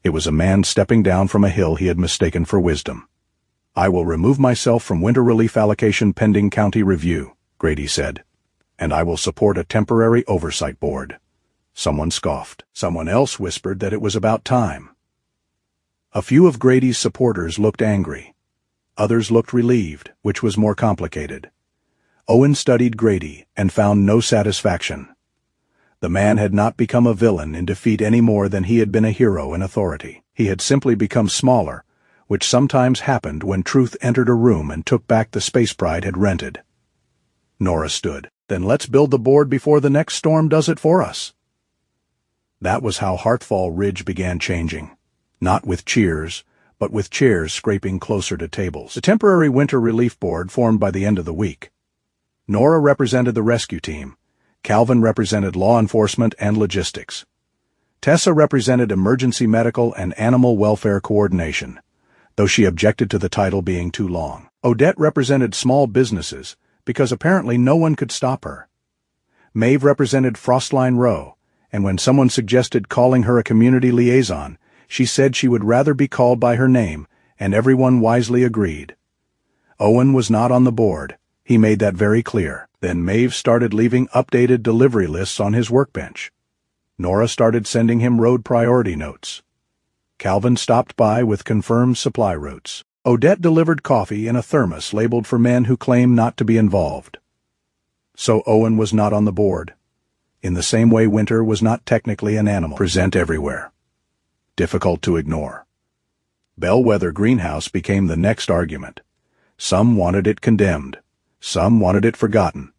A: It was a man stepping down from a hill he had mistaken for wisdom. "I will remove myself from winter relief allocation pending county review," Grady said, "and I will support a temporary oversight board." Someone scoffed. Someone else whispered that it was about time. A few of Grady's supporters looked angry. Others looked relieved, which was more complicated. Owen studied Grady and found no satisfaction. The man had not become a villain in defeat any more than he had been a hero in authority. He had simply become smaller, which sometimes happened when truth entered a room and took back the space Pride had rented. Nora stood. "Then let's build the board before the next storm does it for us." That was how Hearthfall Ridge began changing. Not with cheers, but with chairs scraping closer to tables. The temporary winter relief board formed by the end of the week. Nora represented the rescue team. Calvin represented law enforcement and logistics. Tessa represented emergency medical and animal welfare coordination, though she objected to the title being too long. Odette represented small businesses, because apparently no one could stop her. Maeve represented Frostline Row, and when someone suggested calling her a community liaison, she said she would rather be called by her name, and everyone wisely agreed. Owen was not on the board. He made that very clear. Then Maeve started leaving updated delivery lists on his workbench. Nora started sending him road priority notes. Calvin stopped by with confirmed supply routes. Odette delivered coffee in a thermos labeled for men who claim not to be involved. So Owen was not on the board. In the same way Winter was not technically an animal. Present everywhere. Difficult to ignore. Bellwether Greenhouse became the next argument. Some wanted it condemned. Some wanted it forgotten.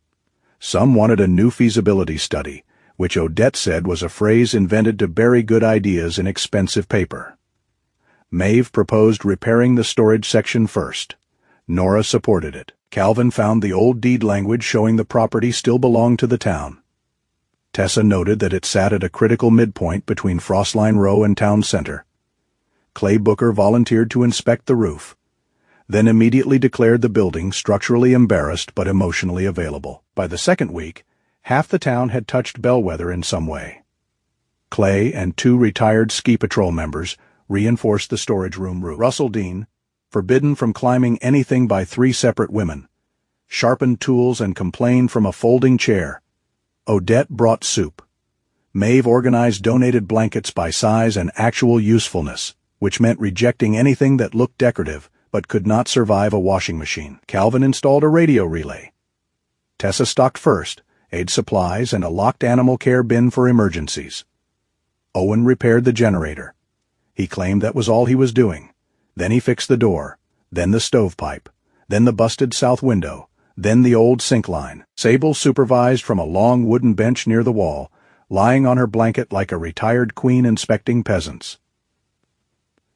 A: Some wanted a new feasibility study, which Odette said was a phrase invented to bury good ideas in expensive paper. Maeve proposed repairing the storage section first. Nora supported it. Calvin found the old deed language showing the property still belonged to the town. Tessa noted that it sat at a critical midpoint between Frostline Row and Town Center. Clay Booker volunteered to inspect the roof, then immediately declared the building structurally embarrassed but emotionally available. By the second week, half the town had touched Bellwether in some way. Clay and 2 retired ski patrol members reinforced the storage room roof. Russell Dean, forbidden from climbing anything by 3 separate women, sharpened tools and complained from a folding chair. Odette brought soup. Maeve organized donated blankets by size and actual usefulness, which meant rejecting anything that looked decorative but could not survive a washing machine. Calvin installed a radio relay. Tessa stocked first, aid supplies, and a locked animal care bin for emergencies. Owen repaired the generator. He claimed that was all he was doing. Then he fixed the door, then the stovepipe, then the busted south window, then the old sink line. Sable supervised from a long wooden bench near the wall, lying on her blanket like a retired queen inspecting peasants.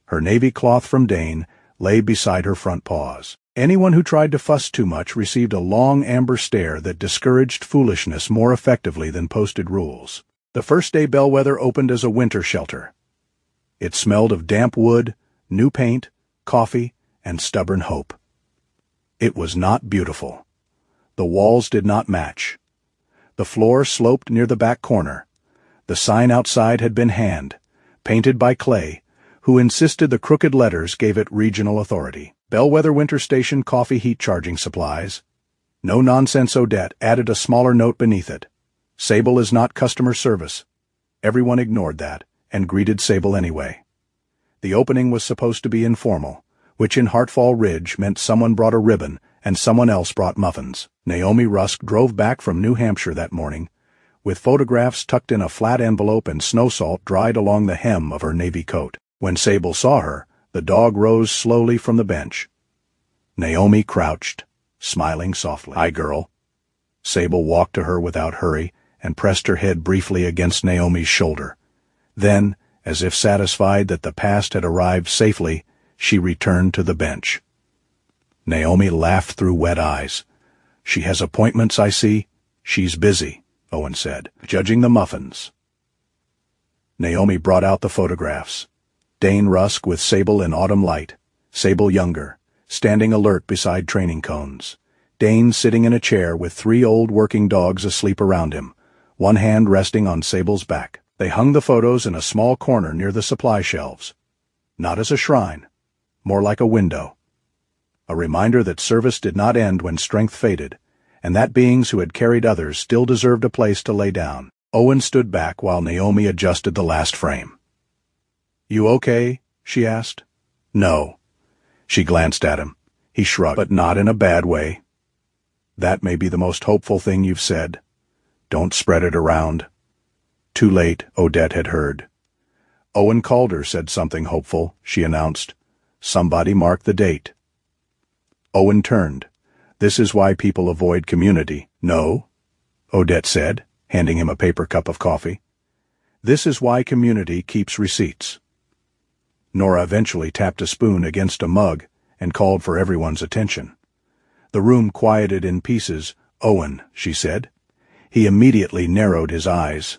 A: Her navy cloth from Dane lay beside her front paws. Anyone who tried to fuss too much received a long amber stare that discouraged foolishness more effectively than posted rules. The first day Bellwether opened as a winter shelter. It smelled of damp wood, new paint, coffee, and stubborn hope. It was not beautiful. The walls did not match. The floor sloped near the back corner. The sign outside had been hand-painted by Clay, who insisted the crooked letters gave it regional authority. Bellwether Winter Station coffee heat charging supplies. No nonsense. Odette added a smaller note beneath it. Sable is not customer service. Everyone ignored that and greeted Sable anyway. The opening was supposed to be informal, which in Hearthfall Ridge meant someone brought a ribbon and someone else brought muffins. Naomi Rusk drove back from New Hampshire that morning, with photographs tucked in a flat envelope and snow salt dried along the hem of her navy coat. When Sable saw her, the dog rose slowly from the bench. Naomi crouched, smiling softly. "Hi, girl." Sable walked to her without hurry and pressed her head briefly against Naomi's shoulder. Then, as if satisfied that the past had arrived safely, she returned to the bench. Naomi laughed through wet eyes. "She has appointments, I see. She's busy. Owen said, judging the muffins. Naomi brought out the photographs. Dane Rusk with Sable in autumn light, Sable younger, standing alert beside training cones. Dane sitting in a chair with 3 old working dogs asleep around him, one hand resting on Sable's back. They hung the photos in a small corner near the supply shelves. Not as a shrine, more like a window. A reminder that service did not end when strength faded, and that beings who had carried others still deserved a place to lay down. Owen stood back while Naomi adjusted the last frame. "You okay?" she asked. "No." She glanced at him. He shrugged, but not in a bad way. "That may be the most hopeful thing you've said. Don't spread it around." Too late, Odette had heard. "Owen Calder said something hopeful," she announced. "Somebody mark the date." Owen turned. "This is why people avoid community." "No," Odette said, handing him a paper cup of coffee. "This is why community keeps receipts." Nora eventually tapped a spoon against a mug and called for everyone's attention. The room quieted in pieces. "Owen," she said. He immediately narrowed his eyes.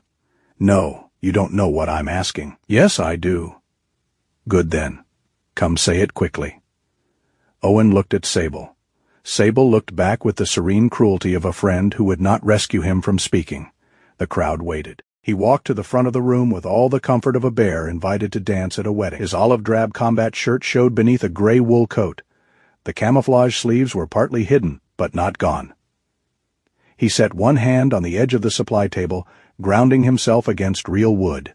A: "No, you don't know what I'm asking." "Yes, I do." "Good then. Come say it quickly." Owen looked at Sable. Sable looked back with the serene cruelty of a friend who would not rescue him from speaking. The crowd waited. He walked to the front of the room with all the comfort of a bear invited to dance at a wedding. His olive-drab combat shirt showed beneath a gray wool coat. The camouflage sleeves were partly hidden, but not gone. He set one hand on the edge of the supply table, grounding himself against real wood.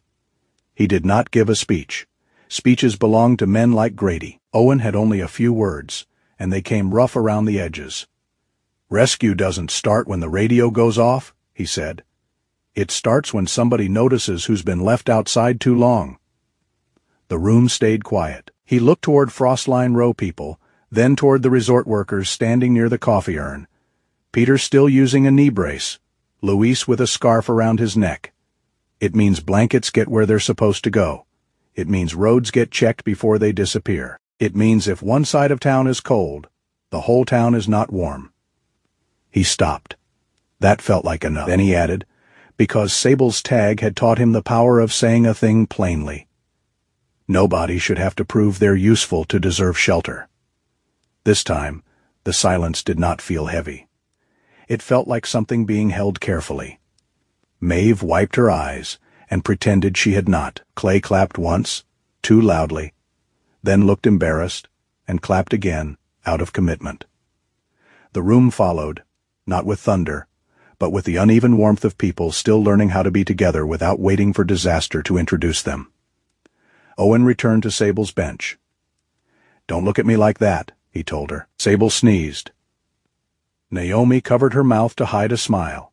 A: He did not give a speech. Speeches belonged to men like Grady. Owen had only a few words, and they came rough around the edges. "Rescue doesn't start when the radio goes off," he said. "It starts when somebody notices who's been left outside too long." The room stayed quiet. He looked toward Frostline Row people, then toward the resort workers standing near the coffee urn. Peter still using a knee brace, Luis with a scarf around his neck. It means blankets get where they're supposed to go. It means roads get checked before they disappear. It means if one side of town is cold, the whole town is not warm. He stopped. That felt like enough. Then he added, because Sable's tag had taught him the power of saying a thing plainly. Nobody should have to prove they're useful to deserve shelter. This time, the silence did not feel heavy. It felt like something being held carefully. Maeve wiped her eyes and pretended she had not. Clay clapped once, too loudly, then looked embarrassed and clapped again, out of commitment. The room followed, not with thunder, but with the uneven warmth of people still learning how to be together without waiting for disaster to introduce them. Owen returned to Sable's bench. "Don't look at me like that," he told her. Sable sneezed. Naomi covered her mouth to hide a smile.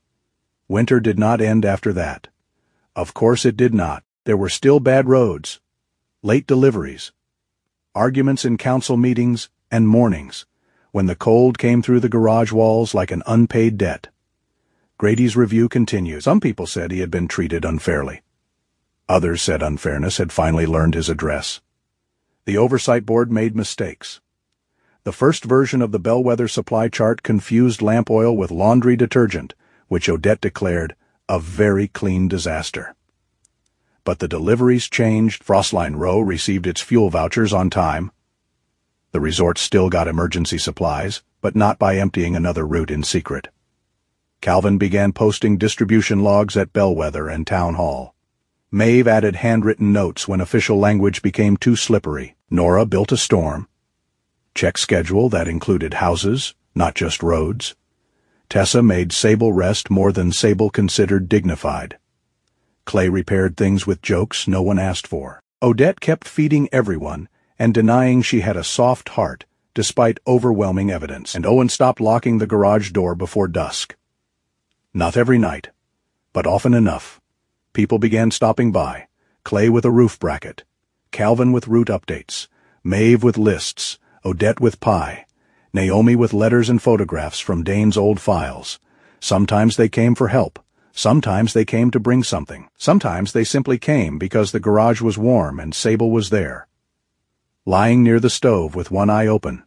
A: Winter did not end after that. Of course it did not. There were still bad roads, late deliveries, arguments in council meetings, and mornings, when the cold came through the garage walls like an unpaid debt. Grady's review continued. Some people said he had been treated unfairly. Others said unfairness had finally learned his address. The oversight board made mistakes. The first version of the bellwether supply chart confused lamp oil with laundry detergent, which Odette declared a very clean disaster. But the deliveries changed. Frostline Row received its fuel vouchers on time. The resort still got emergency supplies, but not by emptying another route in secret. Calvin began posting distribution logs at Bellwether and Town Hall. Maeve added handwritten notes when official language became too slippery. Nora built a storm. Check schedule that included houses, not just roads. Tessa made Sable rest more than Sable considered dignified. Clay repaired things with jokes no one asked for. Odette kept feeding everyone and denying she had a soft heart, despite overwhelming evidence. And Owen stopped locking the garage door before dusk. Not every night, but often enough. People began stopping by, Clay with a roof bracket, Calvin with route updates, Maeve with lists, Odette with pie, Naomi with letters and photographs from Dane's old files. Sometimes they came for help. Sometimes they came to bring something. Sometimes they simply came because the garage was warm and Sable was there. Lying near the stove with one eye open,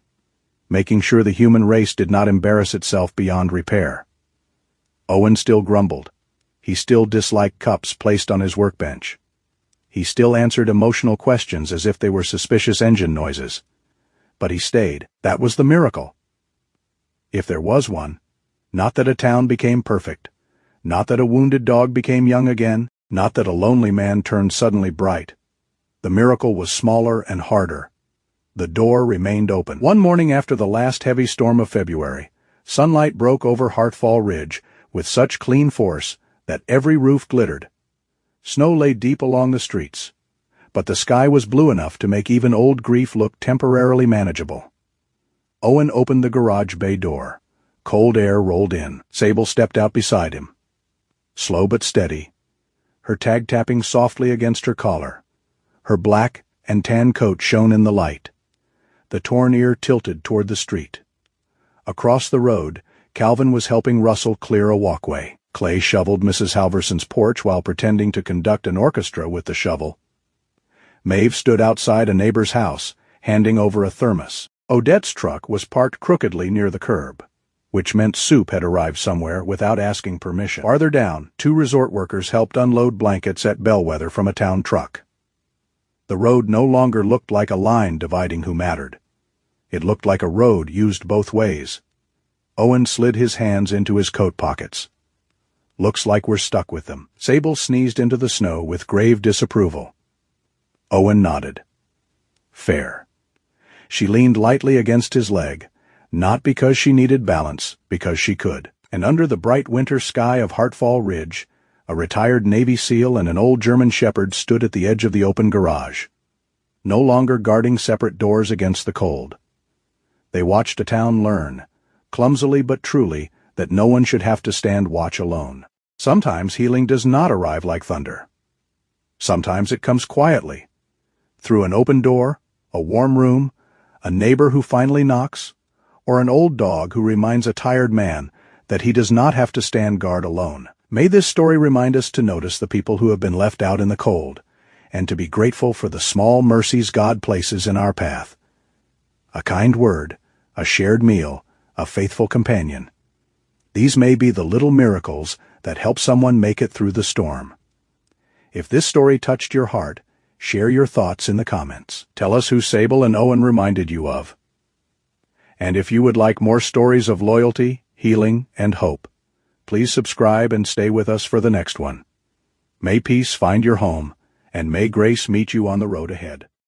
A: making sure the human race did not embarrass itself beyond repair. Owen still grumbled. He still disliked cups placed on his workbench. He still answered emotional questions as if they were suspicious engine noises. But he stayed. That was the miracle. If there was one. Not that a town became perfect. Not that a wounded dog became young again. Not that a lonely man turned suddenly bright. The miracle was smaller and harder. The door remained open. One morning after the last heavy storm of February, sunlight broke over Hartfall Ridge with such clean force that every roof glittered. Snow lay deep along the streets, but the sky was blue enough to make even old grief look temporarily manageable. Owen opened the garage bay door. Cold air rolled in. Sable stepped out beside him. Slow but steady, her tag tapping softly against her collar. Her black and tan coat shone in the light. The torn ear tilted toward the street. Across the road, Calvin was helping Russell clear a walkway. Clay shoveled Mrs. Halverson's porch while pretending to conduct an orchestra with the shovel. Maeve stood outside a neighbor's house, handing over a thermos. Odette's truck was parked crookedly near the curb, which meant soup had arrived somewhere without asking permission. Farther down, 2 resort workers helped unload blankets at Bellwether from a town truck. The road no longer looked like a line dividing who mattered. It looked like a road used both ways. Owen slid his hands into his coat pockets. Looks like we're stuck with them. Sable sneezed into the snow with grave disapproval. Owen nodded. Fair. She leaned lightly against his leg, not because she needed balance, because she could. And under the bright winter sky of Hartfall Ridge, a retired Navy SEAL and an old German Shepherd stood at the edge of the open garage, no longer guarding separate doors against the cold. They watched a town learn, clumsily but truly, that no one should have to stand watch alone. Sometimes healing does not arrive like thunder. Sometimes it comes quietly, through an open door, a warm room, a neighbor who finally knocks, or an old dog who reminds a tired man that he does not have to stand guard alone. May this story remind us to notice the people who have been left out in the cold, and to be grateful for the small mercies God places in our path. A kind word, a shared meal, a faithful companion. These may be the little miracles that help someone make it through the storm. If this story touched your heart, share your thoughts in the comments. Tell us who Sable and Owen reminded you of. And if you would like more stories of loyalty, healing, and hope, please subscribe and stay with us for the next one. May peace find your home, and may grace meet you on the road ahead.